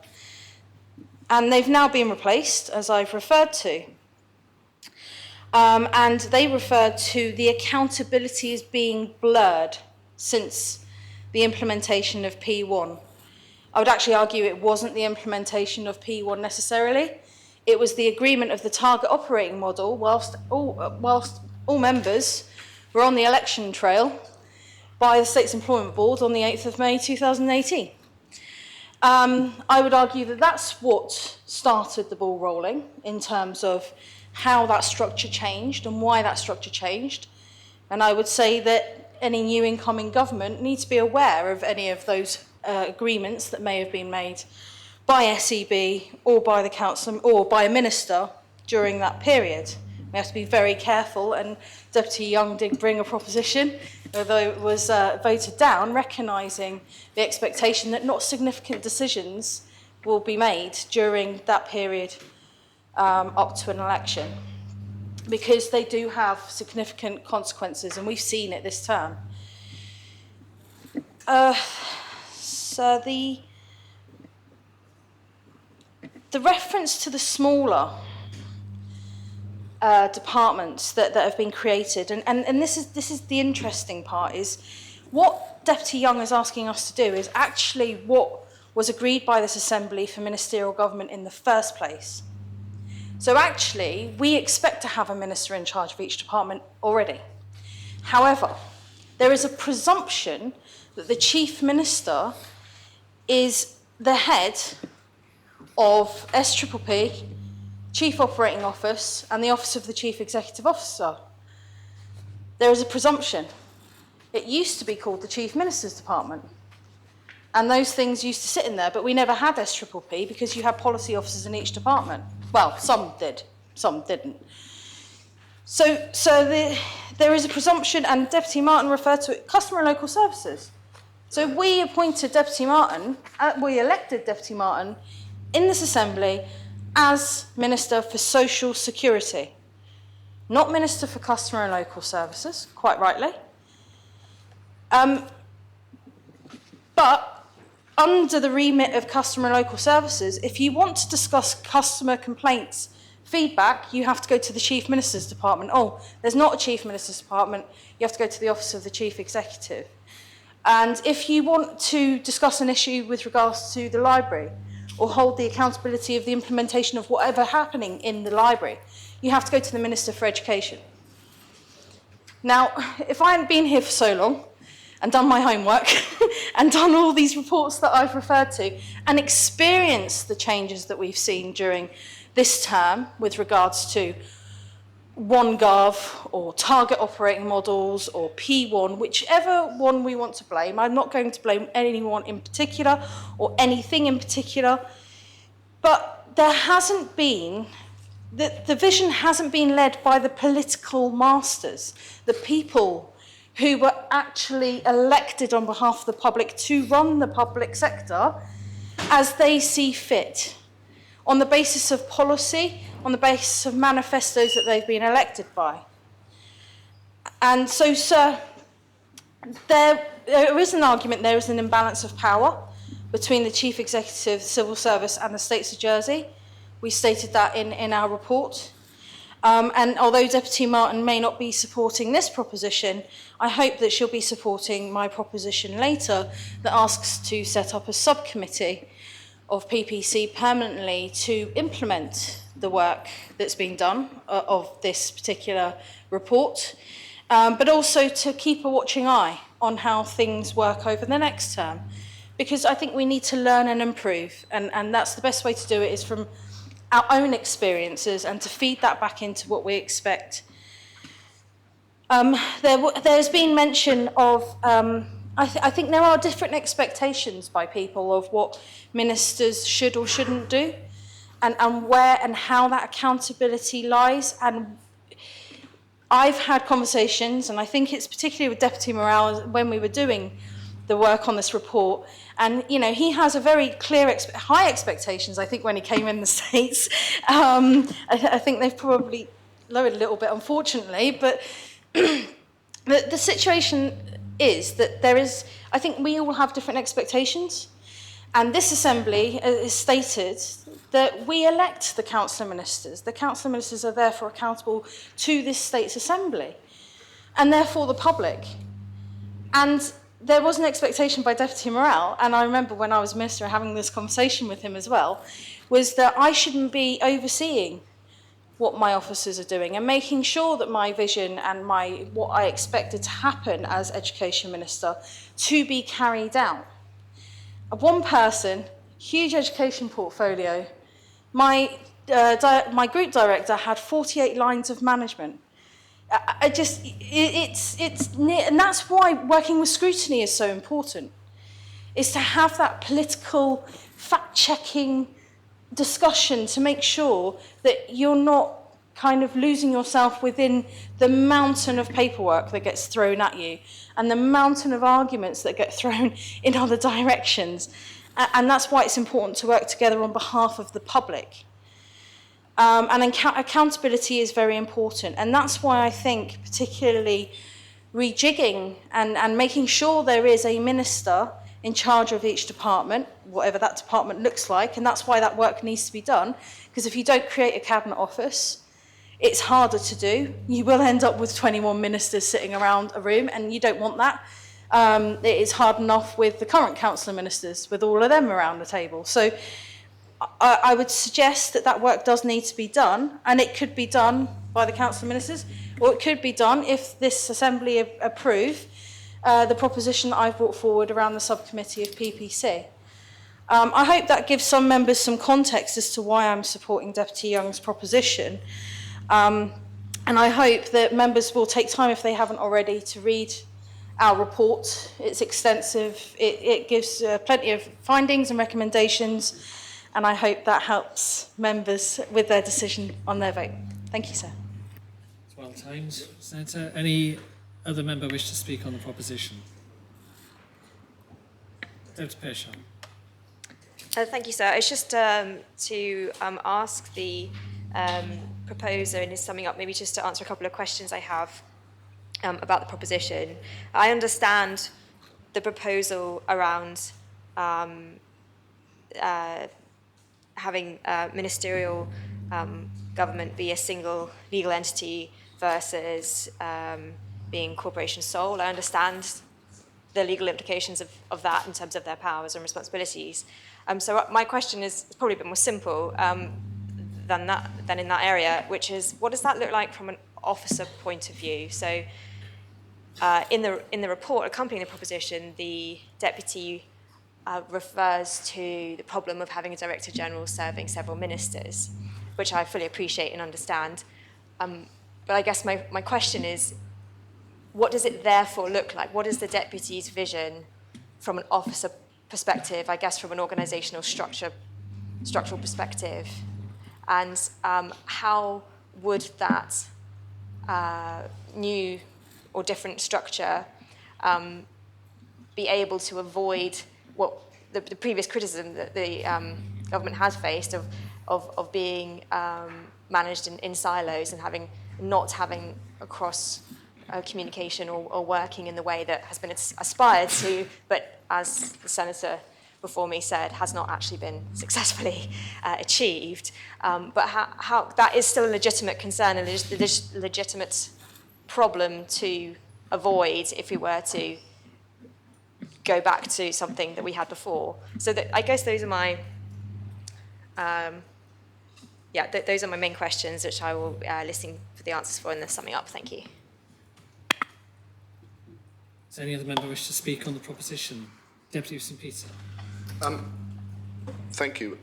And they've now been replaced, as I've referred to. And they referred to the accountability as being blurred since the implementation of P1. I would actually argue it wasn't the implementation of P1 necessarily. It was the agreement of the target operating model whilst all members were on the election trail by the States Employment Board on the 8th of May 2018. I would argue that that's what started the ball rolling in terms of how that structure changed and why that structure changed. And I would say that any new incoming government need to be aware of any of those agreements that may have been made by SEB or by the council or by a minister during that period. We have to be very careful, and Deputy Young did bring a proposition, although it was voted down, recognising the expectation that not significant decisions will be made during that period up to an election, because they do have significant consequences, and we've seen it this term. So the reference to the smaller departments that have been created, and this is the interesting part, is what Deputy Young is asking us to do is actually what was agreed by this Assembly for ministerial government in the first place. So actually, we expect to have a minister in charge of each department already. However, there is a presumption that the Chief Minister is the head of SPPP, Chief Operating Office, and the Office of the Chief Executive Officer. There is a presumption. It used to be called the Chief Minister's Department, and those things used to sit in there, but we never had SPPP because you had policy officers in each department. Well, some did, some didn't. So there is a presumption, and Deputy Martin referred to it, customer and local services. So we appointed Deputy Martin, we elected Deputy Martin in this Assembly as Minister for Social Security, not Minister for Customer and Local Services, quite rightly. But under the remit of Customer and Local Services, if you want to discuss customer complaints, feedback, you have to go to the Chief Minister's Department. Oh, there's not a Chief Minister's Department, you have to go to the Office of the Chief Executive. And if you want to discuss an issue with regards to the library, or hold the accountability of the implementation of whatever happening in the library, you have to go to the Minister for Education. Now, if I hadn't been here for so long, and done my homework, and done all these reports that I've referred to, and experienced the changes that we've seen during this term with regards to OneGov, or target operating models, or P1, whichever one we want to blame. I'm not going to blame anyone in particular, or anything in particular, but there hasn't been, the vision hasn't been led by the political masters, the people who were actually elected on behalf of the public to run the public sector as they see fit, on the basis of policy, on the basis of manifestos that they've been elected by. And so, sir, there is an argument, there is an imbalance of power between the Chief Executive, Civil Service and the States of Jersey. We stated that in our report. And although Deputy Martin may not be supporting this proposition, I hope that she'll be supporting my proposition later that asks to set up a subcommittee of PPC permanently to implement the work that's been done of this particular report, but also to keep a watching eye on how things work over the next term, because I think we need to learn and improve, and that's the best way to do it, is from our own experiences and to feed that back into what we expect. There's been mention of, I think there are different expectations by people of what ministers should or shouldn't do, and where and how that accountability lies. And I've had conversations, and I think it's particularly with Deputy Morale when we were doing the work on this report, and you know, he has a very clear, high expectations. I think when he came in the States, I think they've probably lowered a little bit, unfortunately. But the situation is that there is, I think we all have different expectations, and this Assembly is stated that we elect the Council of Ministers. The Council of Ministers are therefore accountable to this State's Assembly, and therefore the public. And there was an expectation by Deputy Morale, and I remember when I was Minister having this conversation with him as well, was that I shouldn't be overseeing what my officers are doing and making sure that my vision and what I expected to happen as Education Minister to be carried out. One person, huge education portfolio, my group director had 48 lines of management. And that's why working with scrutiny is so important, is to have that political fact-checking discussion to make sure that you're not kind of losing yourself within the mountain of paperwork that gets thrown at you and the mountain of arguments that get thrown in other directions. And that's why it's important to work together on behalf of the public. And accountability is very important. And that's why I think particularly rejigging and making sure there is a minister in charge of each department, whatever that department looks like, and that's why that work needs to be done, because if you don't create a cabinet office, it's harder to do. You will end up with 21 ministers sitting around a room, and you don't want that. It is hard enough with the current council of ministers, with all of them around the table. So I would suggest that that work does need to be done, and it could be done by the council of ministers, or it could be done if this assembly approve the proposition that I've brought forward around the subcommittee of PPC. I hope that gives some members some context as to why I'm supporting Deputy Young's proposition. And I hope that members will take time, if they haven't already, to read our report. It's extensive. It gives plenty of findings and recommendations, and I hope that helps members with their decision on their vote. Thank you, sir. It's well timed, Senator. Any other member wish to speak on the proposition? Deputy Pershall. Thank you, sir. It's just to ask the proposer in his summing up, maybe just to answer a couple of questions I have about the proposition. I understand the proposal around having ministerial government be a single legal entity versus being corporation sole. I understand the legal implications of that in terms of their powers and responsibilities. So my question is probably a bit more simple than in that area, which is, what does that look like from an officer point of view? So in the report accompanying the proposition, the deputy refers to the problem of having a Director General serving several ministers, which I fully appreciate and understand. But I guess my question is, what does it therefore look like? What is the deputy's vision from an officer perspective, I guess from an organisational structural perspective? And how would that new or different structure be able to avoid what the previous criticism that the government has faced of being managed in silos and not having across communication or working in the way that has been aspired to, but as the Senator before me said, has not actually been successfully achieved. But how that is still a legitimate concern and a legitimate problem to avoid if we were to go back to something that we had before. So I guess those are my those are my main questions, which I will listen for the answers for in the summing up. Thank you. Does any other member wish to speak on the proposition? Deputy St Peter. Thank you.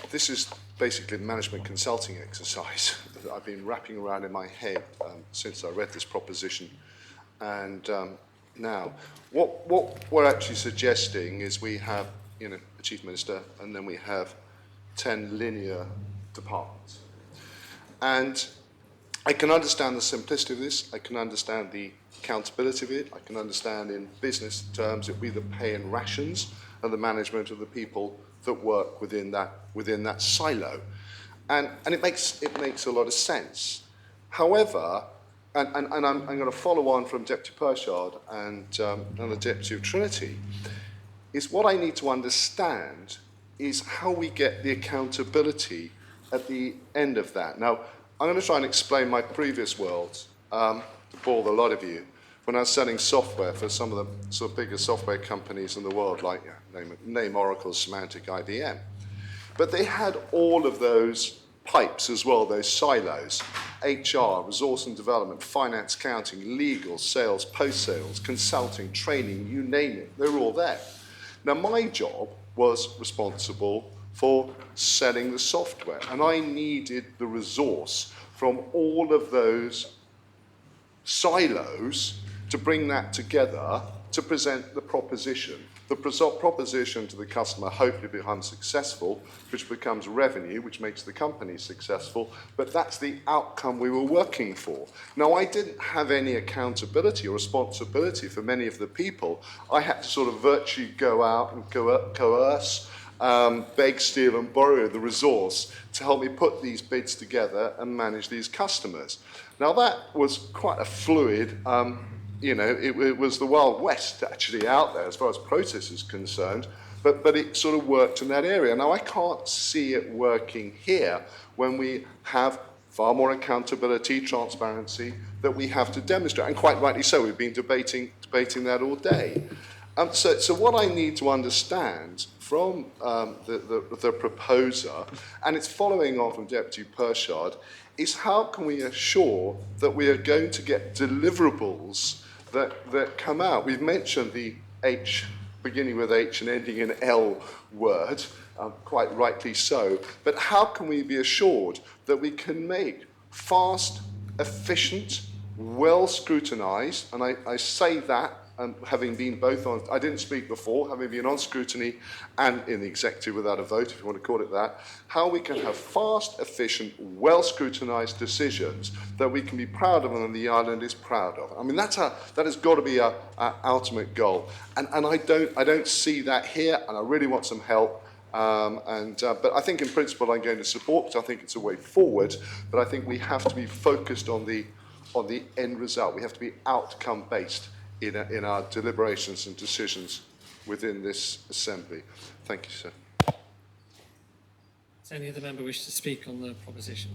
This is basically a management consulting exercise that I've been wrapping around in my head since I read this proposition. And now, what we're actually suggesting is we have, a chief minister, and then we have 10 linear departments. And I can understand the simplicity of this. I can understand the accountability of it. I can understand in business terms it will be the pay and rations and the management of the people that work within that silo, and it makes a lot of sense. However, and I'm going to follow on from Deputy Pershard and the Deputy of Trinity, is what I need to understand is how we get the accountability at the end of that. Now, I'm going to try and explain my previous world to bore the lot of you. When I was selling software for some of the sort of biggest software companies in the world, like name Oracle, Symantec, IBM. But they had all of those pipes as well, those silos: HR, resource and development, finance, accounting, legal, sales, post-sales, consulting, training, you name it, they were all there. Now, my job was responsible for selling the software, and I needed the resource from all of those silos to bring that together to present the proposition. The proposition to the customer hopefully becomes successful, which becomes revenue, which makes the company successful, but that's the outcome we were working for. Now, I didn't have any accountability or responsibility for many of the people. I had to sort of virtually go out and coerce, beg, steal and borrow the resource to help me put these bids together and manage these customers. Now, that was quite a fluid it was the Wild West actually out there as far as process is concerned, but it sort of worked in that area. Now, I can't see it working here when we have far more accountability, transparency that we have to demonstrate, and quite rightly so. We've been debating that all day. So what I need to understand from the proposer, and it's following on from Deputy Pershard, is how can we assure that we are going to get deliverables that come out? We've mentioned the H, beginning with H and ending in L word, quite rightly so, but how can we be assured that we can make fast, efficient, well scrutinised, and I say that having been both on, I didn't speak before, having been on scrutiny and in the executive without a vote, if you want to call it that, how we can have fast, efficient, well scrutinised decisions that we can be proud of and the island is proud of. I mean, that has got to be our ultimate goal. And I don't see that here, and I really want some help. But I think in principle I'm going to support, because I think it's a way forward, but I think we have to be focused on the end result. We have to be outcome based in our deliberations and decisions within this Assembly. Thank you, sir. Does any other member wish to speak on the proposition?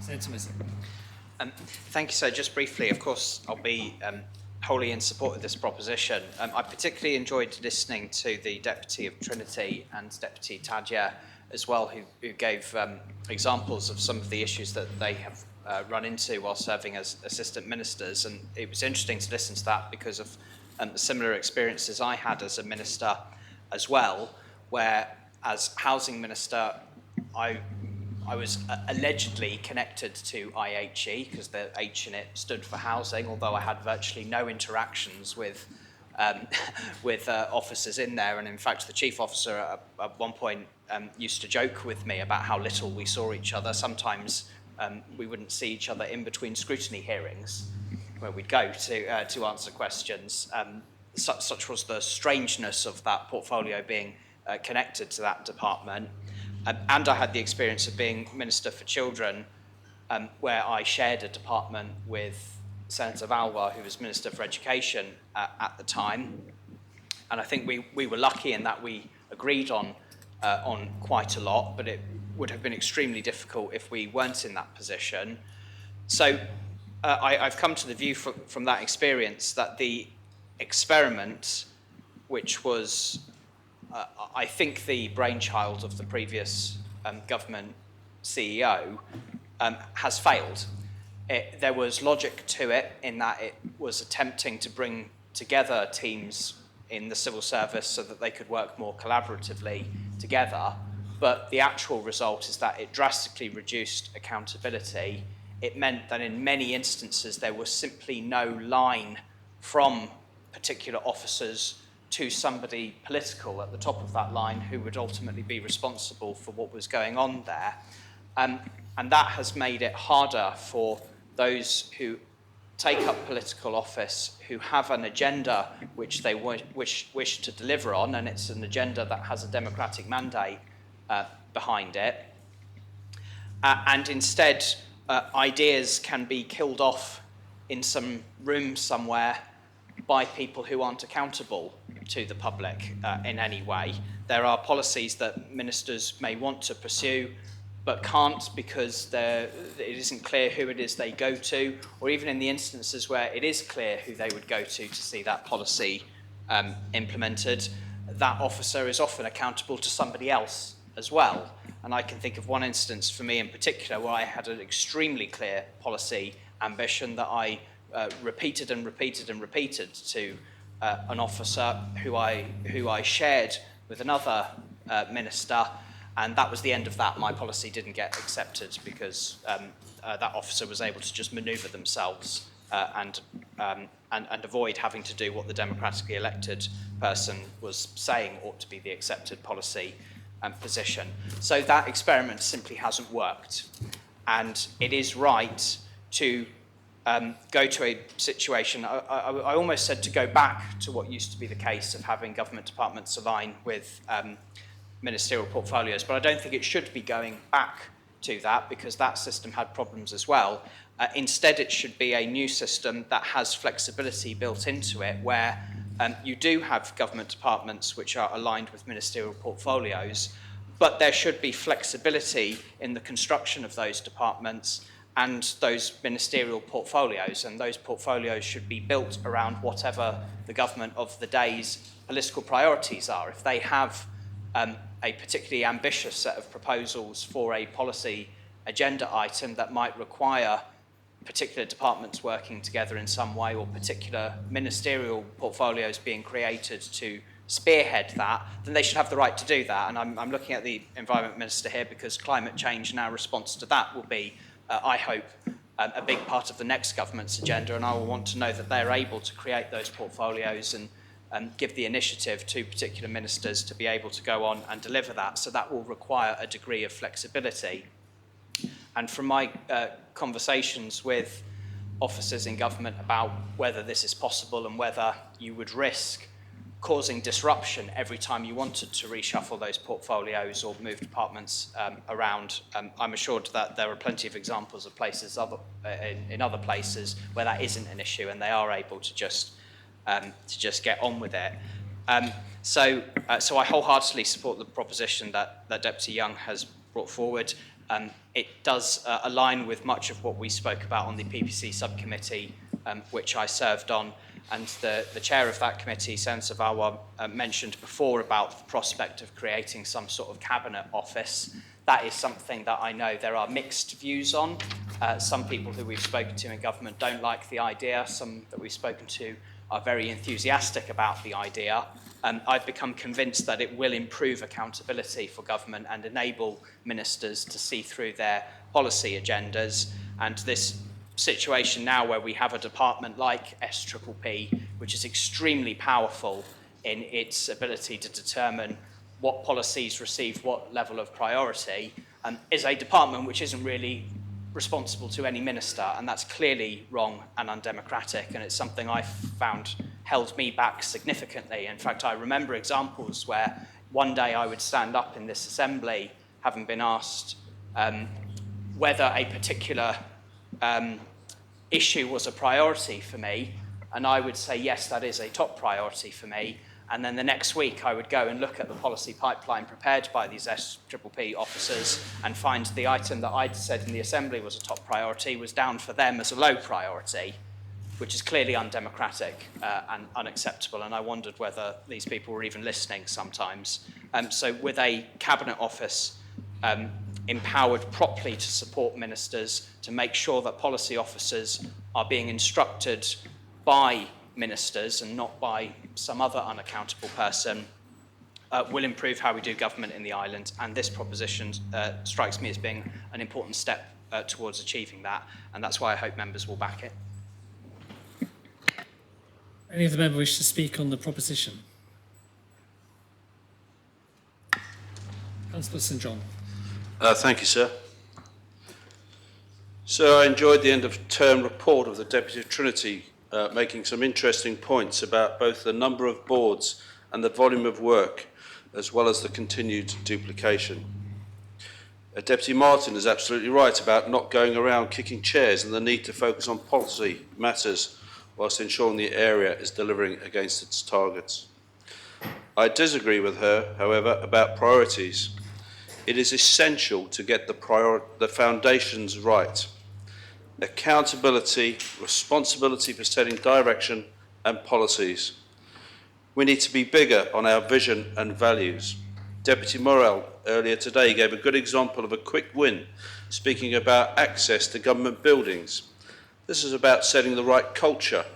Senator Missing. Thank you, sir. Just briefly, of course, I'll be wholly in support of this proposition. I particularly enjoyed listening to the Deputy of Trinity and Deputy Tadja as well, who gave examples of some of the issues that they have run into while serving as assistant ministers, and it was interesting to listen to that because of the similar experiences I had as a minister as well, where as housing minister I was allegedly connected to IHE because the H in it stood for housing, although I had virtually no interactions with officers in there, and in fact the chief officer at one point used to joke with me about how little we saw each other. Sometimes we wouldn't see each other in between scrutiny hearings where we'd go to answer questions. Such was the strangeness of that portfolio being connected to that department. And I had the experience of being Minister for Children, where I shared a department with Senator Valois, who was Minister for Education at the time. And I think we were lucky in that we agreed on quite a lot, but it would have been extremely difficult if we weren't in that position. So I've come to the view from that experience that the experiment, which was, I think, the brainchild of the previous government CEO, has failed. There was logic to it in that it was attempting to bring together teams in the civil service so that they could work more collaboratively together. But the actual result is that it drastically reduced accountability. It meant that in many instances there was simply no line from particular officers to somebody political at the top of that line who would ultimately be responsible for what was going on there. And that has made it harder for those who take up political office, who have an agenda which they wish to deliver on, and it's an agenda that has a democratic mandate behind it. And instead, ideas can be killed off in some room somewhere by people who aren't accountable to the public in any way. There are policies that ministers may want to pursue but can't because it isn't clear who it is they go to, or even in the instances where it is clear who they would go to see that policy implemented, that officer is often accountable to somebody else as well. And I can think of one instance for me in particular where I had an extremely clear policy ambition that I repeated and repeated and repeated to an officer who I shared with another minister, And that was the end of that. My policy didn't get accepted because that officer was able to just manoeuvre themselves and avoid having to do what the democratically elected person was saying ought to be the accepted policy and position. So that experiment simply hasn't worked. And it is right to go to a situation, I almost said to go back to what used to be the case of having government departments align with ministerial portfolios, but I don't think it should be going back to that because that system had problems as well. Instead, it should be a new system that has flexibility built into it where you do have government departments which are aligned with ministerial portfolios, but there should be flexibility in the construction of those departments and those ministerial portfolios, and those portfolios should be built around whatever the government of the day's political priorities are. If they have a particularly ambitious set of proposals for a policy agenda item that might require particular departments working together in some way or particular ministerial portfolios being created to spearhead that, then they should have the right to do that. And I'm looking at the Environment Minister here because climate change and our response to that will be, I hope, a big part of the next government's agenda, and I will want to know that they're able to create those portfolios and give the initiative to particular ministers to be able to go on and deliver that. So that will require a degree of flexibility. And from my conversations with officers in government about whether this is possible and whether you would risk causing disruption every time you wanted to reshuffle those portfolios or move departments around, I'm assured that there are plenty of examples of places in other places where that isn't an issue and they are able to just get on with it. So I wholeheartedly support the proposition that Deputy Young has brought forward. It does align with much of what we spoke about on the PPC subcommittee, which I served on. And the chair of that committee, Senator Vawa, mentioned before about the prospect of creating some sort of cabinet office. That is something that I know there are mixed views on. Some people who we've spoken to in government don't like the idea. Some that we've spoken to are very enthusiastic about the idea. I've become convinced that it will improve accountability for government and enable ministers to see through their policy agendas. And this situation now where we have a department like SPPP, which is extremely powerful in its ability to determine what policies receive what level of priority, is a department which isn't really responsible to any minister, and that's clearly wrong and undemocratic, and it's something I've found held me back significantly. In fact, I remember examples where one day I would stand up in this assembly having been asked whether a particular issue was a priority for me, and I would say, yes, that is a top priority for me. And then the next week I would go and look at the policy pipeline prepared by these SPPP officers and find the item that I'd said in the Assembly was a top priority was down for them as a low priority, which is clearly undemocratic and unacceptable. And I wondered whether these people were even listening sometimes. So with a cabinet office empowered properly to support ministers, to make sure that policy officers are being instructed by ministers and not by some other unaccountable person, will improve how we do government in the island. And this proposition strikes me as being an important step towards achieving that. And that's why I hope members will back it. Any of the members wish to speak on the proposition? Councillor St John. Thank you, sir. So I enjoyed the end of term report of the Deputy of Trinity, making some interesting points about both the number of boards and the volume of work, as well as the continued duplication. Deputy Martin is absolutely right about not going around kicking chairs and the need to focus on policy matters whilst ensuring the area is delivering against its targets. I disagree with her, however, about priorities. It is essential to get the foundations right. Accountability, responsibility for setting direction and policies. We need to be bigger on our vision and values. Deputy Morrell earlier today gave a good example of a quick win, speaking about access to government buildings. This is about setting the right culture,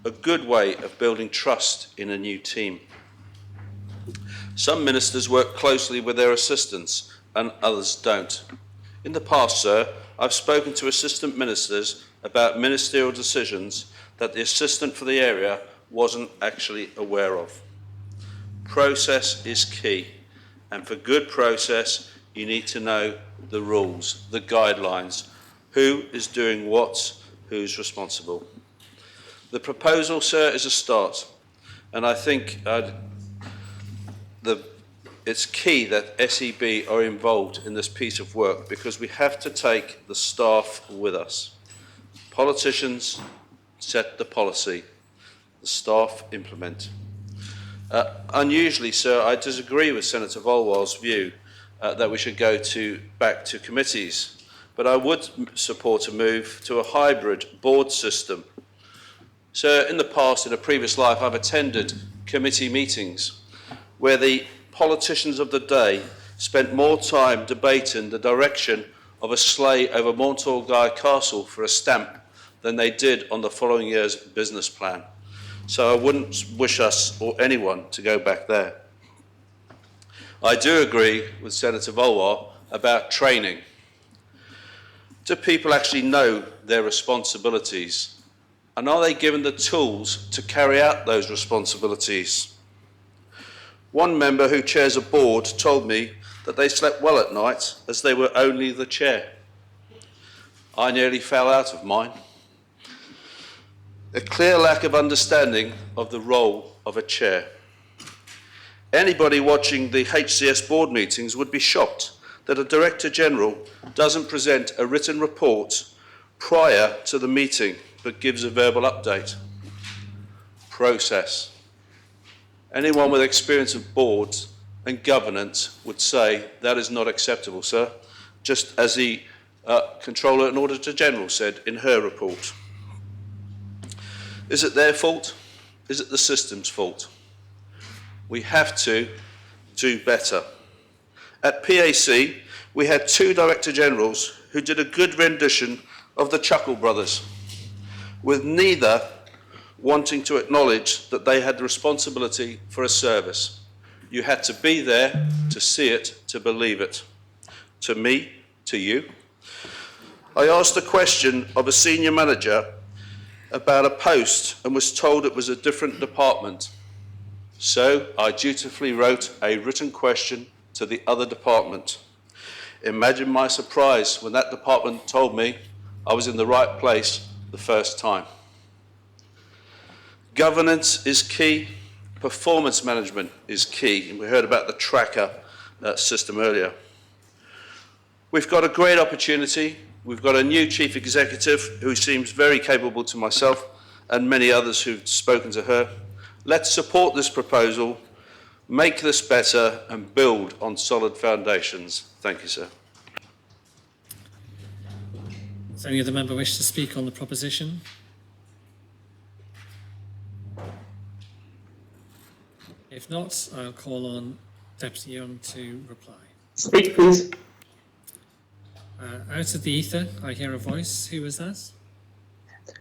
a good way of building trust in a new team. Some ministers work closely with their assistants and others don't. In the past, sir, I've spoken to assistant ministers about ministerial decisions that the assistant for the area wasn't actually aware of. Process is key, and for good process, you need to know the rules, the guidelines, who is doing what, who's responsible. The proposal, sir, is a start, and I think it's key that SEB are involved in this piece of work, because we have to take the staff with us. Politicians set the policy, the staff implement. Unusually, sir, I disagree with Senator Volwell's view that we should go back to committees, but I would support a move to a hybrid board system. So in the past, in a previous life, I've attended committee meetings where the politicians of the day spent more time debating the direction of a sleigh over Montorgueil Castle for a stamp than they did on the following year's business plan. So I wouldn't wish us or anyone to go back there. I do agree with Senator Volwell about training. Do people actually know their responsibilities? And are they given the tools to carry out those responsibilities? One member who chairs a board told me that they slept well at night as they were only the chair. I nearly fell out of mine. A clear lack of understanding of the role of a chair. Anybody watching the HCS board meetings would be shocked that a Director General doesn't present a written report prior to the meeting but gives a verbal update. Process. Anyone with experience of boards and governance would say that is not acceptable, sir, just as the Controller and Auditor General said in her report. Is it their fault? Is it the system's fault? We have to do better. At PAC, we had 2 Director Generals who did a good rendition of the Chuckle Brothers, with neither wanting to acknowledge that they had the responsibility for a service. You had to be there to see it, to believe it. To me, to you. I asked a question of a senior manager about a post and was told it was a different department. So I dutifully wrote a written question to the other department. Imagine my surprise when that department told me I was in the right place the first time. Governance is key. Performance management is key. And we heard about the tracker system earlier. We've got a great opportunity. We've got a new chief executive who seems very capable to myself and many others who've spoken to her. Let's support this proposal, make this better and build on solid foundations. Thank you, sir. Does any other member wish to speak on the proposition? If not, I'll call on Deputy Young to reply. Speak, please. Out of the ether, I hear a voice. Who was that?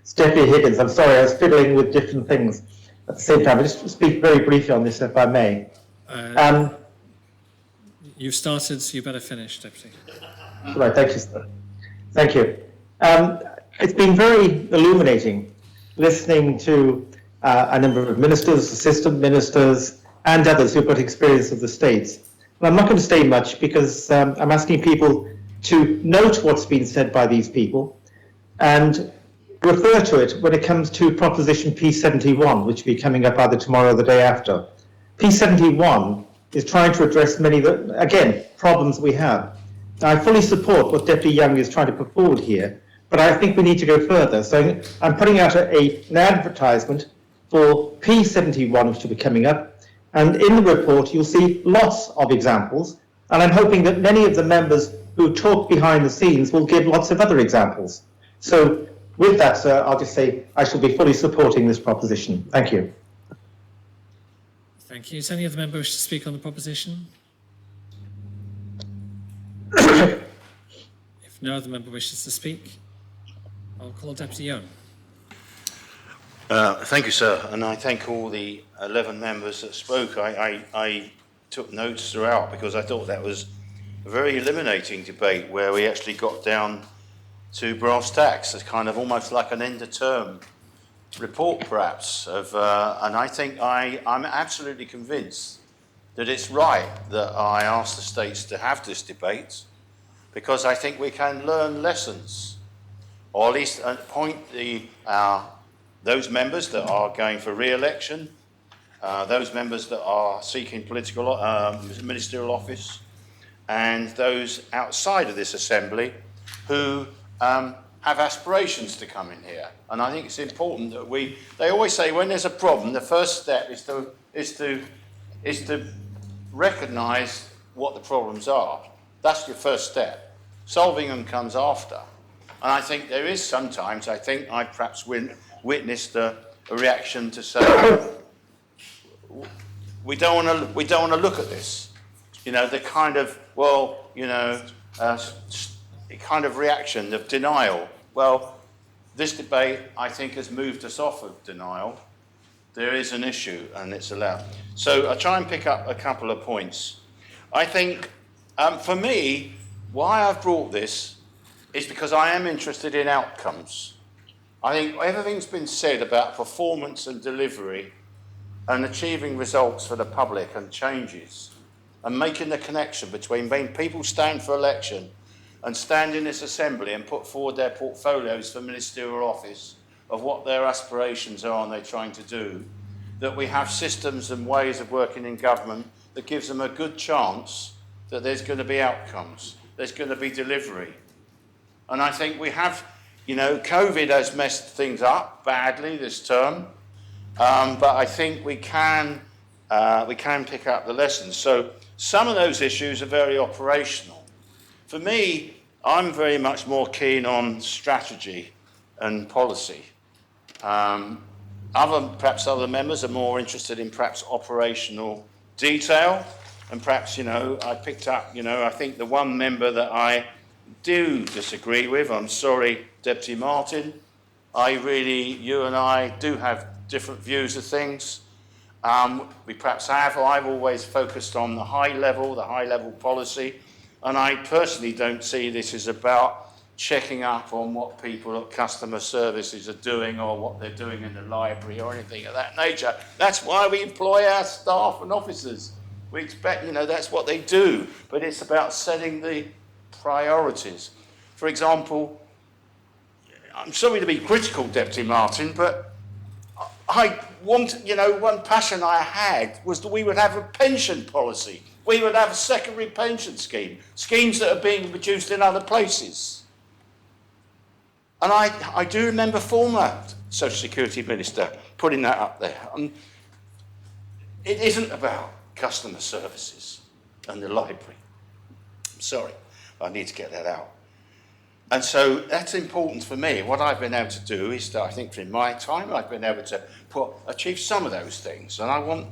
It's Deputy Higgins. I'm sorry, I was fiddling with different things at the same time. I'll just speak very briefly on this, if I may. You've started, so you better finish, Deputy. Right, thank you, sir. Thank you. It's been very illuminating listening to a number of ministers, assistant ministers, and others who've got experience of the states. And I'm not going to say much because I'm asking people to note what's been said by these people and refer to it when it comes to Proposition P71, which will be coming up either tomorrow or the day after. P71 is trying to address many of the, again, problems we have. Now, I fully support what Deputy Young is trying to put forward here, but I think we need to go further. So I'm putting out an advertisement for P71, which will be coming up, and in the report you'll see lots of examples, and I'm hoping that many of the members who talk behind the scenes will give lots of other examples. So with that, sir, I'll just say I shall be fully supporting this proposition. Thank you. Thank you. Does any other member wish to speak on the proposition? If no other member wishes to speak, I'll call Deputy Young. Thank you, sir, and I thank all the 11 members that spoke. I took notes throughout because I thought that was a very illuminating debate where we actually got down to brass tacks. It's kind of almost like an end-of-term report, perhaps. And I think I'm absolutely convinced that it's right that I ask the states to have this debate, because I think we can learn lessons, or at least point those members that are going for re-election, those members that are seeking political ministerial office, and those outside of this assembly who have aspirations to come in here. And I think it's important that they always say when there's a problem, the first step is to recognise what the problems are. That's your first step. Solving them comes after. And I think there is sometimes, I think I've perhaps witnessed a reaction to say, we don't want to look at this. You know, the kind of, kind of reaction of denial. Well, this debate, I think, has moved us off of denial. There is an issue, and it's allowed. So I'll try and pick up a couple of points. I think, for me, why I've brought this is because I am interested in outcomes. I think everything's been said about performance and delivery and achieving results for the public and changes and making the connection between when people stand for election and stand in this assembly and put forward their portfolios for ministerial office of what their aspirations are and they're trying to do, that we have systems and ways of working in government that gives them a good chance that there's going to be outcomes, there's going to be delivery. And I think we have, COVID has messed things up badly this term, but I think we can pick up the lessons. So some of those issues are very operational. For me, I'm very much more keen on strategy and policy. Perhaps other members are more interested in perhaps operational detail. And perhaps, I picked up, I think the one member that I do disagree with, I'm sorry, Deputy Martin, you and I do have different views of things. We perhaps have. I've always focused on the high level policy. And I personally don't see this as about checking up on what people at customer services are doing or what they're doing in the library or anything of that nature. That's why we employ our staff and officers. We expect, that's what they do. But it's about setting the priorities. For example, I'm sorry to be critical, Deputy Martin, but one passion I had was that we would have a pension policy. We would have a secondary pension scheme, schemes that are being produced in other places. And I do remember former Social Security Minister putting that up there. And it isn't about customer services and the library. I'm sorry, I need to get that out. And so that's important for me. What I've been able to do is that I think in my time I've been able to achieve some of those things. And I want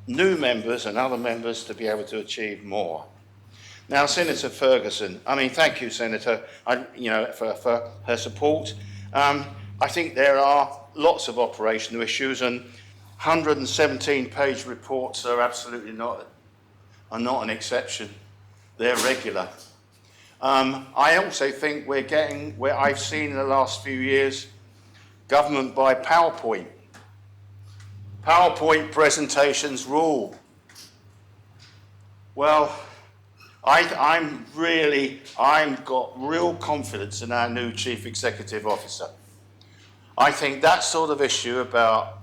new members and other members to be able to achieve more. Now, Senator Ferguson, thank you, Senator, for her support. I think there are lots of operational issues, and 117-page reports are absolutely not an exception. They're regular. I also think we're getting where I've seen in the last few years government by PowerPoint. PowerPoint presentations rule. Well, I've got real confidence in our new Chief Executive Officer. I think that sort of issue about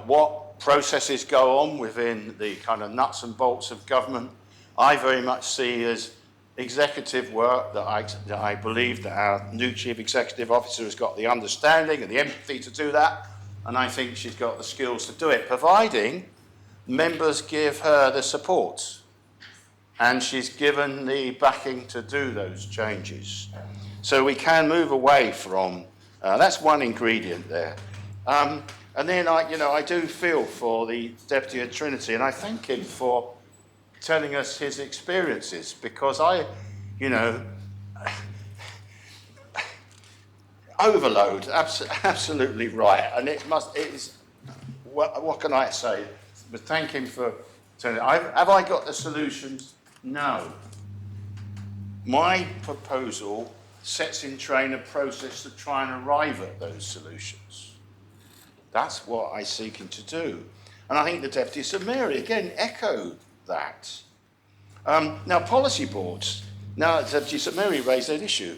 what processes go on within the kind of nuts and bolts of government, I very much see as executive work that I believe that our new Chief Executive Officer has got the understanding and the empathy to do that, and I think she's got the skills to do it, providing members give her the support. And she's given the backing to do those changes. So we can move away from, that's one ingredient there. And then I do feel for the Deputy at Trinity, and I thank him for telling us his experiences, because overload, absolutely right. And what can I say? But thank him for telling. Have I got the solutions? No. my proposal sets in train a process to try and arrive at those solutions. That's what I'm seeking to do. And I think the Deputy Sir Mary, again, echoed that. Now, policy boards, now Deputy Sir Mary raised that issue.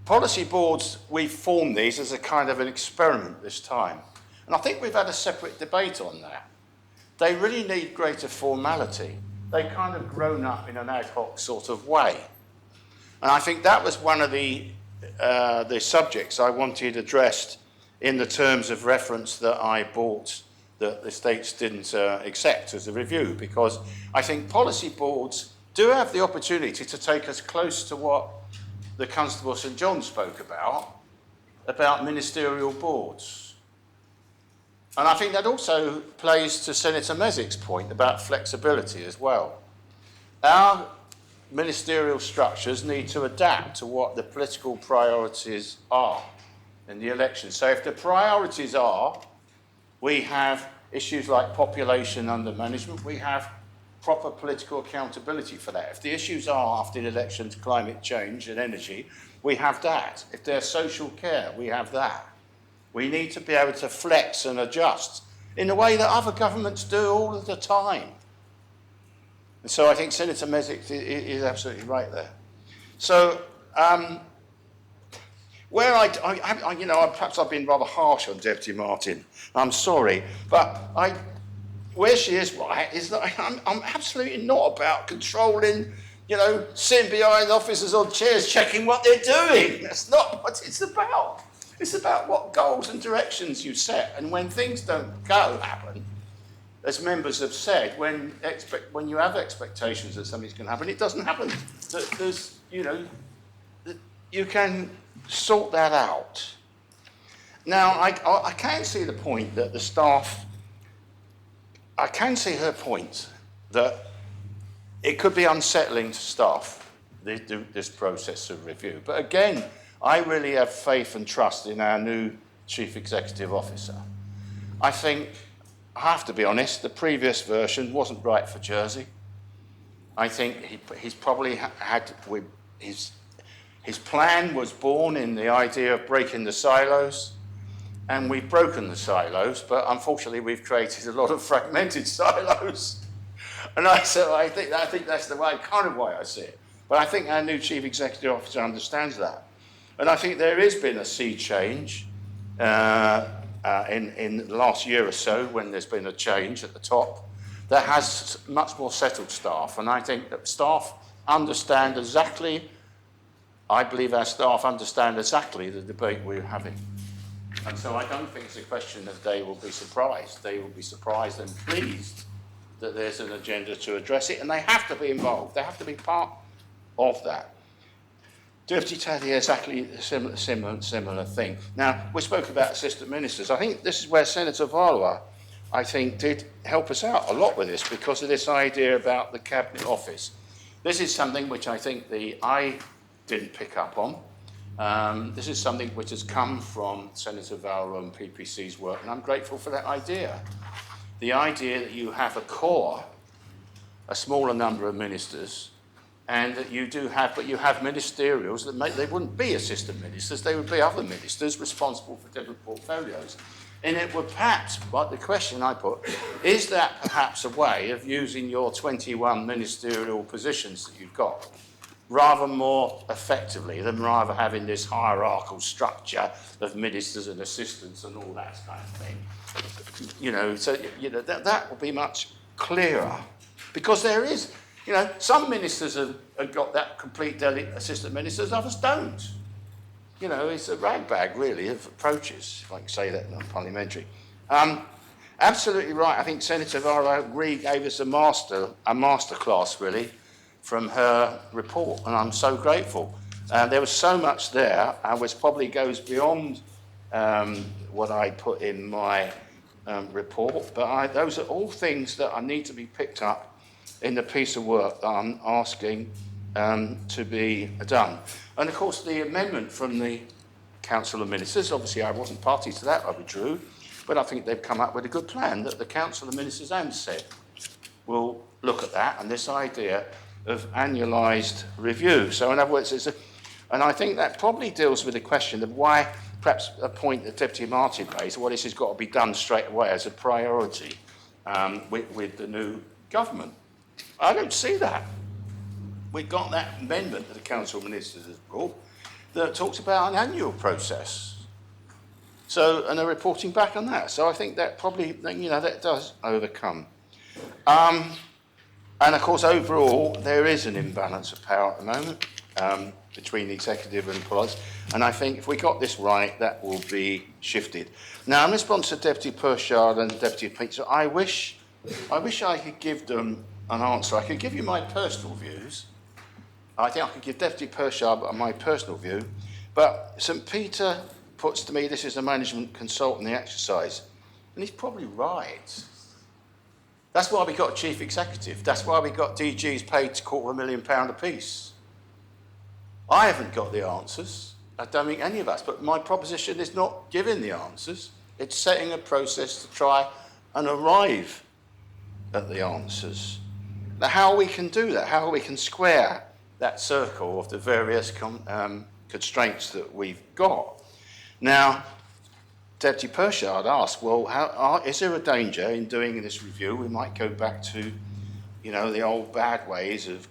Policy boards, we formed these as a kind of an experiment this time. And I think we've had a separate debate on that. They really need greater formality. They kind of grown up in an ad hoc sort of way. And I think that was one of the subjects I wanted addressed in the terms of reference that I brought that the states didn't accept as a review, because I think policy boards do have the opportunity to take us close to what the Constable St John spoke about ministerial boards. And I think that also plays to Senator Mesick's point about flexibility as well. Our ministerial structures need to adapt to what the political priorities are in the election. So if the priorities are, we have issues like population under management, we have proper political accountability for that. If the issues are, after the elections, climate change and energy, we have that. If there's social care, we have that. We need to be able to flex and adjust in the way that other governments do all of the time. And so I think Senator Mesick is absolutely right there. So, where perhaps I've been rather harsh on Deputy Martin. I'm sorry, but where she is right is that I'm absolutely not about controlling, sitting behind officers on chairs checking what they're doing. That's not what it's about. It's about what goals and directions you set, and when things don't happen, as members have said, when you have expectations that something's going to happen, it doesn't happen. You can sort that out. Now, I can see the point that the staff, I can see her point that it could be unsettling to staff, this process of review. But again, I really have faith and trust in our new Chief Executive Officer. I think, I have to be honest, the previous version wasn't right for Jersey. I think he's probably his plan was born in the idea of breaking the silos, and we've broken the silos, but unfortunately we've created a lot of fragmented silos. And I think that's the way, kind of way I see it. But I think our new Chief Executive Officer understands that. And I think there has been a sea change in the last year or so, when there's been a change at the top that has much more settled staff. And I think that staff understand exactly, I believe our staff understand exactly the debate we're having. And so I don't think it's a question that they will be surprised. They will be surprised and pleased that there's an agenda to address it, and they have to be involved. They have to be part of that. Deputy Taddy, exactly a similar thing. Now, we spoke about assistant ministers. I think this is where Senator Varlois, I think, did help us out a lot with this, because of this idea about the Cabinet Office. This is something which I think I didn't pick up on. This is something which has come from Senator Varlois and PPC's work, and I'm grateful for that idea. The idea that you have a core, a smaller number of ministers, and that you have ministerials that they wouldn't be assistant ministers, they would be other ministers responsible for different portfolios. And it would perhaps, but the question I put, is that perhaps a way of using your 21 ministerial positions that you've got rather more effectively than rather having this hierarchical structure of ministers and assistants and all that kind of thing? That will be much clearer, because there is, some ministers have got that complete assistant ministers, others don't. It's a ragbag, really, of approaches, if I can say that in parliamentary. Absolutely right. I think Senator Varlois gave us a masterclass, really, from her report, and I'm so grateful. There was so much there, which probably goes beyond what I put in my report, but those are all things that need to be picked up in the piece of work that I'm asking to be done. And of course, the amendment from the Council of Ministers, obviously I wasn't party to that, I withdrew, but I think they've come up with a good plan that the Council of Ministers and said will look at that, and this idea of annualised review. So in other words, and I think that probably deals with the question of why, perhaps a point that Deputy Martin raised, well, this has got to be done straight away as a priority with the new government. I don't see that. We've got that amendment that the Council of Ministers has brought that talks about an annual process. So, and they're reporting back on that. So I think that probably, you know, that does overcome. And of course, overall, there is an imbalance of power at the moment between the executive and police. And I think if we got this right, that will be shifted. Now, in response to Deputy Pershard and Deputy Peter, I wish I could give them an answer. I could give you my personal views. I think I could give Deputy Pershard my personal view. But St Peter puts to me this is a management consultant, the exercise. And he's probably right. That's why we got a chief executive. That's why we got DGs paid £250,000 apiece. I haven't got the answers. I don't think any of us. But my proposition is not giving the answers. It's setting a process to try and arrive at the answers. Now, how we can do that, how we can square that circle of the various constraints that we've got. Now, Deputy Pershard asked, well, is there a danger in doing this review? We might go back to, you know, the old bad ways of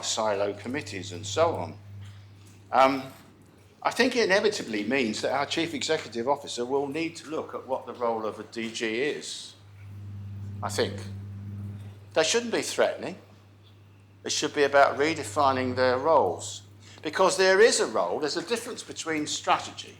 silo committees and so on. I think it inevitably means that our Chief Executive Officer will need to look at what the role of a DG is. I think. They shouldn't be threatening. It should be about redefining their roles. Because there is a role, there's a difference between strategy.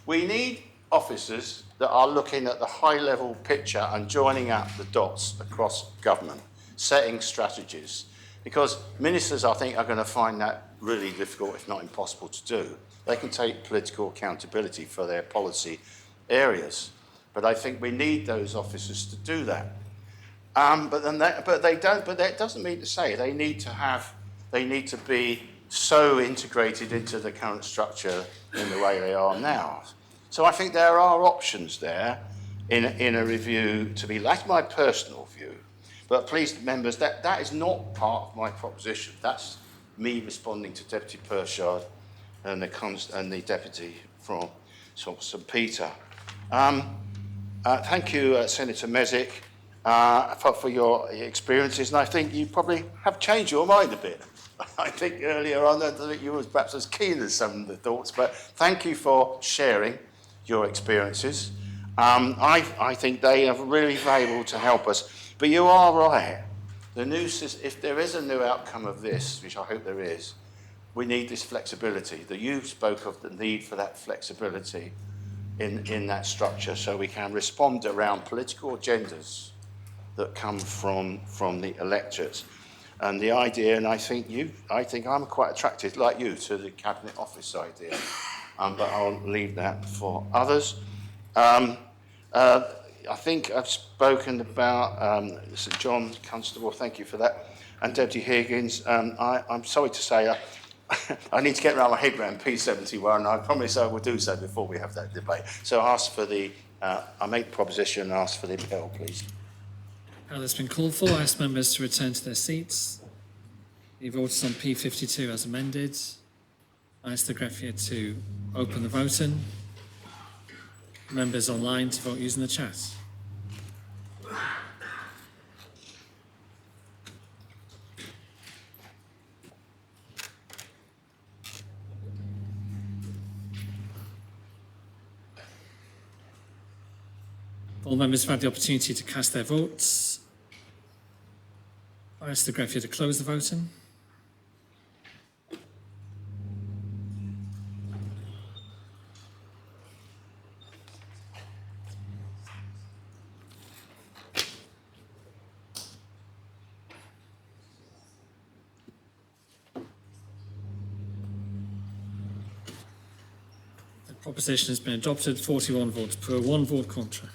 We need officers that are looking at the high-level picture and joining up the dots across government, setting strategies. Because ministers, I think, are going to find that really difficult, if not impossible, to do. They can take political accountability for their policy areas. But I think we need those officers to do that. But they don't. But that doesn't mean to say they need to be so integrated into the current structure in the way they are now. So I think there are options there in a review to be. That's my personal view. But please, members, that is not part of my proposition. That's me responding to Deputy Pershard and the deputy from St Peter. Thank you, Senator Mezek, for your experiences, and I think you probably have changed your mind a bit. I think earlier on, I don't think you were perhaps as keen as some of the thoughts, but thank you for sharing your experiences. I think they are really valuable to help us. But you are right. If there is a new outcome of this, which I hope there is, we need this flexibility. That you spoke of the need for that flexibility in that structure so we can respond around political agendas that come from the electorates. And the idea, and I think I'm quite attracted, like you, to the Cabinet Office idea. But I'll leave that for others. I think I've spoken about St John Constable, thank you for that, and Deputy Higgins. I'm sorry to say I need to get around my head around P71. I promise I will do so before we have that debate. So I ask for I make the proposition and ask for the appeal, please. Appeal has been called for. I ask members to return to their seats. The vote is on P52 as amended. I ask the greffier to open the voting. Members online to vote using the chat. All members have had the opportunity to cast their votes. I ask the greffier to close the voting. The proposition has been adopted, 41 votes per, 1 vote contra.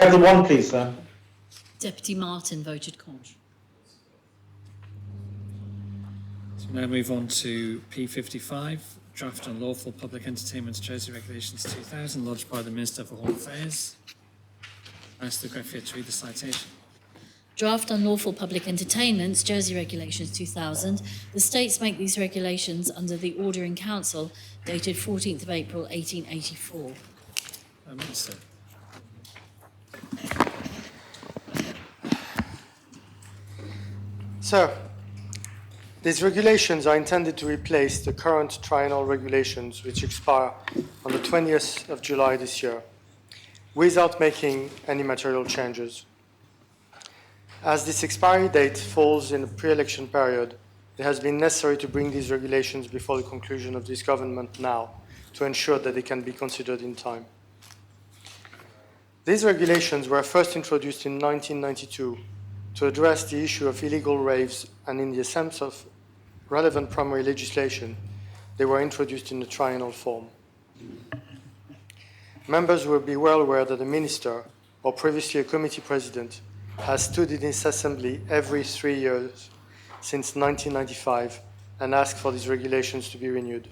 Everyone, please, sir. Deputy Martin voted contra. So we now move on to P55, Draft on Lawful Public Entertainment Treasury Regulations 2000, lodged by the Minister for Home Affairs. I ask the greffier to read the citation. Draft Unlawful Public Entertainments, Jersey Regulations 2000. The states make these regulations under the Order in Council dated 14th of April 1884. Minister. Sir, these regulations are intended to replace the current triennial regulations which expire on the 20th of July this year, without making any material changes. As this expiry date falls in a pre-election period, it has been necessary to bring these regulations before the conclusion of this government now to ensure that they can be considered in time. These regulations were first introduced in 1992 to address the issue of illegal raves, and in the absence of relevant primary legislation, they were introduced in the triennial form. Members will be well aware that a minister, or previously a committee president, has stood in this assembly every 3 years since 1995 and asked for these regulations to be renewed.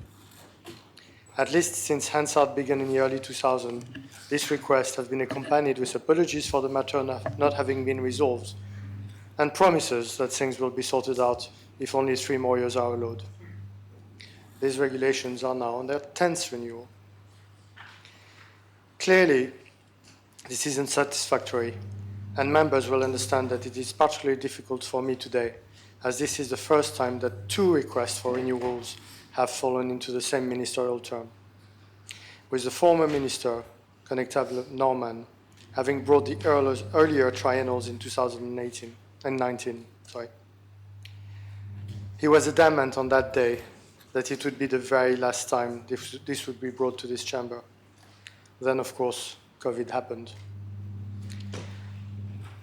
At least since Hansard began in the early 2000s, this request has been accompanied with apologies for the matter not having been resolved and promises that things will be sorted out if only 3 more years are allowed. These regulations are now on their 10th renewal. Clearly, this isn't satisfactory, and members will understand that it is particularly difficult for me today, as this is the first time that 2 requests for renewals have fallen into the same ministerial term, with the former minister, Connectable Norman, having brought the earlier triennials in 2018 and 19. He was adamant on that day that it would be the very last time this would be brought to this chamber. Then, of course, COVID happened.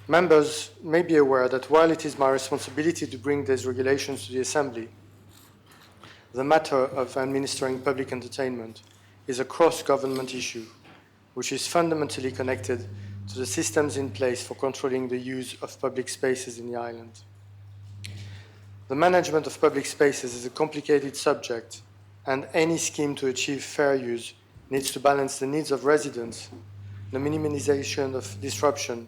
Members may be aware that while it is my responsibility to bring these regulations to the Assembly, the matter of administering public entertainment is a cross-government issue, which is fundamentally connected to the systems in place for controlling the use of public spaces in the island. The management of public spaces is a complicated subject, and any scheme to achieve fair use needs to balance the needs of residents, the minimization of disruption,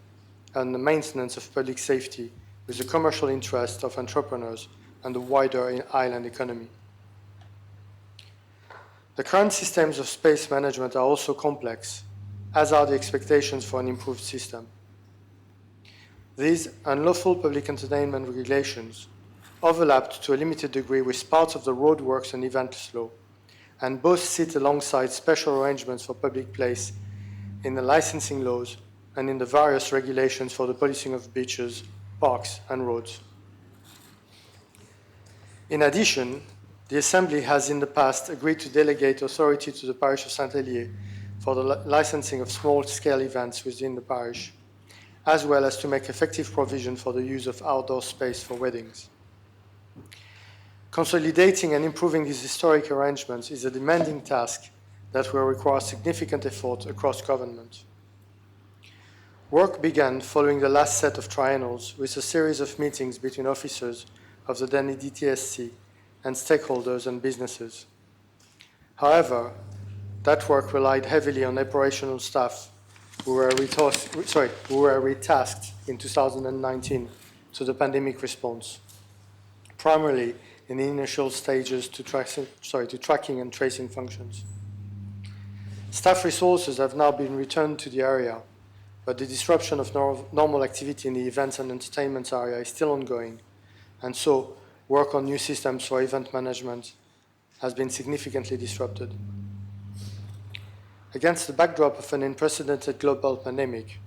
and the maintenance of public safety with the commercial interest of entrepreneurs and the wider island economy. The current systems of space management are also complex, as are the expectations for an improved system. These unlawful public entertainment regulations overlapped to a limited degree with parts of the roadworks and events law, and both sit alongside special arrangements for public place in the licensing laws and in the various regulations for the policing of beaches, parks, and roads. In addition, the Assembly has in the past agreed to delegate authority to the parish of Saint-Hélier for the licensing of small-scale events within the parish, as well as to make effective provision for the use of outdoor space for weddings. Consolidating and improving these historic arrangements is a demanding task that will require significant effort across government. Work began following the last set of triennials with a series of meetings between officers of the Danny DTSC and stakeholders and businesses. However, that work relied heavily on operational staff who were retasked in 2019 to the pandemic response, primarily in the initial stages to tracking and tracing functions. Staff resources have now been returned to the area, but the disruption of normal activity in the events and entertainment area is still ongoing, and so work on new systems for event management has been significantly disrupted. Against the backdrop of an unprecedented global pandemic,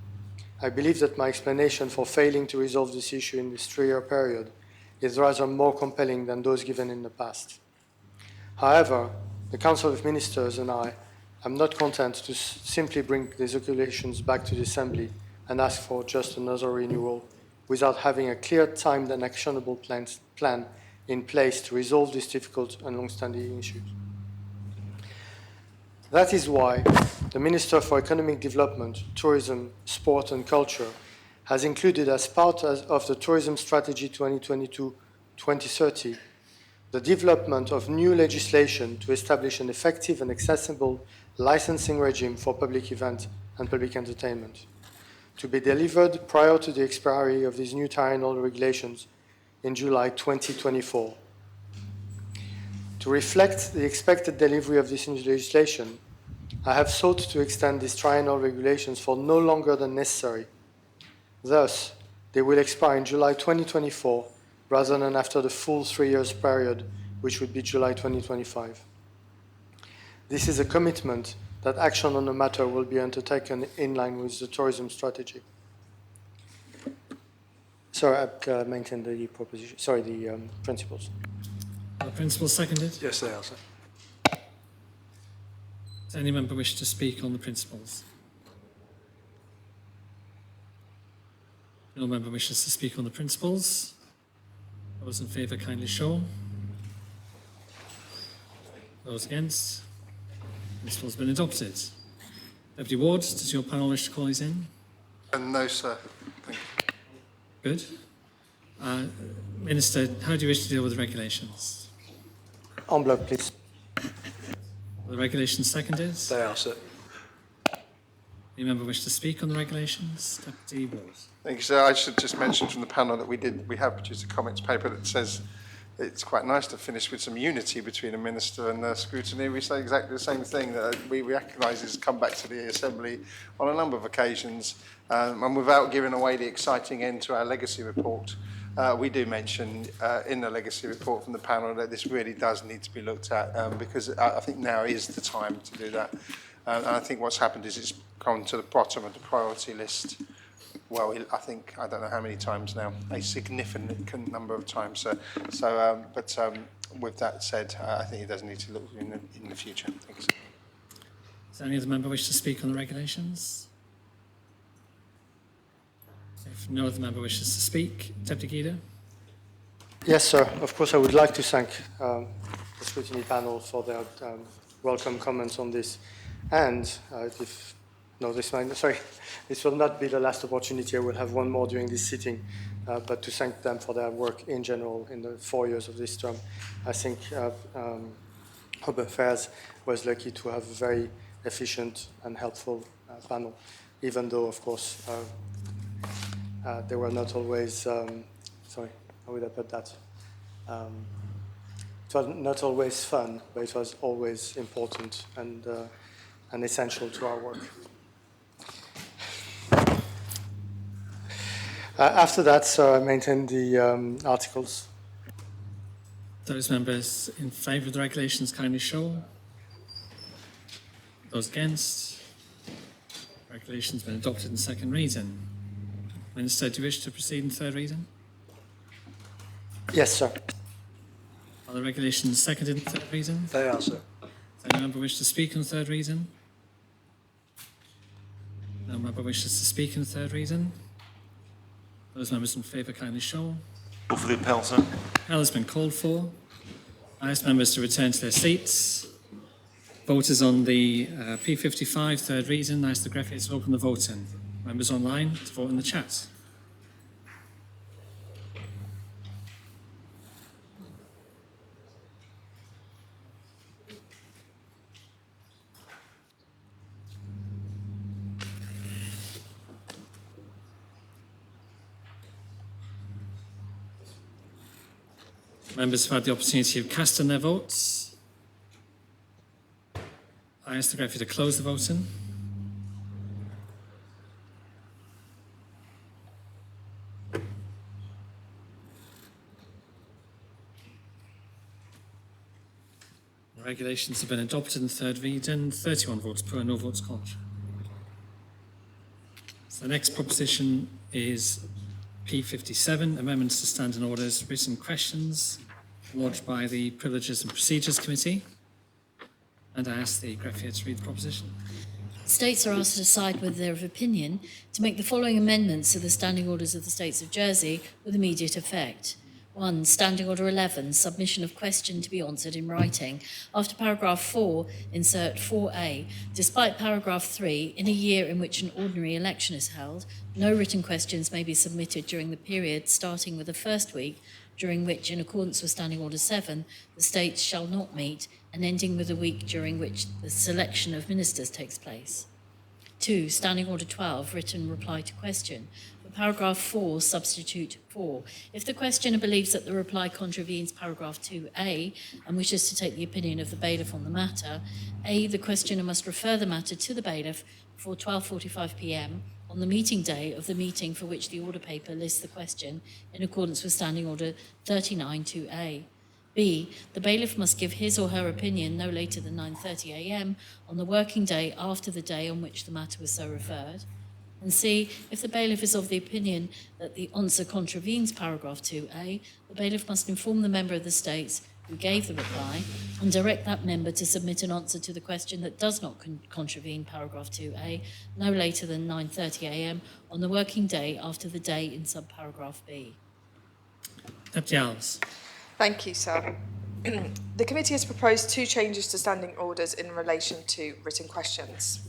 I believe that my explanation for failing to resolve this issue in this 3-year period is rather more compelling than those given in the past. However, the Council of Ministers and I am not content to simply bring these regulations back to the Assembly and ask for just another renewal without having a clear timed and actionable plan in place to resolve these difficult and long-standing issues. That is why the Minister for Economic Development, Tourism, Sport and Culture has included as part of the Tourism Strategy 2022-2030 the development of new legislation to establish an effective and accessible licensing regime for public events and public entertainment, to be delivered prior to the expiry of these new triennial regulations in July 2024. To reflect the expected delivery of this new legislation, I have sought to extend these triennial regulations for no longer than necessary. Thus, they will expire in July 2024 rather than after the full 3 years period, which would be July 2025. This is a commitment that action on the matter will be undertaken in line with the tourism strategy. Sorry, I maintain the proposition. Sorry, the principles. The principles seconded? Yes, they are, sir. Does any member wish to speak on the principles? No member wishes to speak on the principles. Those in favour kindly show. Those against? Principle has been adopted. Deputy Ward, does your panel wish to call these in? No, sir. Thank you. Good. Minister, how do you wish to deal with the regulations? En bloc, please. Are the regulations seconded? They are, sir. Any member wish to speak on the regulations? Deputy Ward. Thank you, sir. I should just mention from the panel that we have produced a comments paper that says it's quite nice to finish with some unity between a minister and scrutiny. We say exactly the same thing, that we recognise has come back to the Assembly on a number of occasions, and without giving away the exciting end to our legacy report, we do mention in the legacy report from the panel that this really does need to be looked at, because I think now is the time to do that. And I think what's happened is it's gone to the bottom of the priority list. Well, I think, I don't know how many times now, a significant number of times. But with that said, I think it does need to look in the future. Thanks. Does any other member wish to speak on the regulations? If no other member wishes to speak, Deputy Guida. Yes, sir. Of course, I would like to thank the scrutiny panel for their welcome comments on this. And this will not be the last opportunity. I will have one more during this sitting, but to thank them for their work in general in the 4 years of this term. I think Home Affairs was lucky to have a very efficient and helpful panel, even though, of course, they were not always, sorry, how would I put that? It was not always fun, but it was always important and essential to our work. After that, I maintain the articles. Those members in favour of the regulations kindly show. Those against? Regulations been adopted in second reading. Minister, do you wish to proceed in third reading? Yes, sir. Are the regulations seconded in third reading? They are, sir. Does any member wish to speak on third reading? No member wishes to speak in third reading. Those members in favour kindly show. Call for the appel, sir. Appel has been called for. I ask members to return to their seats. Voters on the P55 third reading, I ask the graphics to open the voting. Members online to vote in the chat. Members have had the opportunity of casting their votes. I ask the graphic to close the voting. The regulations have been adopted in third reading. 31 votes per, no votes contrary. So the next proposition is P57, amendments to standing orders, written questions lodged by the Privileges and Procedures Committee. And I ask the graphic to read the proposition. States are asked to decide whether they're of opinion to make the following amendments to the Standing Orders of the States of Jersey with immediate effect. 1. Standing Order 11, submission of question to be answered in writing. After paragraph 4, insert 4A. Despite paragraph 3, in a year in which an ordinary election is held, no written questions may be submitted during the period starting with the first week, during which, in accordance with Standing Order 7, the States shall not meet, and ending with the week during which the selection of ministers takes place. 2, Standing Order 12, written reply to question. For paragraph 4, substitute 4. If the questioner believes that the reply contravenes paragraph 2A and wishes to take the opinion of the bailiff on the matter, A, the questioner must refer the matter to the bailiff before 12:45 p.m. on the meeting day of the meeting for which the order paper lists the question in accordance with Standing Order 39-2A. B, the bailiff must give his or her opinion no later than 9:30 a.m. on the working day after the day on which the matter was so referred. And C, if the bailiff is of the opinion that the answer contravenes paragraph 2A, the bailiff must inform the member of the States who gave the reply and direct that member to submit an answer to the question that does not contravene paragraph 2A no later than 9:30 a.m. on the working day after the day in subparagraph B. Deputy Alves. Thank you, sir. The committee has proposed 2 changes to standing orders in relation to written questions.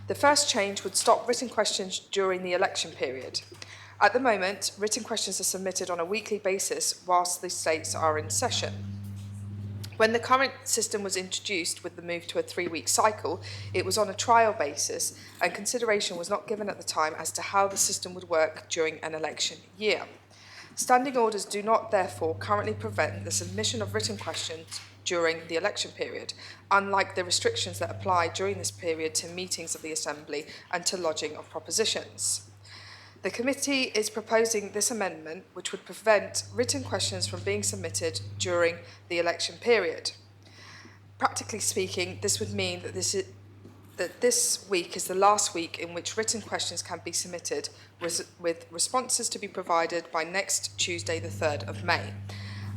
The first change would stop written questions during the election period. At the moment, written questions are submitted on a weekly basis whilst the states are in session. When the current system was introduced with the move to a 3-week cycle, it was on a trial basis and consideration was not given at the time as to how the system would work during an election year. Standing orders do not, therefore, currently prevent the submission of written questions during the election period, unlike the restrictions that apply during this period to meetings of the Assembly and to lodging of propositions. The committee is proposing this amendment, which would prevent written questions from being submitted during the election period. Practically speaking, this would mean that this week is the last week in which written questions can be submitted, with responses to be provided by next Tuesday, the 3rd of May.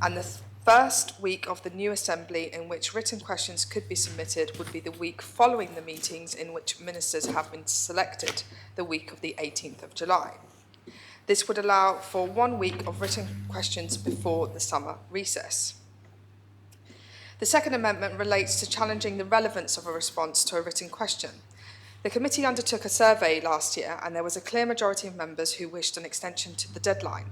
And the first week of the new Assembly in which written questions could be submitted would be the week following the meetings in which ministers have been selected, the week of the 18th of July. This would allow for 1 week of written questions before the summer recess. The second amendment relates to challenging the relevance of a response to a written question. The committee undertook a survey last year and there was a clear majority of members who wished an extension to the deadline.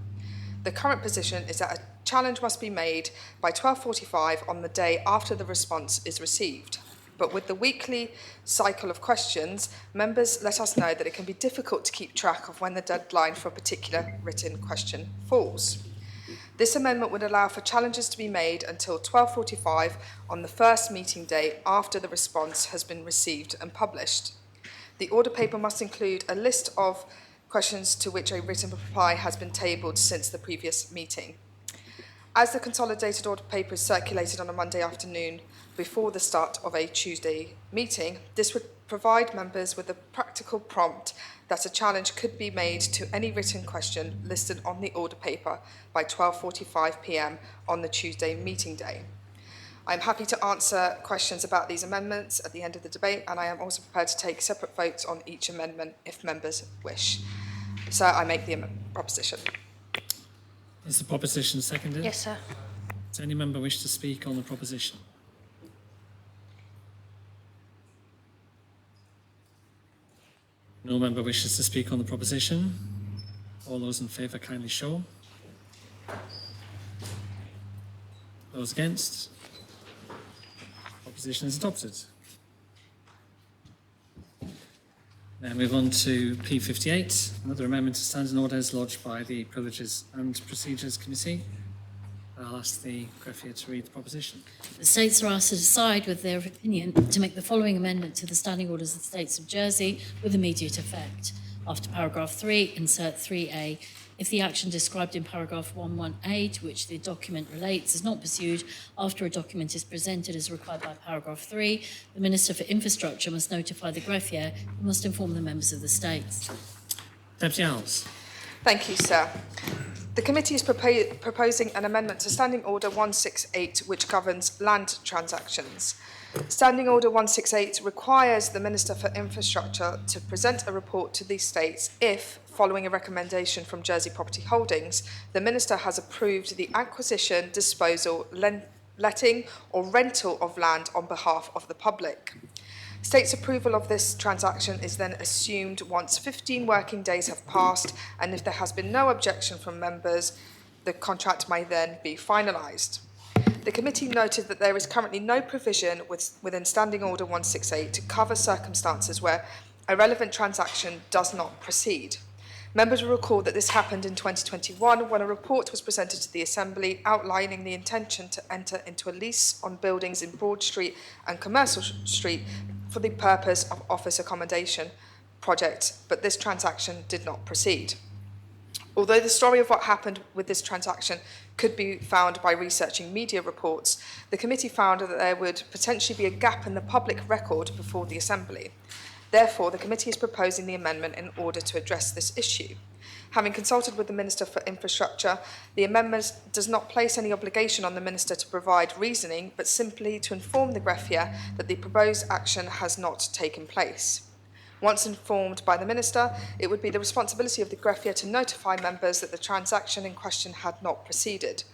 The current position is that a challenge must be made by 12:45 on the day after the response is received. But with the weekly cycle of questions, members let us know that it can be difficult to keep track of when the deadline for a particular written question falls. This amendment would allow for challenges to be made until 12:45 on the first meeting day after the response has been received and published. The order paper must include a list of questions to which a written reply has been tabled since the previous meeting. As the consolidated order paper is circulated on a Monday afternoon before the start of a Tuesday meeting, this would provide members with a practical prompt that a challenge could be made to any written question listed on the order paper by 12:45 p.m. on the Tuesday meeting day. I'm happy to answer questions about these amendments at the end of the debate, and I am also prepared to take separate votes on each amendment if members wish. So I make the proposition. Is the proposition seconded? Yes, sir. Does any member wish to speak on the proposition? No member wishes to speak on the proposition. All those in favour kindly show. Those against? Proposition is adopted. Now move on to P58, another amendment to standing orders lodged by the Privileges and Procedures Committee. I'll ask the greffier to read the proposition. The States are asked to decide with their opinion to make the following amendment to the Standing Orders of the States of Jersey with immediate effect. After paragraph 3, insert 3A. If the action described in paragraph 11A, to which the document relates, is not pursued after a document is presented as required by paragraph 3, the Minister for Infrastructure must notify the greffier who must inform the members of the States. Deputy Alves. Thank you, sir. The committee is proposing an amendment to Standing Order 168, which governs land transactions. Standing Order 168 requires the Minister for Infrastructure to present a report to these states if, following a recommendation from Jersey Property Holdings, the Minister has approved the acquisition, disposal, letting or rental of land on behalf of the public. States' approval of this transaction is then assumed once 15 working days have passed, and if there has been no objection from members, the contract may then be finalised. The committee noted that there is currently no provision within Standing Order 168 to cover circumstances where a relevant transaction does not proceed. Members will recall that this happened in 2021 when a report was presented to the Assembly outlining the intention to enter into a lease on buildings in Broad Street and Commercial Street for the purpose of office accommodation project, but this transaction did not proceed. Although the story of what happened with this transaction could be found by researching media reports, the committee found that there would potentially be a gap in the public record before the Assembly. Therefore, the committee is proposing the amendment in order to address this issue. Having consulted with the Minister for Infrastructure, the amendment does not place any obligation on the Minister to provide reasoning, but simply to inform the greffier that the proposed action has not taken place. Once informed by the Minister, it would be the responsibility of the greffier to notify members that the transaction in question had not proceeded.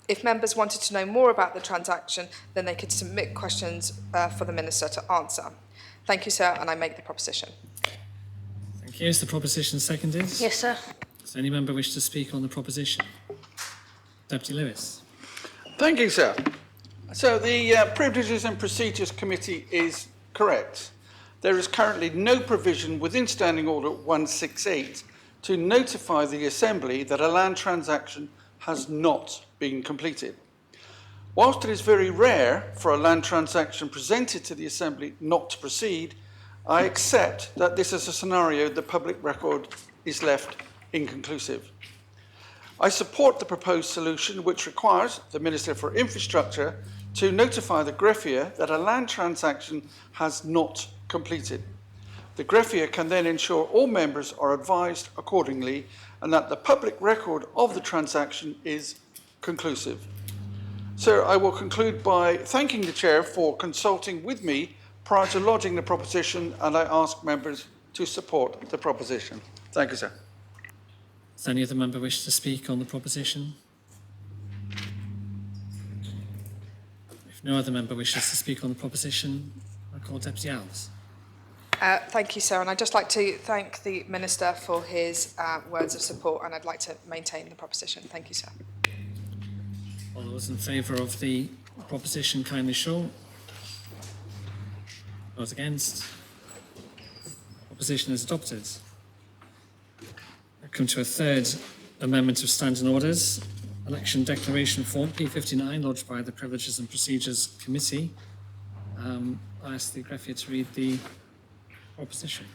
If members wanted to know more about the transaction, then they could submit questions for the Minister to answer. Thank you, sir, and I make the proposition. Thank you. Is the proposition seconded? Yes, sir. Does any member wish to speak on the proposition? Deputy Lewis. Thank you, sir. So the Privileges and Procedures Committee is correct. There is currently no provision within Standing Order 168 to notify the Assembly that a land transaction has not been completed. Whilst it is very rare for a land transaction presented to the Assembly not to proceed, I accept that this is a scenario the public record is left inconclusive. I support the proposed solution, which requires the Minister for Infrastructure to notify the greffier that a land transaction has not completed. The greffier can then ensure all members are advised accordingly and that the public record of the transaction is conclusive. Sir, I will conclude by thanking the Chair for consulting with me prior to lodging the proposition, and I ask members to support the proposition. Thank you, sir. Does any other member wish to speak on the proposition? If no other member wishes to speak on the proposition, I call Deputy Alves. Thank you, sir, and I'd just like to thank the Minister for his words of support, and I'd like to maintain the proposition. Thank you, sir. All those in favour of the proposition kindly show. Those against? Proposition is adopted. I come to a third amendment of standing orders. Election declaration form P59 lodged by the Privileges and Procedures Committee. I ask the greffier to read the proposition.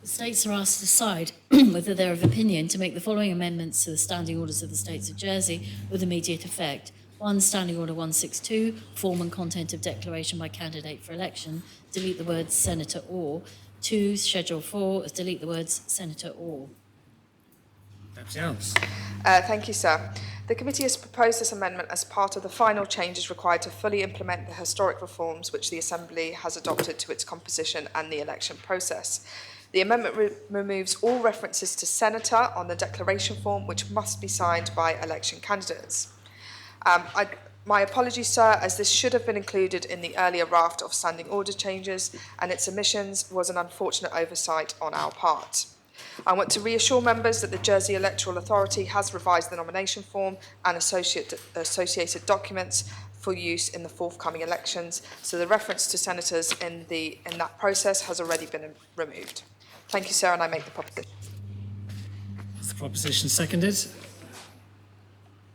The States are asked to decide whether they're of opinion to make the following amendments to the Standing Orders of the States of Jersey with immediate effect. 1. Standing Order 162, form and content of declaration by candidate for election, delete the words Senator or. 2. Schedule 4, delete the words Senator or. Deputy Alves. Thank you, sir. The committee has proposed this amendment as part of the final changes required to fully implement the historic reforms which the Assembly has adopted to its composition and the election process. The amendment removes all references to senator on the declaration form, which must be signed by election candidates. My apologies, sir, as this should have been included in the earlier raft of standing order changes, and its omissions was an unfortunate oversight on our part. I want to reassure members that the Jersey Electoral Authority has revised the nomination form and associated documents for use in the forthcoming elections, so the reference to senators in that process has already been removed. Thank you, sir, and I make the proposition. Is the proposition seconded?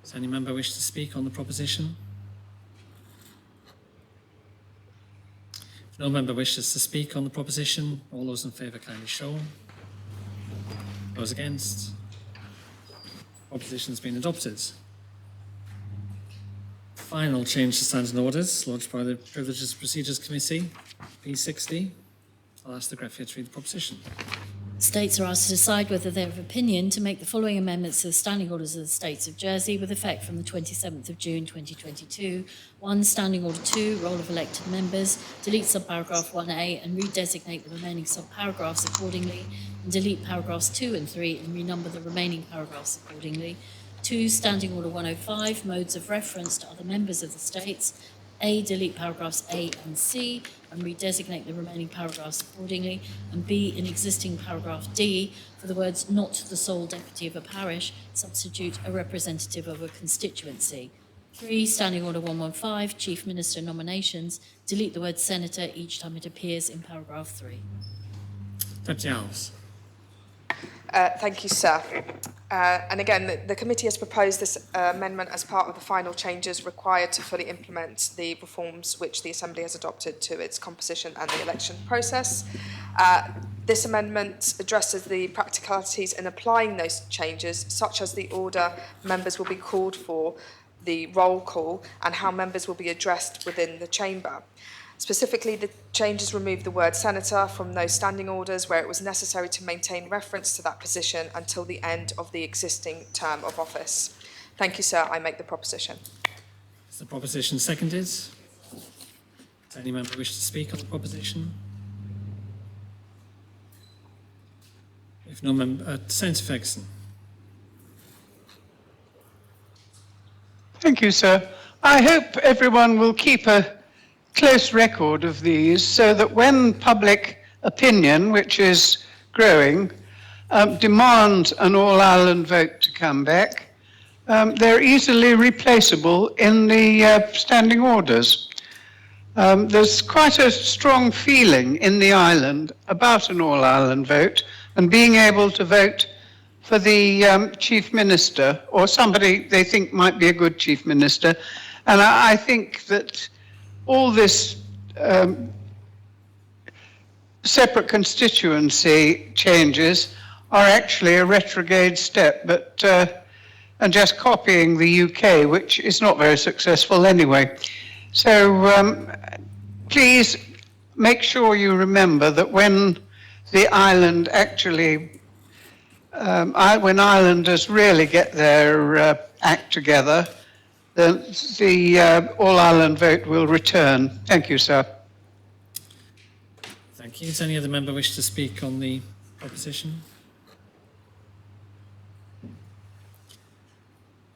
Does any member wish to speak on the proposition? If no member wishes to speak on the proposition, all those in favour kindly show. Those against? Proposition has been adopted. Final change to standing orders lodged by the Privileges and Procedures Committee, P60. I'll ask the greffier to read the proposition. States are asked to decide whether they're of opinion to make the following amendments to the Standing Orders of the States of Jersey with effect from the 27th of June 2022. 1. Standing Order 2, roll of elected members, delete subparagraph 1A and redesignate the remaining subparagraphs accordingly, and delete paragraphs 2 and 3 and renumber the remaining paragraphs accordingly. 2. Standing Order 105, modes of reference to other members of the states. A, delete paragraphs A and C and redesignate the remaining paragraphs accordingly, and B, in existing paragraph D, for the words not the sole deputy of a parish, substitute a representative of a constituency. 3. Standing Order 115, Chief Minister nominations, delete the word senator each time it appears in paragraph 3. Deputy Alves. Thank you, sir. And again, the committee has proposed this amendment as part of the final changes required to fully implement the reforms which the Assembly has adopted to its composition and the election process. This amendment addresses the practicalities in applying those changes, such as the order members will be called for, the roll call, and how members will be addressed within the chamber. Specifically, the changes remove the word senator from those standing orders where it was necessary to maintain reference to that position until the end of the existing term of office. Thank you, sir. I make the proposition. Is the proposition seconded? Does any member wish to speak on the proposition? If no, Senator Ferguson. Thank you, sir. I hope everyone will keep a close record of these so that when public opinion, which is growing, demand an all-Ireland vote to come back, they're easily replaceable in the standing orders. There's quite a strong feeling in the island about an all-Ireland vote and being able to vote for the Chief Minister or somebody they think might be a good Chief Minister. And I think that all this separate constituency changes are actually a retrograde step, but and just copying the UK, which is not very successful anyway. So please make sure you remember that when the island actually, when islanders really get their act together, the all-Ireland vote will return. Thank you, sir. Thank you. Does any other member wish to speak on the proposition?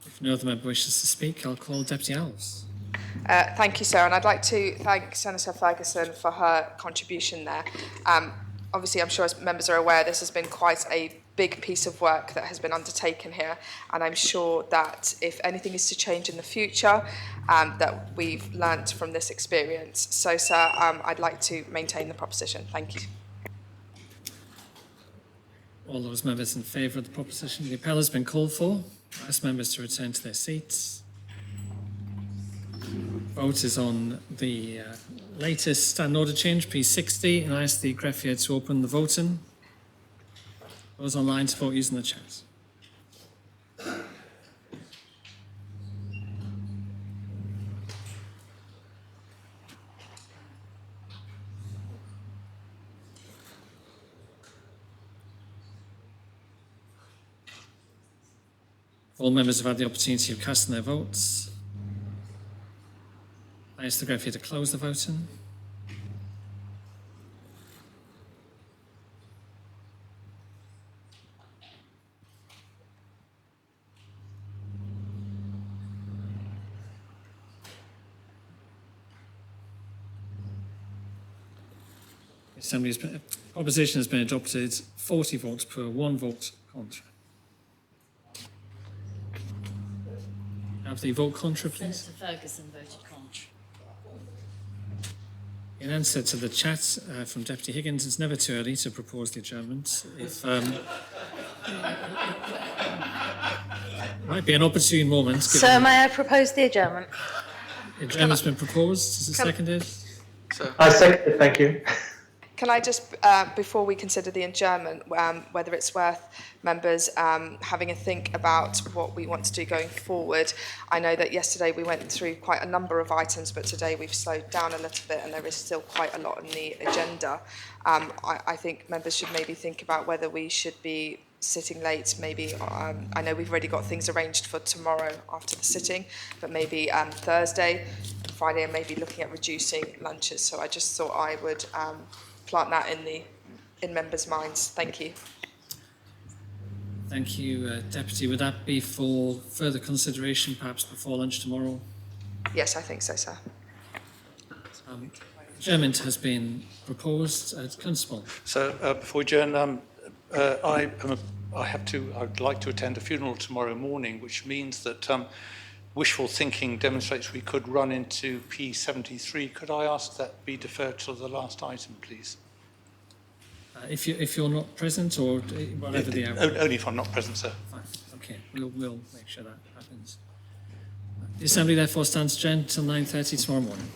If no other member wishes to speak, I'll call Deputy Alves. Thank you, sir, and I'd like to thank Senator Ferguson for her contribution there. Obviously, I'm sure as members are aware, this has been quite a big piece of work that has been undertaken here, and I'm sure that if anything is to change in the future, that we've learnt from this experience. So, sir, I'd like to maintain the proposition. Thank you. All those members in favour of the proposition, the appel has been called for. I ask members to return to their seats. Vote is on the latest standing order change, P60, and I ask the greffier to open the voting. Those online to vote using the chat. All members have had the opportunity of casting their votes. I ask the greffier to close the voting. The Assembly's proposition has been adopted, 40 votes per, 1 vote contra. Have the vote contra, please. Senator Ferguson voted contra. In answer to the chat from Deputy Higgins, it's never too early to propose the adjournment. If might be an opportune moment. Sir, may I propose the adjournment? Adjournment's been proposed. Is it seconded? I second it, thank you. Can I just, before we consider the adjournment, whether it's worth members having a think about what we want to do going forward? I know that yesterday we went through quite a number of items, but today we've slowed down a little bit and there is still quite a lot on the agenda. I think members should maybe think about whether we should be sitting late, maybe, I know we've already got things arranged for tomorrow after the sitting, but maybe Thursday and Friday, and maybe looking at reducing lunches. So I just thought I would plant that in members' minds. Thank you. Thank you, Deputy. Would that be for further consideration, perhaps before lunch tomorrow? Yes, I think so, sir. Adjournment has been proposed. Constable. So before we adjourn, I'd like to attend a funeral tomorrow morning, which means that wishful thinking demonstrates we could run into P73. Could I ask that be deferred to the last item, please? If you're not present, or whatever the outcome. Only if I'm not present, sir. Fine. Okay, we'll make sure that happens. The Assembly therefore stands adjourned till 9:30 tomorrow morning.